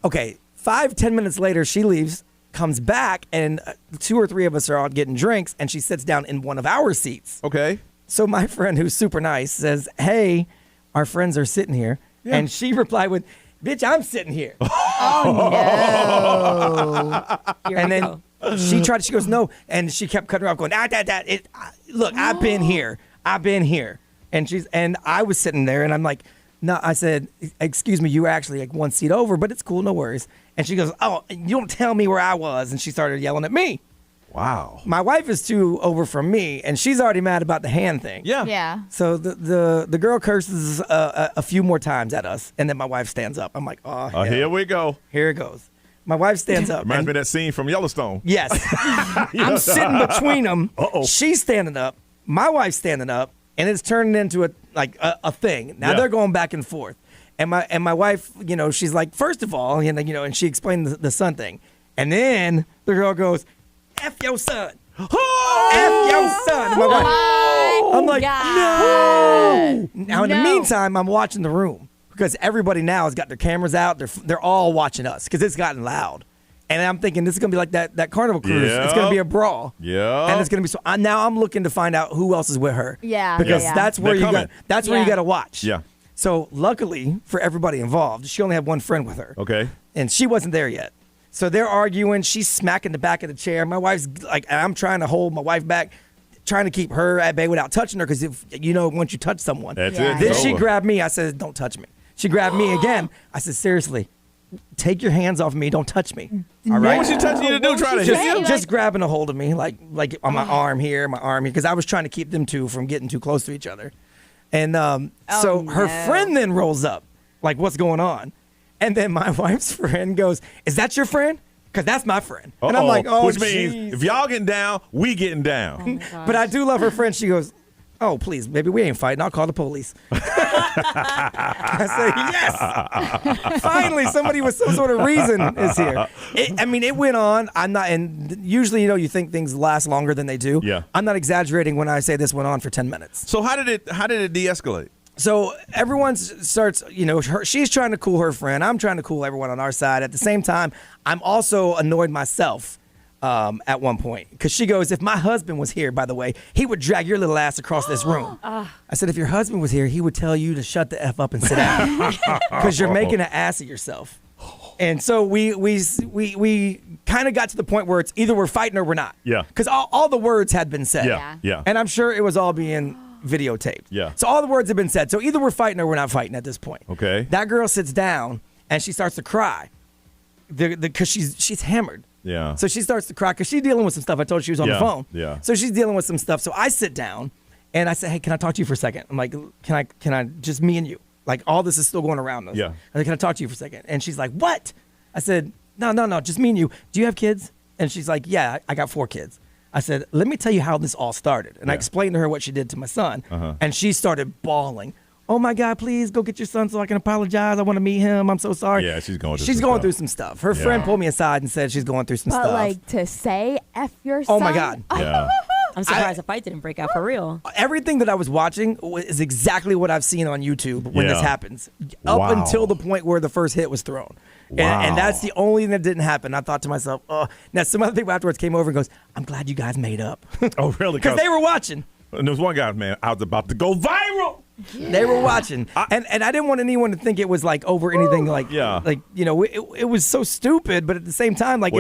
Okay. 5-10 minutes later, she leaves, comes back, and 2 or 3 of us are out getting drinks, and she sits down in one of our seats. Okay. So my friend, who's super nice, says, "Hey, our friends are sitting here." Yeah. And she replied with, "Bitch, I'm sitting here." Oh, no. And then she goes, "No." And she kept cutting her off going, "Look, I've been here. And I was sitting there and I'm like, "No," I said, "Excuse me, you were actually one seat over, but it's cool, no worries." And she goes, "Oh, you don't tell me where I was." And she started yelling at me. Wow. My wife is 2 over from me, and she's already mad about the hand thing. Yeah. Yeah. So the girl curses a few more times at us, and then my wife stands up. I'm like, "Oh, hell. Here we go. Here it goes." My wife stands up. Reminds me of that scene from Yellowstone. Yes. I'm sitting between them. Uh-oh. She's standing up. My wife's standing up, and it's turning into a thing. Now they're going back and forth. And my wife, she's like, first of all, and she explained the son thing. And then the girl goes, "F your son." Oh! F your son. And my wife, I'm like, God. "No." Now, in the meantime, I'm watching the room because everybody now has got their cameras out. They're all watching us because it's gotten loud. And I'm thinking this is going to be like that Carnival cruise. Yep. It's going to be a brawl. Yeah. And it's going to be so. Now I'm looking to find out who else is with her. Yeah. Because yeah. that's where They're you got. coming. That's where you got to watch. Yeah. So luckily for everybody involved, she only had one friend with her. Okay. And she wasn't there yet. So they're arguing. She's smacking the back of the chair. My wife's like, I'm trying to hold my wife back, trying to keep her at bay without touching her. Because if once you touch someone, That's Yeah. it. then It's she over. grabbed me. I said, "Don't touch me." She grabbed me again. I said, "Seriously, take your hands off me. Don't touch me." All right. What was she touching you to do? Trying to hit you? Just grabbing a hold of me, like on my arm here, because I was trying to keep them two from getting too close to each other. And so her friend then rolls up, like, "What's going on?" And then my wife's friend goes, "Is that your friend? Because that's my friend." And I'm like, "Oh, which means if y'all getting down, we getting down. But I do love her friend. She goes, Oh, please, baby, we ain't fighting. I'll call the police. I said, yes. Finally, somebody with some sort of reason is here. It went on. I'm not, and usually, you think things last longer than they do. Yeah. I'm not exaggerating when I say this went on for 10 minutes. So how did it de-escalate? So everyone starts, she's trying to cool her friend. I'm trying to cool everyone on our side. At the same time, I'm also annoyed myself. At one point, because she goes, if my husband was here, by the way, he would drag your little ass across this room. I said, if your husband was here, he would tell you to shut the F up and sit down because you're making an ass of yourself. And so we kind of got to the point where it's either we're fighting or we're not. Yeah. Because all the words had been said. Yeah. And I'm sure it was all being videotaped. Yeah. So all the words have been said. So either we're fighting or we're not fighting at this point. Okay. That girl sits down and she starts to cry because she's hammered. Yeah. So she starts to cry because she's dealing with some stuff. I told her she was on the phone. Yeah. So she's dealing with some stuff. So I sit down and I say, hey, can I talk to you for a second? I'm like, can I just me and you? Like all this is still going around us. Yeah. I said, can I talk to you for a second? And she's like, what? I said, no, just me and you. Do you have kids? And she's like, yeah, I got 4 kids. I said, let me tell you how this all started. And I explained to her what she did to my son. And she started bawling. Oh my God, please go get your son so I can apologize. I want to meet him. I'm so sorry. Yeah, she's going through some stuff. Her friend pulled me aside and said she's going through some stuff. But like to say F your son. Oh my God. Yeah. I'm surprised the fight didn't break out for real. Everything that I was watching is exactly what I've seen on YouTube when this happens. Up Wow. until the point where the first hit was thrown. Wow. And that's the only thing that didn't happen. I thought to myself, oh. Now some other people afterwards came over and goes, I'm glad you guys made up. Oh, really? Because they were watching. And there was one guy, man, I was about to go viral. Yeah. They were watching, and I didn't want anyone to think it was like over anything it was so stupid, but at the same time, like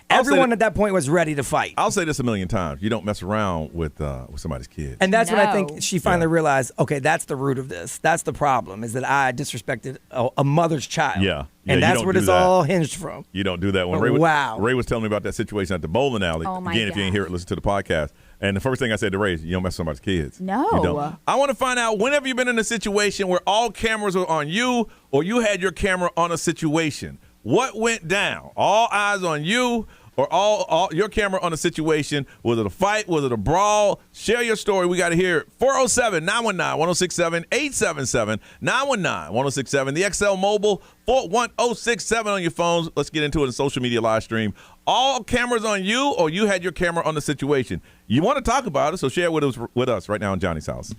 everyone at that point was ready to fight. I'll say this a million times: you don't mess around with somebody's kids. And that's when I think she finally realized, okay, that's the root of this. That's the problem, is that I disrespected a mother's child. Yeah. And that's where this all hinged from. You don't do that. When Ray was telling me about that situation at the bowling alley. Oh my Again, if you ain't hear it, listen to the podcast. And the first thing I said to Ray is, you don't mess with somebody's kids. No. You don't. I want to find out, when have you been in a situation where all cameras were on you or you had your camera on a situation? What went down? All eyes on you or all your camera on a situation? Was it a fight? Was it a brawl? Share your story. We got to hear it. 407-919-1067, 877-919-1067. The XL Mobile, 41067 on your phones. Let's get into it in social media live stream. All cameras on you or you had your camera on the situation? You want to talk about it, so share it with us right now in Johnny's house.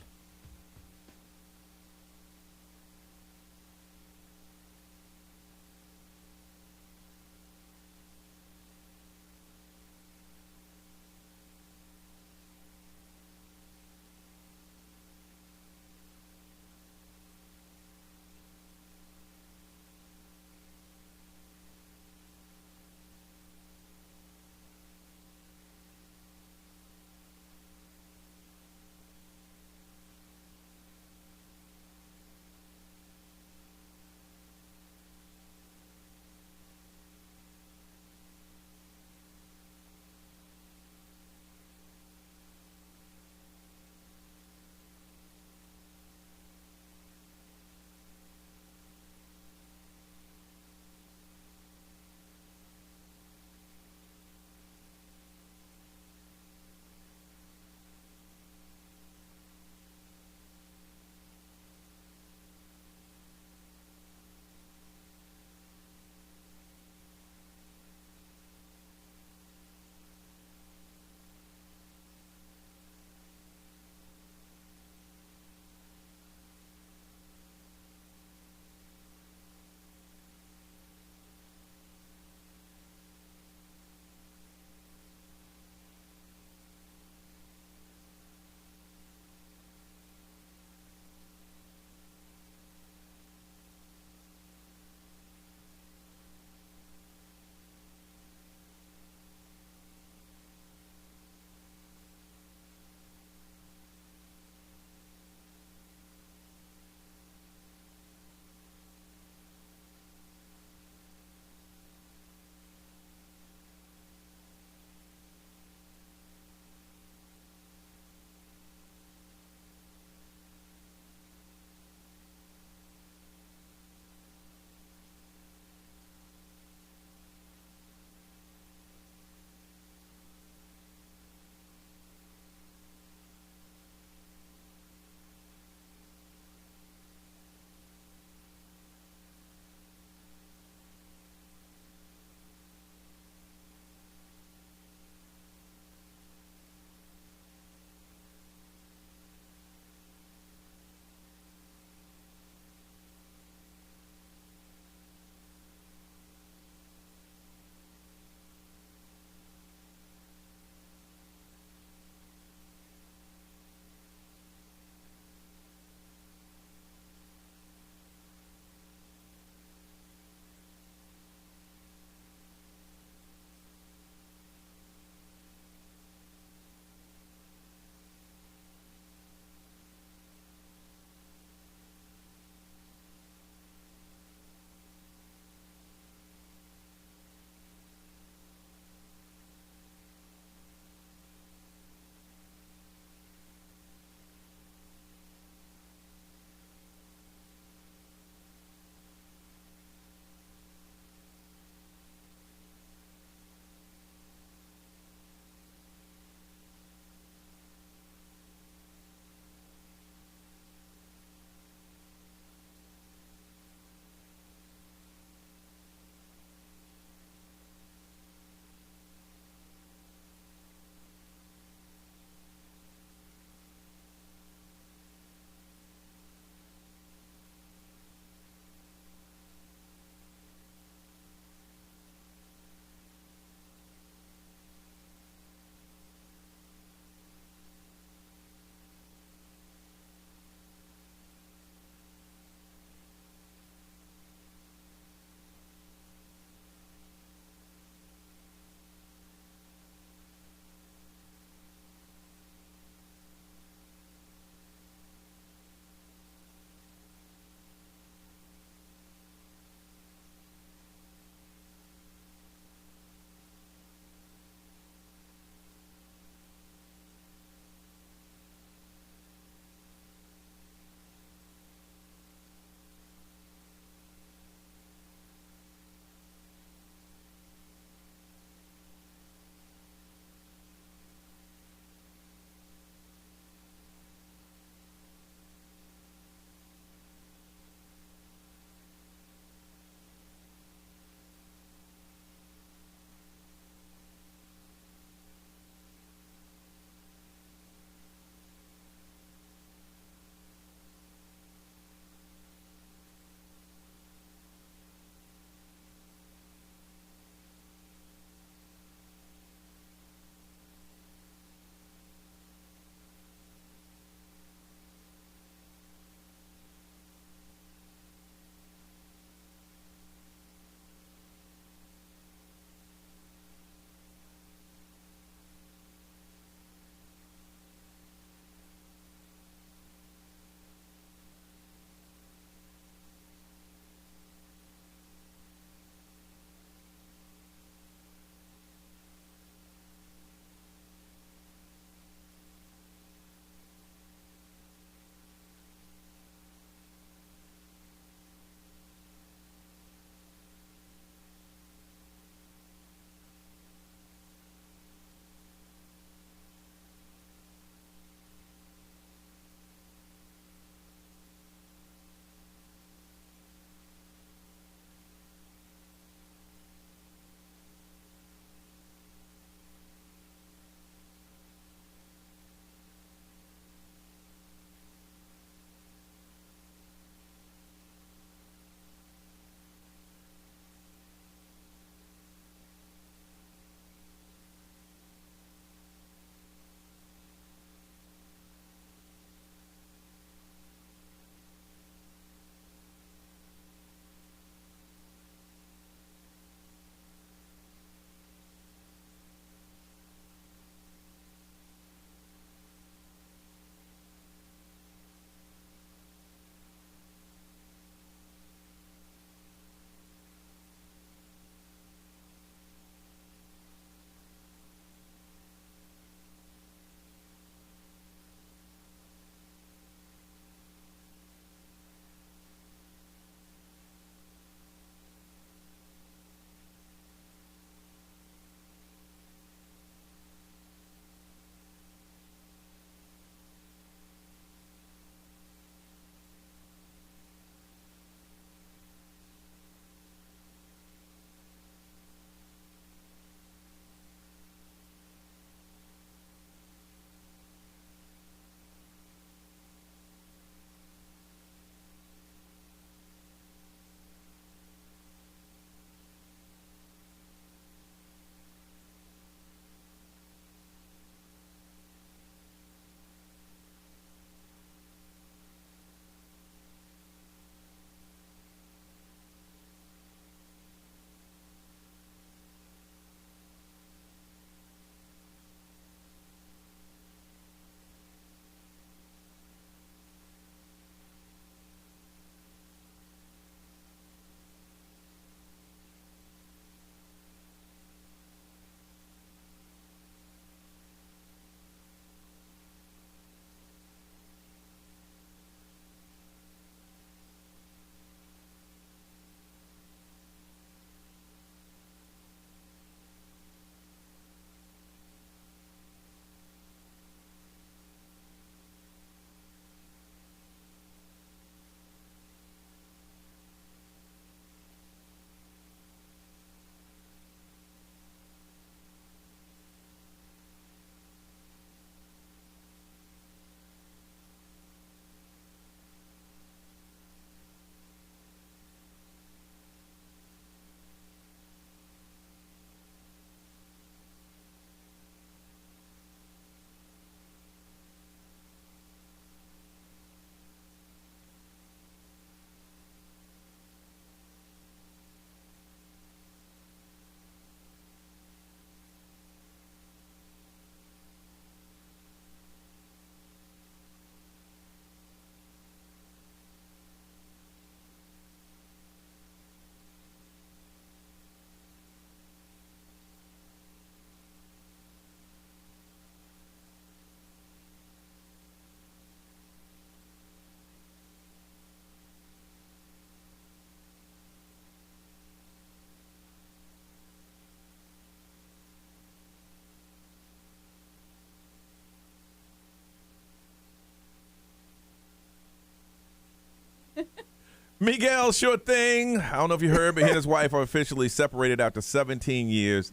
Miguel, sure thing. I don't know if you heard, but he and his wife are officially separated after 17 years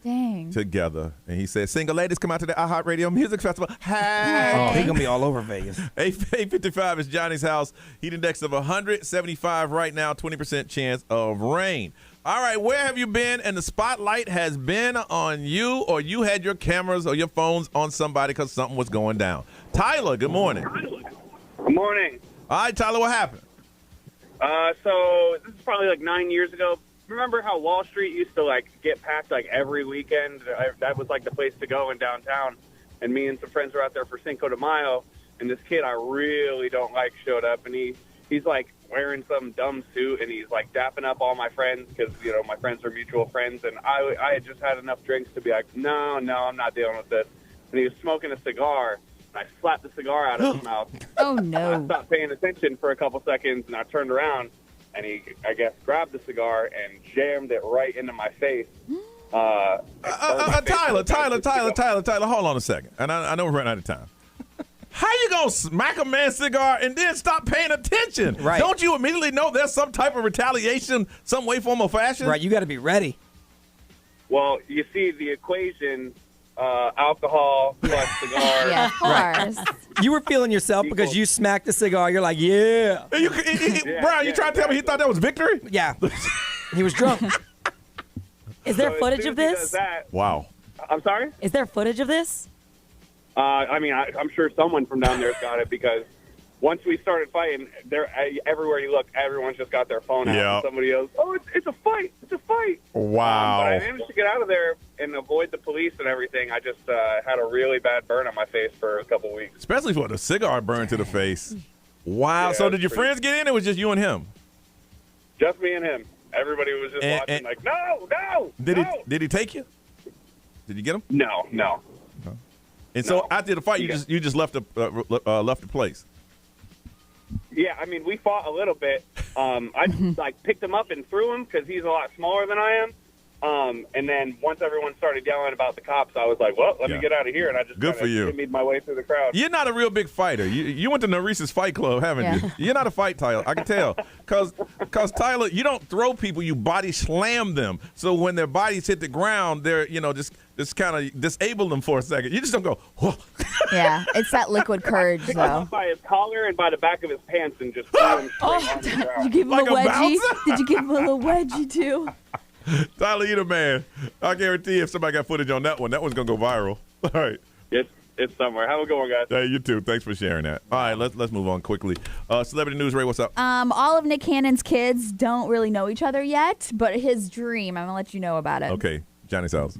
together. And he said, single ladies, come out to the iHeartRadio Music Festival. Hey. Oh, he's going to be all over Vegas. 8:55 is Johnny's house. Heat index of 175 right now, 20% chance of rain. All right, where have you been and the spotlight has been on you, or you had your cameras or your phones on somebody because something was going down? Tyler, good morning. Good morning. All right, Tyler, what happened? So this is probably like 9 years ago. Remember how Wall Street used to like get packed like every weekend? That was like the place to go in downtown. And me and some friends were out there for Cinco de Mayo, and this kid I really don't like showed up, and he's like wearing some dumb suit, and he's like dapping up all my friends because, you know, my friends are mutual friends, and I had just had enough drinks to be like, no, I'm not dealing with this. And he was smoking a cigar, and I slapped the cigar out of his mouth. Oh, no. I stopped paying attention for a couple seconds, and I turned around, and he, I guess, grabbed the cigar and jammed it right into my face. Tyler, hold on a second. And I know we're running out of time. How you gonna smack a man's cigar and then stop paying attention? Right. Don't you immediately know there's some type of retaliation, some way, form, or fashion? Right, you got to be ready. Well, you see the equation, alcohol plus cigar. Yeah, of course. You were feeling yourself because you smacked the cigar. You're like, yeah. Brian, you trying to tell me he thought that was victory? Yeah. He was drunk. Is there So as footage soon of as he this? does that- Wow. I'm sorry? Is there footage of this? I mean, I'm sure someone from down there's got it, because once we started fighting, everywhere you look, everyone's just got their phone out. Yeah. And somebody else, it's a fight. It's a fight. Wow. But I managed to get out of there and avoid the police and everything. I just had a really bad burn on my face for a couple weeks. Especially for the cigar burn to the face. Wow. Yeah, So did your pretty- friends get in, or was just you and him? Just me and him. Everybody was just watching like, no. Did he take you? Did you get him? No. And so after the fight, you just left the place. Yeah, I mean, we fought a little bit. I like picked him up and threw him because he's a lot smaller than I am. And then once everyone started yelling about the cops, I was like, well, let me get out of here. And I just Good for you. made my way through the crowd. You're not a real big fighter. You went to Narice's Fight Club, haven't you? You're not a fight, Tyler. I can tell. Because Tyler, you don't throw people, you body slam them. So when their bodies hit the ground, they're, just kind of disable them for a second. You just don't go, whoa. Yeah, it's that liquid courage, Picked him though. up by his collar and by the back of his pants and just threw him straight on the Did ground. you give him Like a a wedgie? bouncer? Did you give him a little wedgie, too? Tyler, you the man. I guarantee if somebody got footage on that one's going to go viral. All right. It's somewhere. Have a good one, guys. Hey, you too. Thanks for sharing that. All right, let's move on quickly. Celebrity News, Ray, what's up? All of Nick Cannon's kids don't really know each other yet, but his dream, I'm going to let you know about it. Okay, Johnny's house.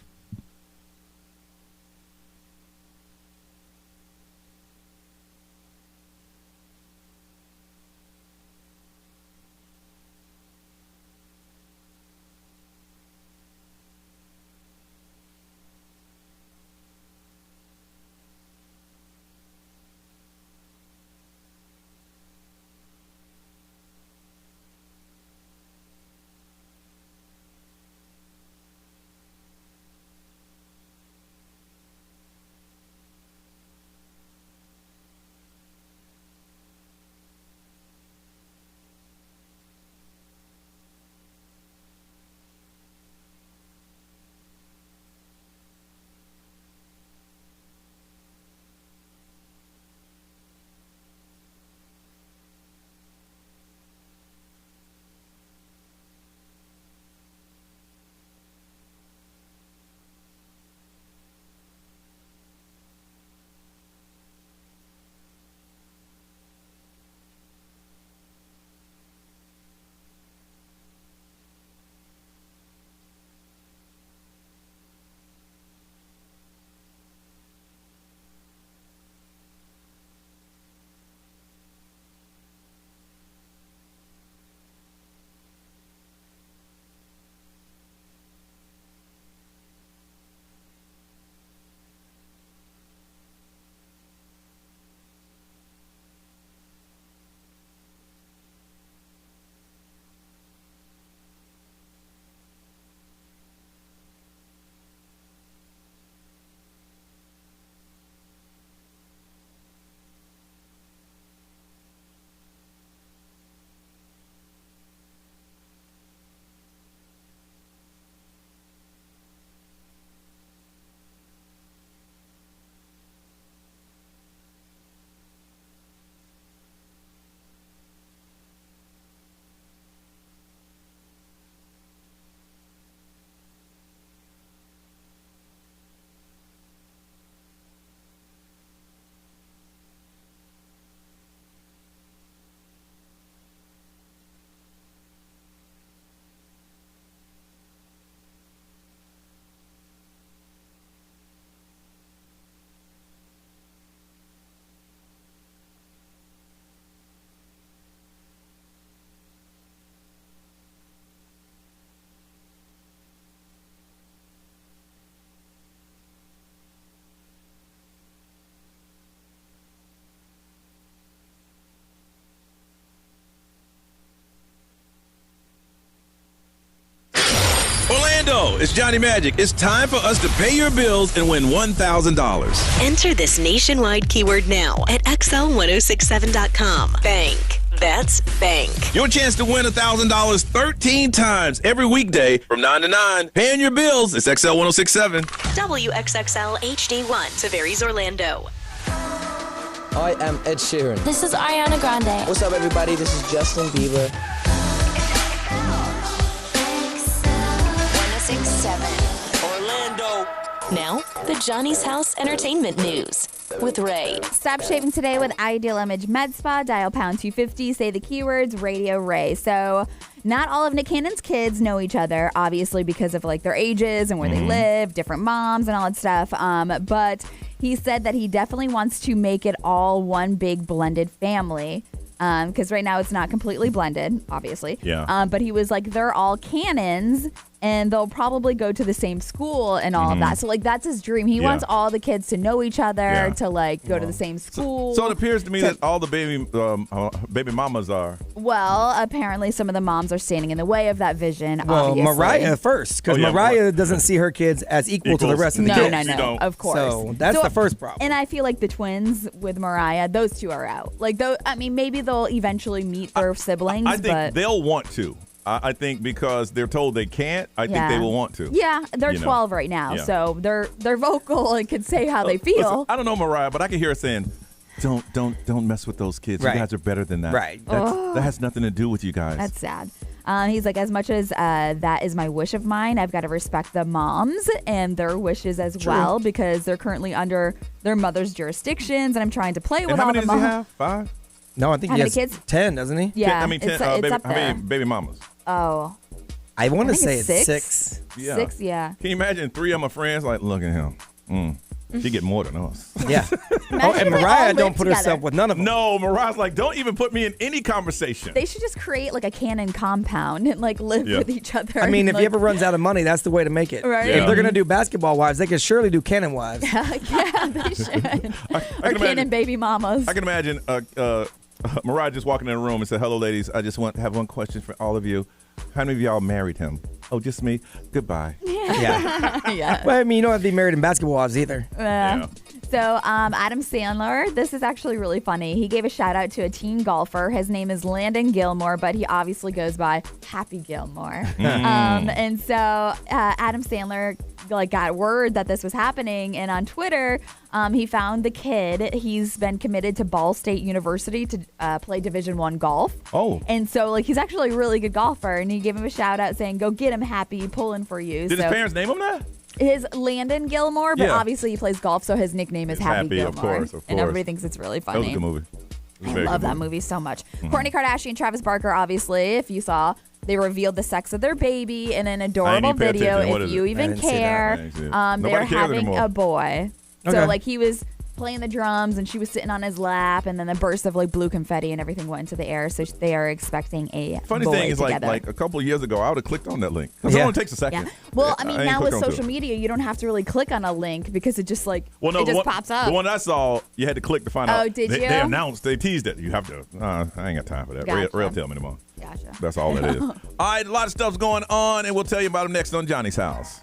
it's Johnny Magic. It's time for us to pay your bills and win $1,000. Enter this nationwide keyword now at xl1067.com. Bank. That's bank. Your chance to win $1,000 13 times every weekday from 9 to 9. Paying your bills. It's XL 1067. WXXL HD1 Tavares, Orlando. I am Ed Sheeran. This is Ariana Grande. What's up, everybody? This is Justin Bieber. 1067 Orlando. Now, the Johnny's House Entertainment News with Ray. Stop shaving today with Ideal Image Med Spa. Dial pound 250. Say the keywords Radio Ray. So not all of Nick Cannon's kids know each other, obviously, because of like their ages and where they live, different moms and all that stuff. But he said that he definitely wants to make it all one big blended family. Because right now it's not completely blended, obviously. Yeah. But he was like, they're all Cannons, and they'll probably go to the same school and all of that. So, like, that's his dream. He wants all the kids to know each other, to, like, go to the same school. So it appears to me that all the baby mamas are. Well, apparently some of the moms are standing in the way of that vision, Well, obviously. Mariah first, because Mariah doesn't see her kids as equal to the rest of the kids. No, of course. So that's the first problem. And I feel like the twins with Mariah, those two are out. Like, I mean, maybe they'll eventually meet their siblings, I think but they'll want to. I think because they're told they can't, I think they will want to. Yeah, they're 12 right now, so they're vocal and can say how they feel. Listen, I don't know Mariah, but I can hear her saying, "Don't mess with those kids. Right. You guys are better than that. Right. That has nothing to do with you guys." That's sad. He's like, as much as that is my wish of mine, I've got to respect the moms and their wishes as well, because they're currently under their mother's jurisdictions, and I'm trying to play with how all many the does he moms. have? 5? No, I think How he many has kids? 10, doesn't he? Yeah, I mean, 10. it's Baby, up how there. many baby mamas? Oh. I want to think say it's it's six. 6. Yeah. 6, yeah. Can you imagine 3 of my friends like, look at him. She get more than us. Yeah. Imagine and if they Mariah all don't lived put together. herself with none of them. No, Mariah's like, don't even put me in any conversation. They should just create like a Cannon compound and like live with each other. I mean, and, if he ever runs out of money, that's the way to make it. Right. If they're going to do basketball wives, they could surely do Cannon wives. yeah, they should. Or Cannon baby mamas. I can imagine Mariah just walking in the room and said, "Hello, ladies. I just want to have one question for all of you. How many of y'all married him? Oh, just me. Goodbye." Yeah. Yeah. Well, I mean, you don't have to be married in basketball wives either. So Adam Sandler, this is actually really funny. He gave a shout out to a teen golfer. His name is Landon Gilmore, but he obviously goes by Happy Gilmore. And so Adam Sandler got word that this was happening, and on Twitter, he found the kid. He's been committed to Ball State University to play Division I golf. Oh. And so he's actually a really good golfer, and he gave him a shout out saying, "Go get him, Happy, pulling for you." Did his parents name him that? His Landon Gilmore, but Yeah. obviously he plays golf, so his nickname is Happy Gilmore. Of course. And everybody thinks it's really funny. That was a good movie. I love that movie so much. Kourtney Kardashian and Travis Barker, obviously, if you saw, they revealed the sex of their baby in an adorable video. If you even care, they're having anymore. a boy. Okay. So he was playing the drums, and she was sitting on his lap, and then a burst of blue confetti and everything went into the air. So they are expecting a Funny boy thing is, together. like a couple of years ago, I would have clicked on that link. Because it only takes a second. Yeah. Well, I mean, ain't now with clicked onto social it. media, you don't have to really click on a link because it just it The just one, pops up. The one I saw, you had to click to find out. Oh, did They you? announced, they teased it. You have to. I ain't got time for that. Gotcha. Rail tell me tomorrow. Gotcha. That's all that is. All right, a lot of stuff's going on, and we'll tell you about them next on Johnny's House.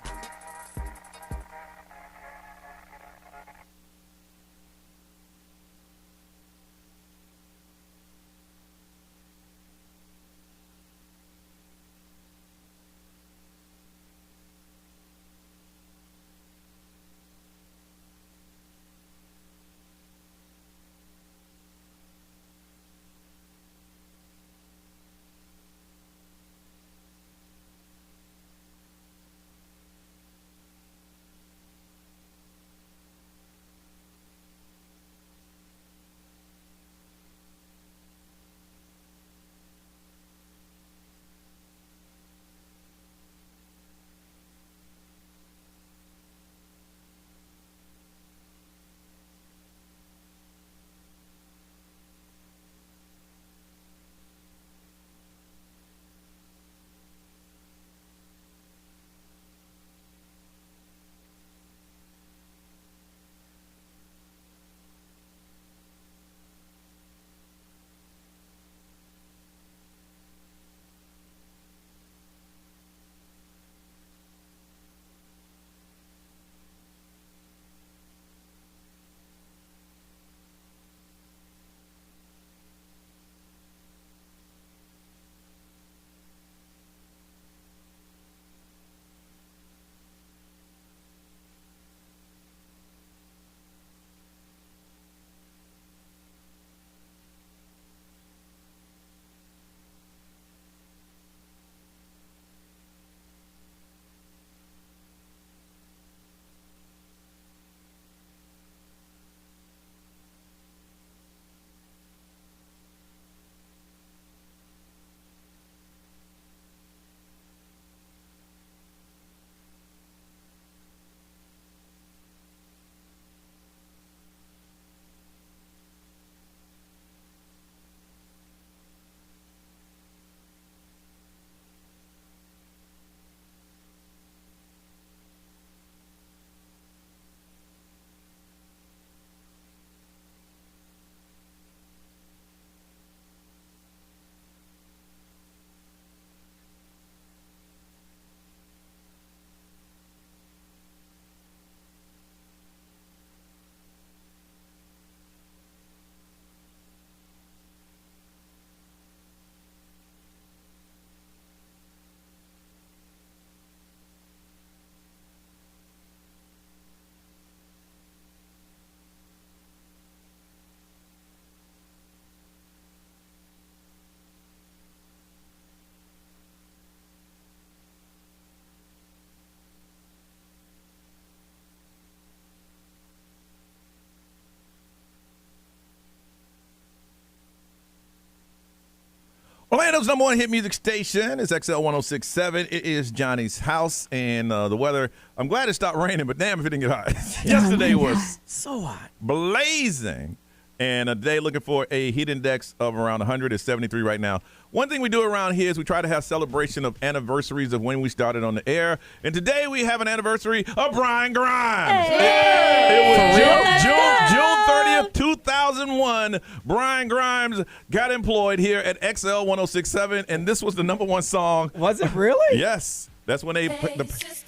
Orlando's number one hit music station is XL 106.7. It is Johnny's house, and the weather, I'm glad it stopped raining, but damn if it didn't get hot. Yesterday was so hot. Blazing. And today looking for a heat index of around 100. It's 73 right now. One thing we do around here is we try to have celebration of anniversaries of when we started on the air. And today we have an anniversary of Brian Grimes. It was June 30th, 2001. Brian Grimes got employed here at XL 106.7, and this was the number one song. Was it really? Yes. That's when they put the. This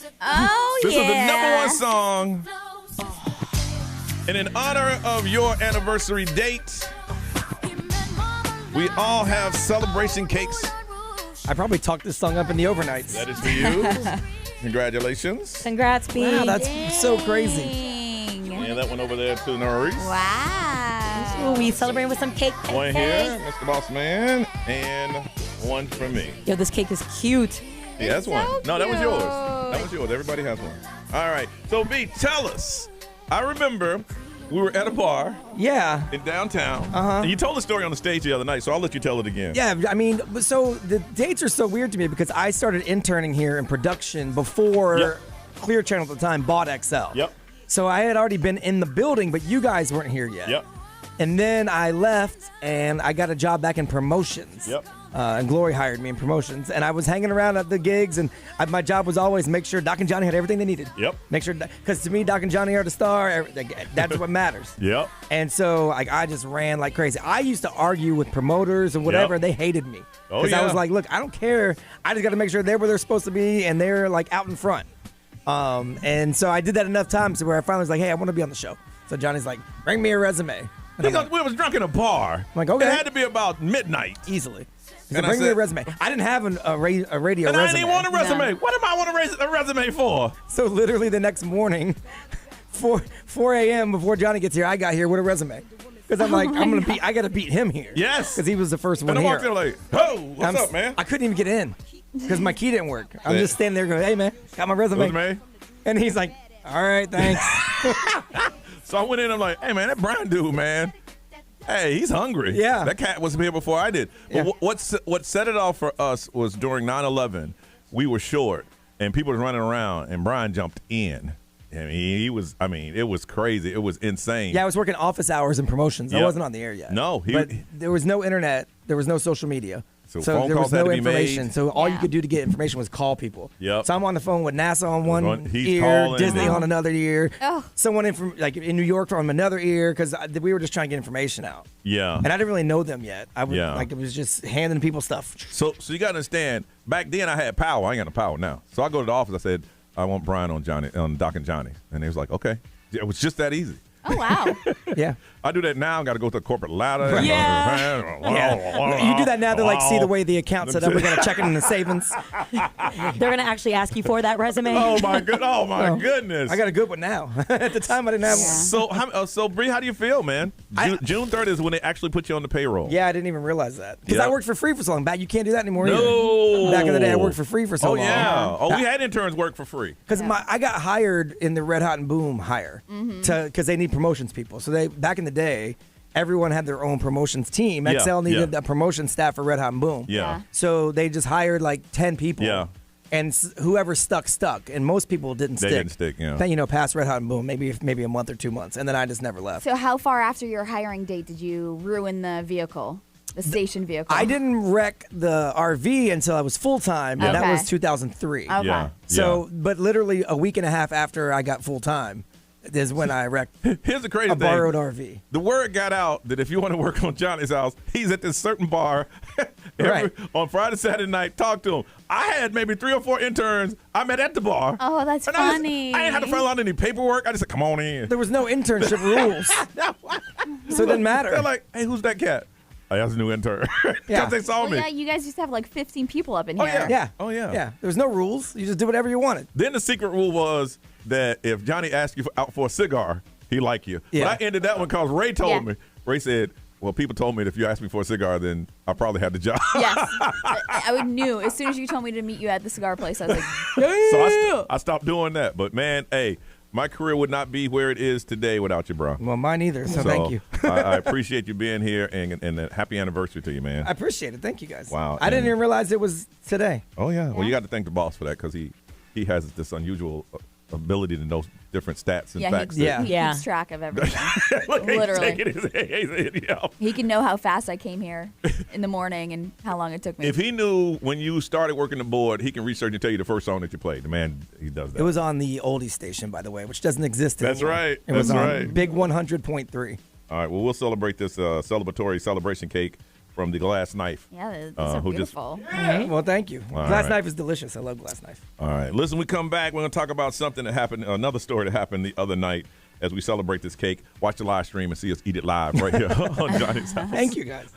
was the number one song. And in honor of your anniversary date, we all have celebration cakes. I probably talked this song up in the overnights. That is for you. Congratulations. Congrats, B. Wow, that's so crazy. And that one over there to Norris. Wow. Ooh, we celebrating with some cake. One here, Mr. Boss Man, and one for me. Yo, this cake is cute. Yeah, that's one. No, that was yours. That was yours. Everybody has one. All right. So, B, tell us. I remember we were at a bar. Yeah. In downtown. Uh-huh. And you told the story on the stage the other night, so I'll let you tell it again. Yeah, I mean, so the dates are so weird to me because I started interning here in production before Clear Channel at the time bought XL. Yep. So I had already been in the building, but you guys weren't here yet. Yep. And then I left, and I got a job back in promotions. Yep. And Glory hired me in promotions, and I was hanging around at the gigs, and my job was always make sure Doc and Johnny had everything they needed. Yep. Make sure, because to me, Doc and Johnny are the star. That's what matters. Yep. And so I just ran like crazy. I used to argue with promoters and whatever. Yep. They hated me. Oh, Because yeah. I was like, look, I don't care. I just got to make sure they're where they're supposed to be, and they're like out in front. And so I did that enough times to where I finally was like, hey, I want to be on the show. So Johnny's like, bring me a resume. And I'm like, We was drunk in a bar. I'm like, okay. It had to be about midnight. Easily. He And said, I bring me a said- resume. I didn't have a radio And resume. I didn't even want a resume. What am I want a resume for? So literally the next morning, 4 a.m. before Johnny gets here, I got here with a resume. Because I'm like, I got to beat him here. Yes. Because he was the first one And I here. walked in like, oh, what's up, man? I couldn't even get in because my key didn't work. I'm just standing there going, hey, man, got my resume. And he's like, all right, thanks. So I went in, I'm like, hey, man, that Brian dude, man. Hey, he's hungry. Yeah. That cat was here before I did. But what set it off for us was during 9/11, we were short, and people were running around, and Brian jumped in. I mean, it was crazy. It was insane. Yeah, I was working office hours and promotions. I Yep. wasn't on the air yet. No. But there was no internet. There was no social media. So phone there calls was had no to be information. made. So all you could do to get information was call people. Yep. So I'm on the phone with NASA on one He's ear, calling. Disney on another ear, Oh. someone in New York from another ear, because we were just trying to get information out. Yeah. And I didn't really know them yet. I was Yeah. it was just handing people stuff. So you got to understand, back then I had power. I ain't got no power now. So I go to the office. I said, I want Brian on Doc and Johnny. And they was like, okay. It was just that easy. Oh, wow. Yeah. I do that now. Got to go to a corporate ladder. Yeah. You do that now to like see the way the account's set up. We're gonna check it in the savings. They're gonna actually ask you for that resume. Oh my goodness! I got a good one now. At the time, I didn't have one. So Bree, how do you feel, man? June 30th is when they actually put you on the payroll. Yeah, I didn't even realize that because Yep. I worked for free for so long. Back, you can't do that anymore. No. Either. Back in the day, I worked for free for so long. Oh yeah. Oh, we had interns work for free. Because I got hired in the Red Hot and Boom hire because they need promotions people. So they back in the day, everyone had their own promotions team. Yeah, XL needed yeah. a promotion staff for Red Hot and Boom. Yeah. So they just hired like 10 people. Yeah. And whoever stuck. And most people didn't They stick. didn't stick, yeah. Then, past Red Hot and Boom, maybe a month or 2 months. And then I just never left. So how far after your hiring date did you ruin the vehicle, the station vehicle? I didn't wreck the RV until I was full-time, and that Okay. was 2003. Okay. Yeah, So, but literally a week and a half after I got full-time is when I wrecked Here's the crazy a thing. borrowed RV. The word got out that if you want to work on Johnny's house, he's at this certain bar Right. on Friday, Saturday night. Talk to him. I had maybe 3 or 4 interns I met at the bar. Oh, that's And funny. I didn't have to fill out any paperwork. I just said, come on in. There was no internship rules, so it didn't matter. They're like, hey, who's that cat? Oh, that's a new intern. Because Yeah. they saw Well, me. yeah, you guys used to have like 15 people up in here. Yeah. Oh, yeah. Yeah. There was no rules. You just do whatever you wanted. Then the secret rule was that if Johnny asked you out for a cigar, he like you. Yeah. But I ended that one because Ray told Yeah. me. Ray said, well, people told me that if you asked me for a cigar, then I probably had the job. Yes. I knew as soon as you told me to meet you at the cigar place, I was like, So I stopped doing that. But, man, hey, My career would not be where it is today without you, bro. Well, mine either, so thank you. I appreciate you being here, and a happy anniversary to you, man. I appreciate it. Thank you, guys. Wow. I didn't even realize it was today. Oh, yeah. Well, you got to thank the boss for that because he has this unusual ability to know different stats and facts. He keeps track of everything. Literally. He can know how fast I came here in the morning and how long it took me. If he knew when you started working the board, he can research and tell you the first song that you played. The man, he does that. It was on the oldie station, by the way, which doesn't exist anymore. That's right. It was on Big 100.3. All right. Well, we'll celebrate this celebratory celebration cake from the Glass Knife. Yeah, these are beautiful. Well, thank you. All Glass right. Knife is delicious. I love Glass Knife. All right. Listen, we come back. We're going to talk about something that happened, another story that happened the other night as we celebrate this cake. Watch the live stream and see us eat it live right here on Johnny's House. Thank you, guys.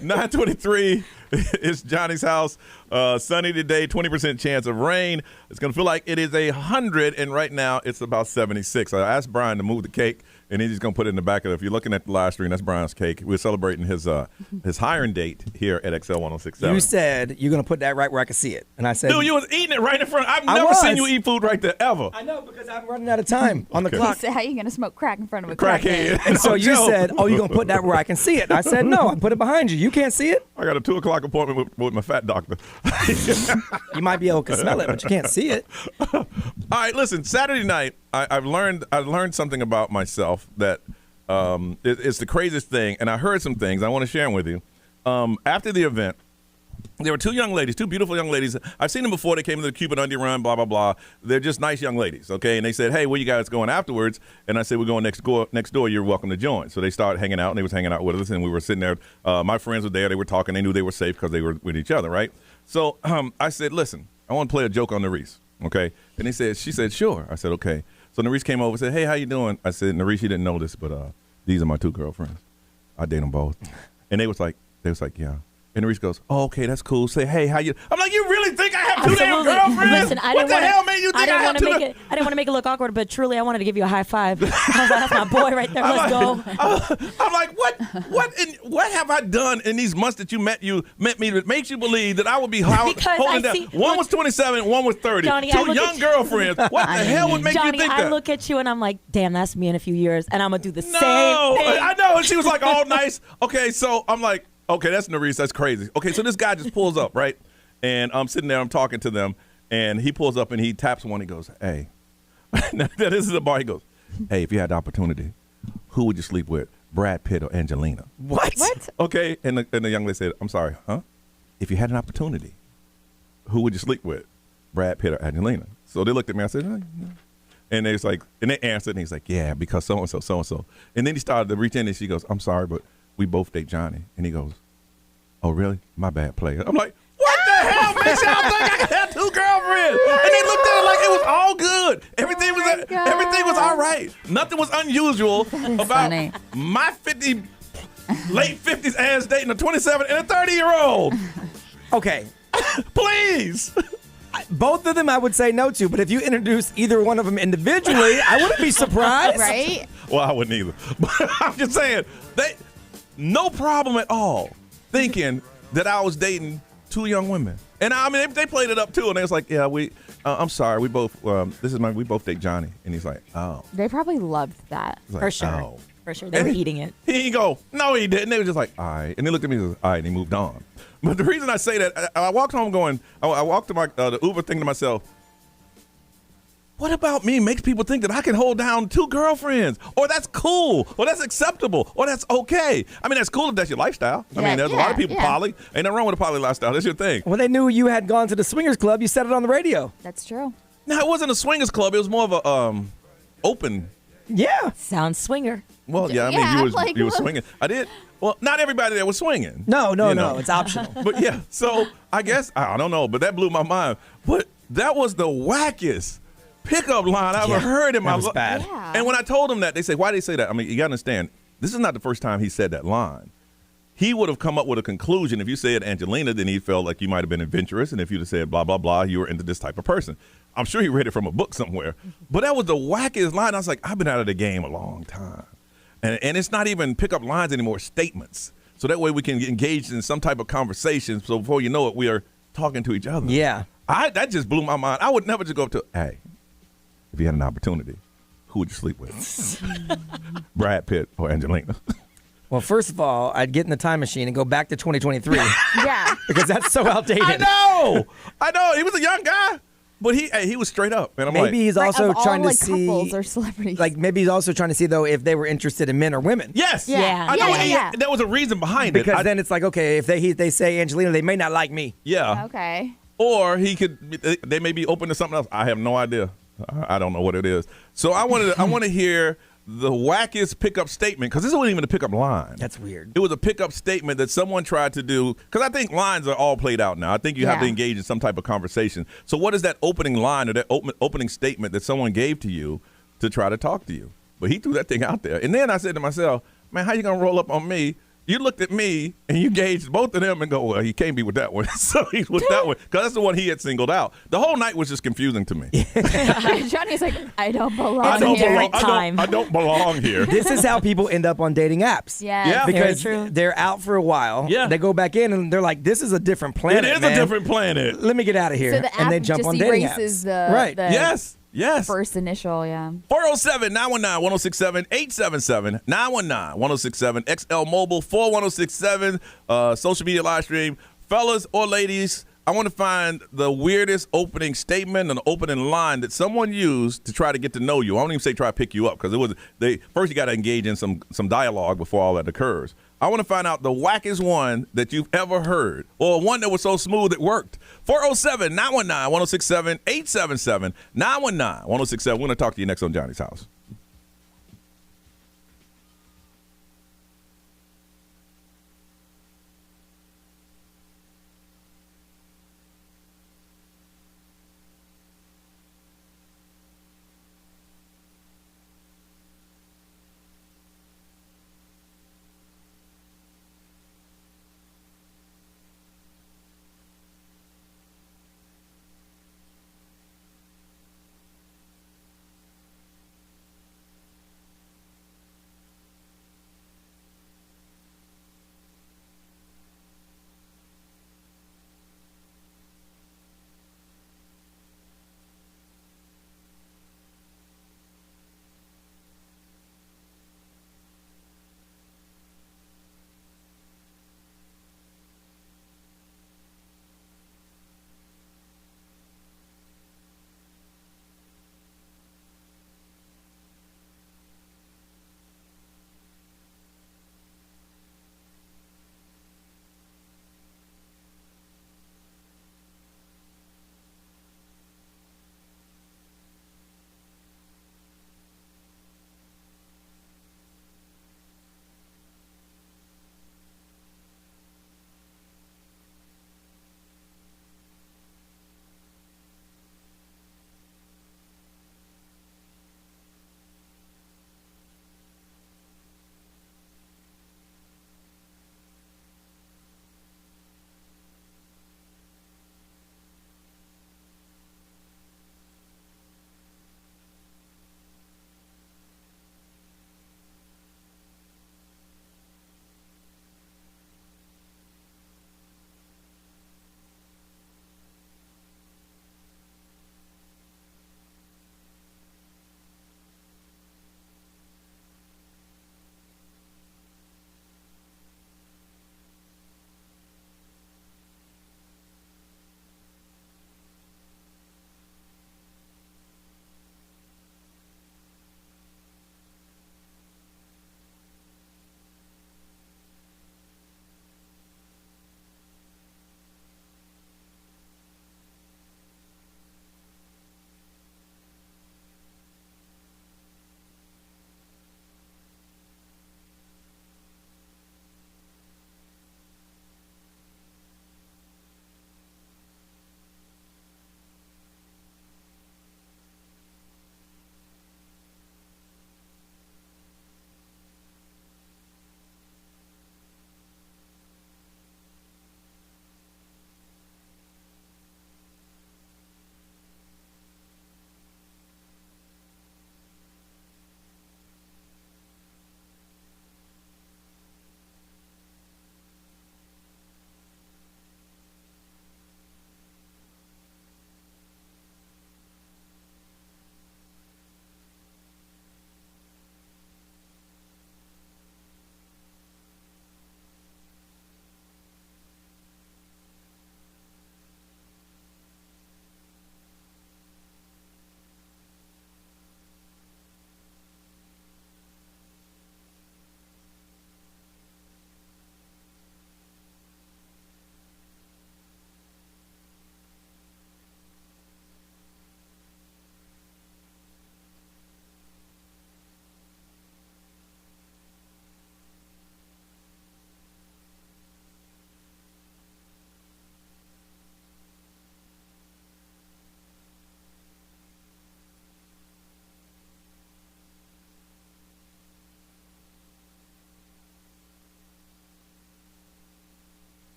9:23 is Johnny's house. Sunny today, 20% chance of rain. It's going to feel like it is 100, and right now it's about 76. I asked Brian to move the cake, and he's going to put it in the back of it. If you're looking at the live stream, that's Brian's cake. We're celebrating his hiring date here at XL 1067. You said you're going to put that right where I can see it. And I said, dude, you was eating it right in front. I've never seen you eat food right there, ever. I know, because I'm running out of time on the clock. He said, how are you going to smoke crack in front of a crackhead? And so you said, oh, you're going to put that where I can see it. I said, no, I put it behind you. You can't see it? I got a 2 o'clock appointment with my fat doctor. You might be able to smell it, but you can't see it. All right, listen, Saturday night, I've learned something about myself that it's the craziest thing, and I heard some things I want to share them with you. After the event, there were 2 young ladies, 2 beautiful young ladies. I've seen them before. They came to the Cupid Undie Run, blah, blah, blah. They're just nice young ladies, okay? And they said, hey, where you guys going afterwards? And I said, we're going next door. You're welcome to join. So they started hanging out, and they was hanging out with us, and we were sitting there. My friends were there. They were talking. They knew they were safe because they were with each other, right? So I said, listen, I want to play a joke on Nerese, okay? And she said, sure. I said, okay. So Nerese came over and said, hey, how you doing? I said, Nerese, you didn't know this, but these are my 2 girlfriends. I date them both. And they was like, yeah. And Nerese goes, oh, okay, that's cool. Say, hey, how you? I'm like, you really think I have 2 damn girlfriends? Listen, what the hell made you think I have 2? I didn't want to make it look awkward, but truly, I wanted to give you a high five. I was like, that's my boy right there. Let's go. I'm like, what have I done in these months that you met me that makes you believe that I would be holding down? One was 27, one was 30. Johnny, 2 young girlfriends. What the hell would make Johnny, you think that? I look at you and I'm like, damn, that's me in a few years, and I'm gonna do the same thing. I know. And she was like, all nice. Okay, so I'm like, okay, that's Nerese. That's crazy. Okay, so this guy just pulls up, right? And I'm sitting there, I'm talking to them, and he pulls up and he taps one. He goes, hey. Now, this is a bar. He goes, hey, if you had the opportunity, who would you sleep with, Brad Pitt or Angelina? What? Okay, and the young lady said, I'm sorry, huh? If you had an opportunity, who would you sleep with, Brad Pitt or Angelina? So they looked at me. I said, no. And they was like, and they answered, and he's like, yeah, because so-and-so, so-and-so. And then he started to reach in, and she goes, I'm sorry, but we both date Johnny. And he goes, oh, really? My bad, player. I'm like, what the hell makes y'all think I could have 2 girlfriends? And they looked at it like it was all good. Everything was all right. Nothing was unusual about my late 50s ass dating a 27 and a 30-year-old. Okay. Please. Both of them I would say no to, but if you introduce either one of them individually, I wouldn't be surprised. Right? Well, I wouldn't either. But I'm just saying, no problem at all thinking that I was dating 2 young women. And I mean, they played it up too, and they was like, yeah, I'm sorry, we both, we both date Johnny. And he's like, oh. They probably loved that. Like, for sure. Oh. For sure. They were eating it. He didn't go, no, he didn't. They were just like, all right. And they looked at me and said, all right, and he moved on. But the reason I say that, I walked home I walked to the Uber thinking to myself, what about me makes people think that I can hold down 2 girlfriends? Or that's cool, or that's acceptable, or that's okay. I mean, that's cool if that's your lifestyle. I mean, there's a lot of people poly. Ain't nothing wrong with a poly lifestyle. That's your thing. When they knew you had gone to the swingers club, you said it on the radio. That's true. No, it wasn't a swingers club. It was more of a open. Yeah. Sounds swinger. Well, yeah, I mean, you were swinging. I did. Well, not everybody there was swinging. No, it's optional. But yeah, so I guess, I don't know, but that blew my mind. But that was the wackest pickup line I ever heard in my life. Bad. Yeah. And when I told him that, they say, why did they say that? I mean, you got to understand, this is not the first time he said that line. He would have come up with a conclusion. If you said Angelina, then he felt like you might have been adventurous. And if you'd have said blah, blah, blah, you were into this type of person. I'm sure he read it from a book somewhere. But that was the wackiest line. I was like, I've been out of the game a long time. And it's not even pickup lines anymore, statements. So that way we can get engaged in some type of conversation. So before you know it, we are talking to each other. Yeah. That just blew my mind. I would never just go up to, hey, if you had an opportunity, who would you sleep with? Brad Pitt or Angelina? Well, first of all, I'd get in the time machine and go back to 2023. Yeah. Because that's so outdated. I know. He was a young guy. But he was straight up. And I'm maybe he's also trying to see couples or celebrities. Like maybe he's also trying to see though if they were interested in men or women. Yes. Yeah. I know. There was a reason behind it. Because then it's like, okay, if they say Angelina, they may not like me. Yeah. Okay. Or they may be open to something else. I have no idea. I don't know what it is. So I want to hear the wackest pickup statement, because this wasn't even a pickup line. That's weird. It was a pickup statement that someone tried to do, because I think lines are all played out now. I think you have to engage in some type of conversation. So what is that opening line or that opening statement that someone gave to you to try to talk to you? But he threw that thing out there. And then I said to myself, man, how you going to roll up on me? you looked at me and you gauged both of them and go, well, he can't be with that one. So he's with that one because that's the one he had singled out. The whole night was just confusing to me. Johnny's like, I don't belong I don't here. belong, I don't belong here. This is how people end up on dating apps. Yeah, because they're out for a while. Yeah. They go back in and they're like, this is a different planet. It is man. a different planet. Let me get out of here. So the app and they jump just on dating erases apps. the Yes. first initial, yeah. 407-919-1067, 877-919-1067, XL Mobile, 41067, social media live stream. Fellas or ladies, I want to find the weirdest opening statement and opening line that someone used to try to get to know you. I don't even say try to pick you up because first you got to engage in some dialogue before all that occurs. I want to find out the wackest one that you've ever heard or one that was so smooth it worked. 407-919-1067, 877-919-1067. We're going to talk to you next on Johnny's House.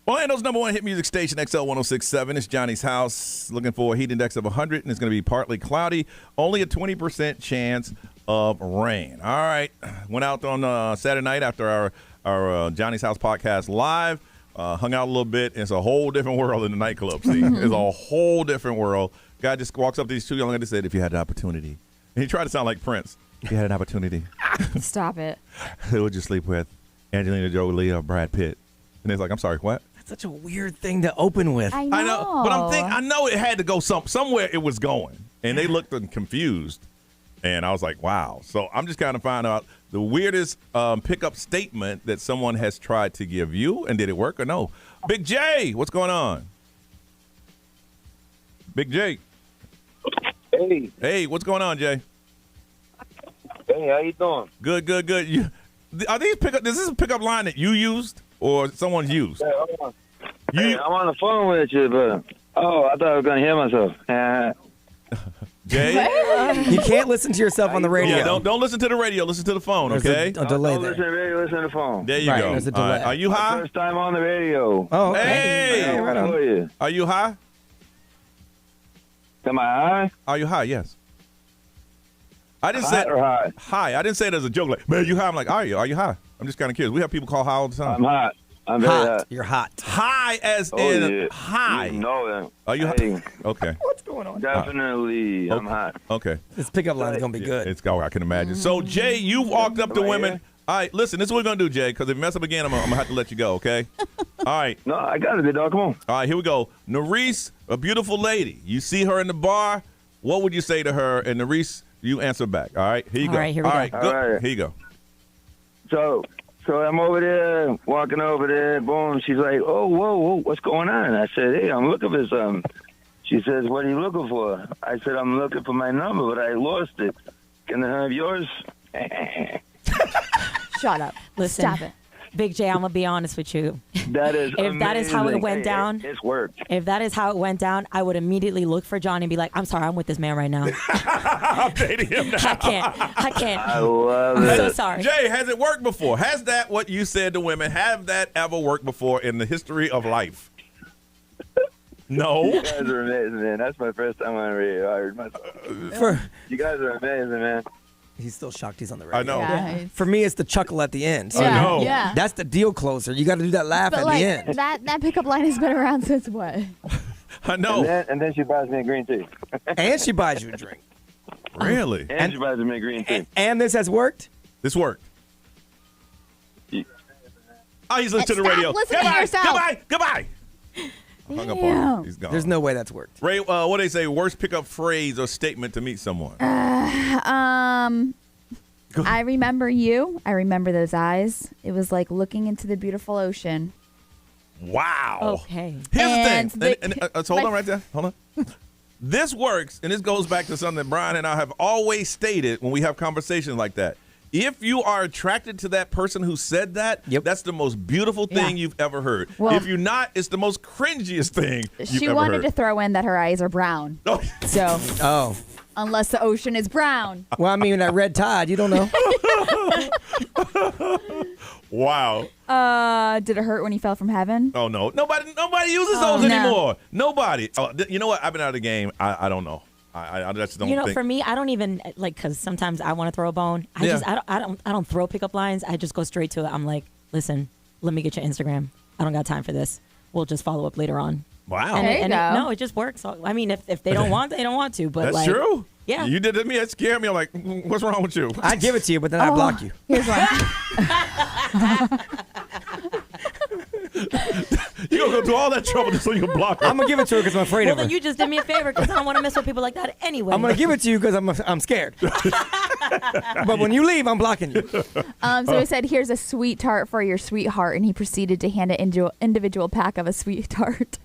Orlando's number one hit music station, XL 106.7. It's Johnny's house. Looking for a heat index of 100, and it's going to be partly cloudy. Only a 20% chance of rain. All right. Went out on Saturday night after our Johnny's House podcast live. Hung out a little bit. It's a whole different world in the nightclub scene. It's a whole different world. Guy just walks up to these two young ladies and said, if you had an opportunity. And he tried to sound like Prince. If you had an opportunity. Stop it. Who would you sleep with? Angelina Jolie or Brad Pitt? And it's like, I'm sorry, what? That's such a weird thing to open with. I know. But I know it had to go somewhere it was going. And they looked confused. And I was like, wow. So I'm just kind of finding out the weirdest pickup statement that someone has tried to give you. And did it work or no? Big J, what's going on? Big J. Hey. Hey, what's going on, Jay? Hey, how you doing? Good. Are these pickup? Is this a pickup line that you used or someone's used? Hey, I'm on the phone with you, but I thought I was gonna hear myself. Jay, you can't listen to yourself on the radio. Yeah, don't listen to the radio. Listen to the phone, okay? There's a delay Don't there. listen to the radio. Listen to the phone. There you go. There's a delay. Are you high? First time on the radio. Oh, okay. Hey, right on. Are you high? Am I high? Are you high? Yes. I didn't High say or high? High. I didn't say it as a joke. Like, man, you high? I'm like, are you? Are you high? I'm just kind of curious. We have people call high all the time. I'm hot. I'm very hot. You're hot. High as in high. You know that. Are you Hey. high? Okay. What's going on? Definitely, I'm hot. Okay. This pickup line is gonna be good. It's I can imagine. So Jay, you walked up to women. All right, listen. This is what we're gonna do, Jay. Because if you mess up again, I'm gonna have to let you go. Okay. All right. No, I got it, big dog. Come on. All right. Here we go. Nerese, a beautiful lady. You see her in the bar. What would you say to her? And Nerese, you answer back. All right. Here you go. All right, here we go. Good. All right. Here you go. So I'm over there, walking over there. Boom. She's like, oh, whoa, what's going on? I said, hey, I'm looking for something. She says, what are you looking for? I said, I'm looking for my number, but I lost it. Can I have yours? Shut up. Listen, Stop it. Big J, I'm gonna be honest with you. That is If that is how it amazing. went down, it's worked. If that is how it went down, I would immediately look for Johnny and be like, I'm sorry, I'm with this man right now. I'm dating him now. I can't. I love I'm it. so sorry. Jay, has it worked before? Has that what you said to women? Have that ever worked before in the history of life? No. You guys are amazing, man. That's my first time on the radio. I heard myself. You guys are amazing, man. He's still shocked he's on the radio. I know. Yeah. For me, it's the chuckle at the end. I know. Yeah. That's the deal closer. You got to do that laugh But at like the end. that pickup line has been around since what? I know. And then she buys me a green tea. And she buys you a drink. Really? And she buys me a green tea. And this has worked? This worked. Oh, he's listening to the Stop radio. listening to Goodbye. yourself. Goodbye. I hung up on him. He's gone. There's no way that's worked. Ray, what do they say? Worst pickup phrase or statement to meet someone? I remember you. I remember those eyes. It was like looking into the beautiful ocean. Wow. Okay. Here's the thing. Hold on right there. Hold on. This works, and this goes back to something that Brian and I have always stated when we have conversations like that. If you are attracted to that person who said that, that's the most beautiful thing you've ever heard. Well, if you're not, it's the most cringiest thing you've She ever wanted heard. to throw in that her eyes are brown. So, unless the ocean is brown. Well, I mean, that red tide, you don't know. Wow. Did it hurt when you fell from heaven? Oh, no. Nobody uses those anymore. Nobody. Oh, you know what? I've been out of the game. I don't know. I just don't think. For me, I don't even because sometimes I want to throw a bone. I don't throw pickup lines. I just go straight to it. I'm like, listen, let me get your Instagram. I don't got time for this. We'll just follow up later on. Wow. No, it just works. I mean, if they don't want, they don't want to. But that's true. Yeah. You did it to me. It scared me. I'm like, what's wrong with you? I'd give it to you, but then I'd block you. Here's one. You're going to go through all that trouble just so you can block her. I'm going to give it to her because I'm afraid Well, of her. then you just did me a favor because I don't want to mess with people like that anyway. I'm going to give it to you because I'm scared. But when you leave, I'm blocking you. So he said, here's a sweet tart for your sweetheart. And he proceeded to hand an individual pack of a sweet tart.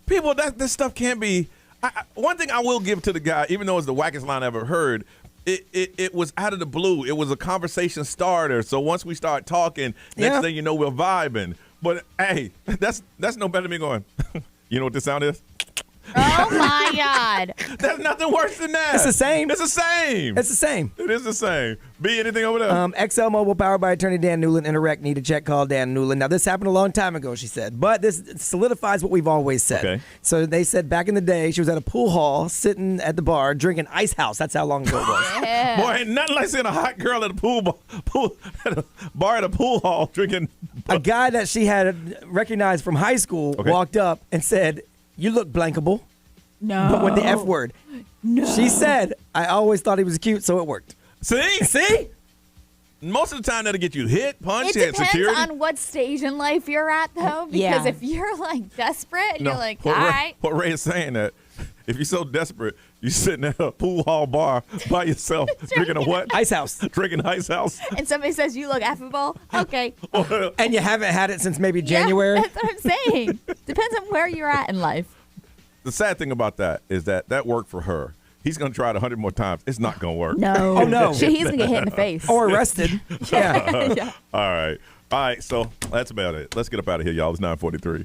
People, this stuff can't be. One thing I will give to the guy, even though it's the wackest line I ever heard, it was out of the blue. It was a conversation starter. So once we start talking, next thing you know, we're vibing. But hey, that's no better than me going, you know what this sound is? Oh my God. There's nothing worse than that. It's the same. It's the same. It's the same. It is the same. B, anything over there? XL Mobile, powered by attorney Dan Newland. Interact, need a check, call Dan Newland. Now, this happened a long time ago, she said, but this solidifies what we've always said. Okay. So they said back in the day, she was at a pool hall, sitting at the bar, drinking Ice House. That's how long ago it was. Yeah. Boy, ain't nothing like seeing a hot girl at a bar at a pool hall drinking. A guy that she had recognized from high school walked up and said, "You look blankable." No. But with the F word. No. She said, "I always thought he was cute, so it worked." See? Most of the time, that'll get you hit, punched, It and depends security. on what stage in life you're at, though. Because Yeah. if you're like desperate and No, you're like, all what Ray, right. what Ray is saying that if you're so desperate, you're sitting at a pool hall bar by yourself, drinking a what? Ice House. Drinking Ice House. And somebody says you look affable, okay. And you haven't had it since maybe January. Yeah, that's what I'm saying. Depends on where you're at in life. The sad thing about that is that worked for her. He's going to try it 100 more times. It's not going to work. No. Oh, no. He's going to get hit in the face. Or arrested. Yeah. Yeah. All right. So that's about it. Let's get up out of here, y'all. It's 9:43.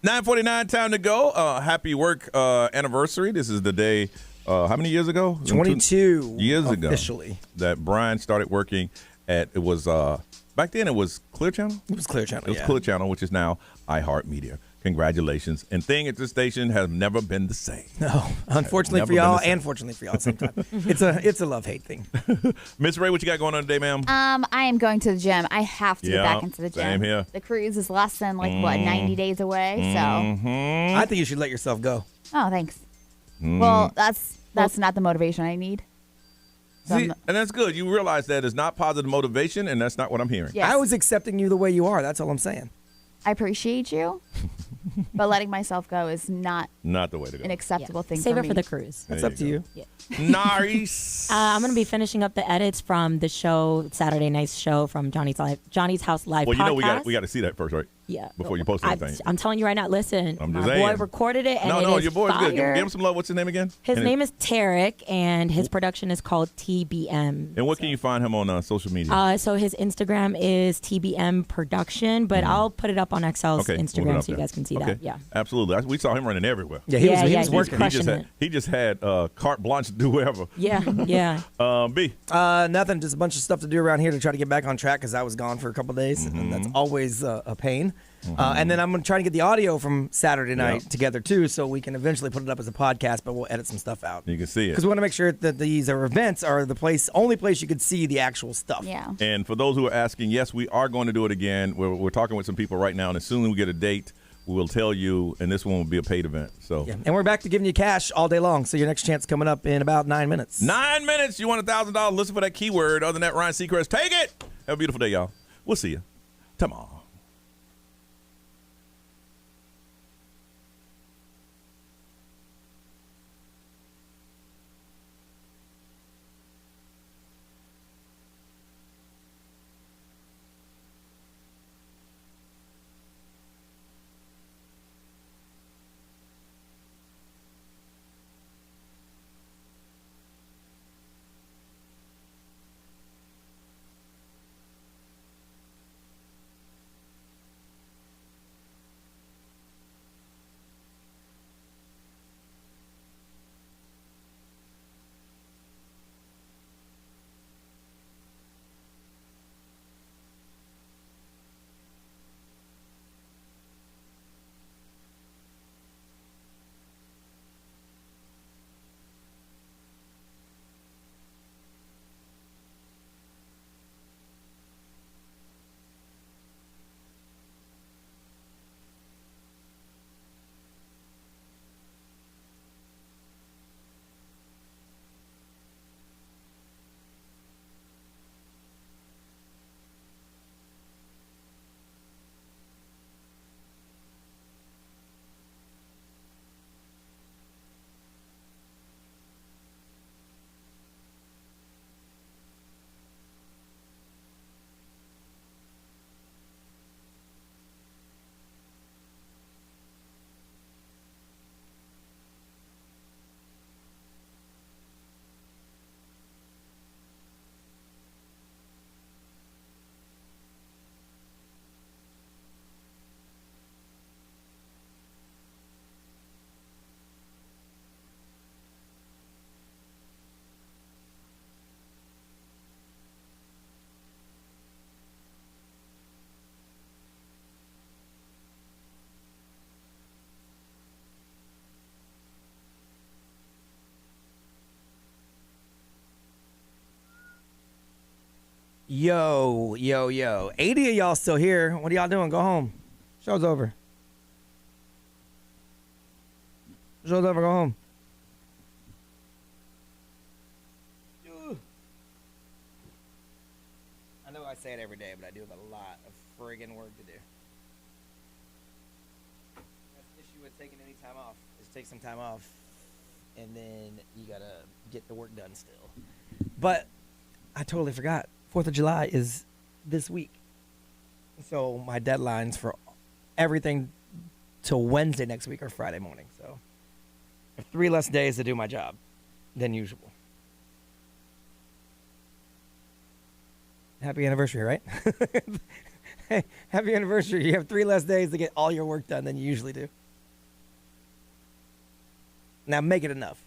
9:49, time to go. Happy work anniversary. This is the day, how many years ago? 22 years ago. officially. That Brian started working at, it was, back then it was Clear Channel? It was Clear Channel, It was Clear Channel, which is now iHeartMedia. Congratulations. And thing at this station has never been the same. No, unfortunately for y'all and fortunately for y'all at the same time. It's a love-hate thing. Miss Ray, what you got going on today, ma'am? I am going to the gym. I have to get back into the gym. Same here. The cruise is less than 90 days away. So I think you should let yourself go. Oh, thanks. Well, that's not the motivation I need. So See, and that's good. You realize that is not positive motivation, and that's not what I'm hearing. Yes. I was accepting you the way you are. That's all I'm saying. I appreciate you, but letting myself go is not the way to go. An acceptable thing. Save for it me. for the cruise. That's up to you. Yeah. Nice. I'm going to be finishing up the edits from the show, Saturday night's show from Johnny's House Live Well, you know podcast. we got to see that first, right? Yeah. Before you post anything. I'm telling you right now, listen, I'm my just boy saying. recorded it, and No, it is your boy's fire. good. Give him some love. What's his name again? His name is Tarek, and his production is called TBM. And what can you find him on social media? So his Instagram is TBM Production, but I'll put it up on XL's Instagram so you guys can see that. Yeah. Absolutely. We saw him running everywhere. Yeah, he was working. He just had carte blanche to do whatever. Yeah, yeah. B? Nothing. Just a bunch of stuff to do around here to try to get back on track because I was gone for a couple of days, and that's always a pain. And then I'm going to try to get the audio from Saturday night together, too, so we can eventually put it up as a podcast, but we'll edit some stuff out. You can see it. Because we want to make sure that these events are the only place you could see the actual stuff. Yeah. And for those who are asking, yes, we are going to do it again. We're talking with some people right now, and as soon as we get a date, we will tell you, and this one will be a paid event. So, And we're back to giving you cash all day long, so your next chance coming up in about 9 minutes. 9 minutes. You want $1,000? Listen for that keyword. Other than that, Ryan Seacrest, take it. Have a beautiful day, y'all. We'll see you tomorrow. Yo. 80 of y'all still here. What are y'all doing? Go home. Show's over. Show's over. Go home. I know I say it every day, but I do have a lot of friggin' work to do. That's the issue with taking any time off, is take some time off, and then you gotta get the work done still. But I totally forgot. 4th of July is this week. So my deadlines for everything till Wednesday next week or Friday morning. So I have 3 less days to do my job than usual. Happy anniversary, right? Hey, happy anniversary. You have 3 less days to get all your work done than you usually do. Now make it enough.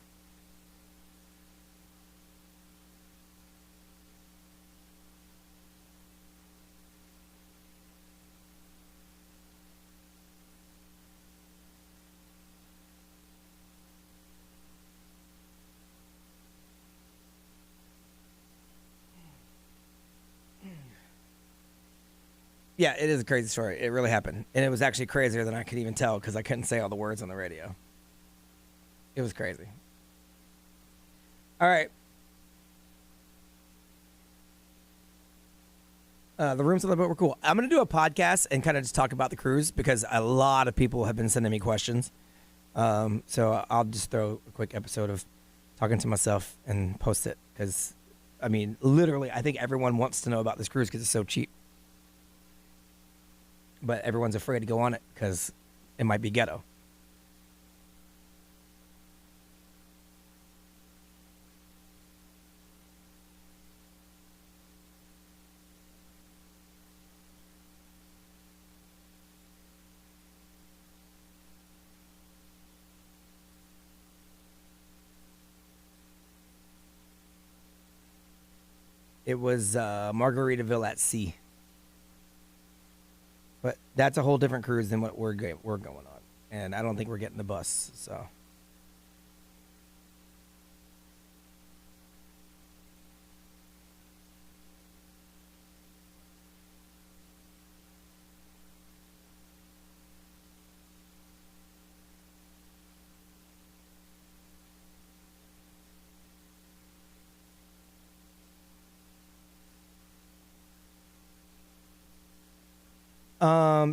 Yeah, it is a crazy story. It really happened. And it was actually crazier than I could even tell because I couldn't say all the words on the radio. It was crazy. All right. The rooms on the boat were cool. I'm going to do a podcast and kind of just talk about the cruise because a lot of people have been sending me questions. So I'll just throw a quick episode of talking to myself and post it because, I mean, literally, I think everyone wants to know about this cruise because it's so cheap. But everyone's afraid to go on it because it might be ghetto. It was Margaritaville at sea. But that's a whole different cruise than what we're going on. And I don't think we're getting the bus, so.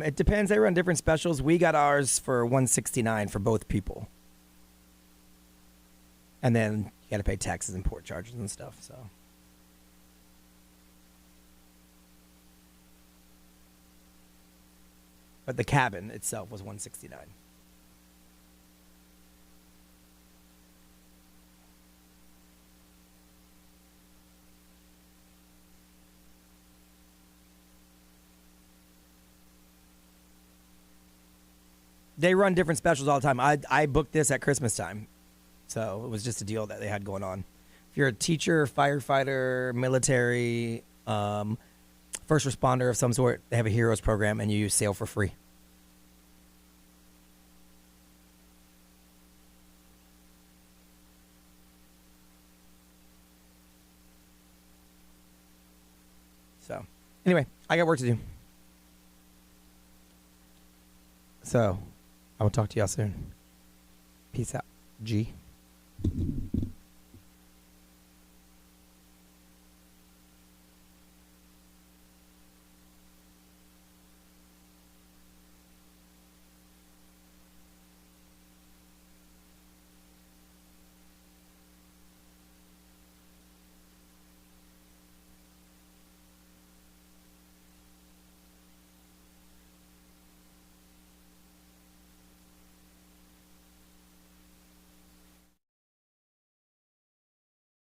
It depends. They run different specials. We got ours for $169 for both people. And then you got to pay taxes and port charges and stuff, so. But the cabin itself was $169. They run different specials all the time. I booked this at Christmas time. So it was just a deal that they had going on. If you're a teacher, firefighter, military, first responder of some sort, they have a heroes program and you sail for free. So anyway, I got work to do. So I will talk to y'all soon. Peace out. G.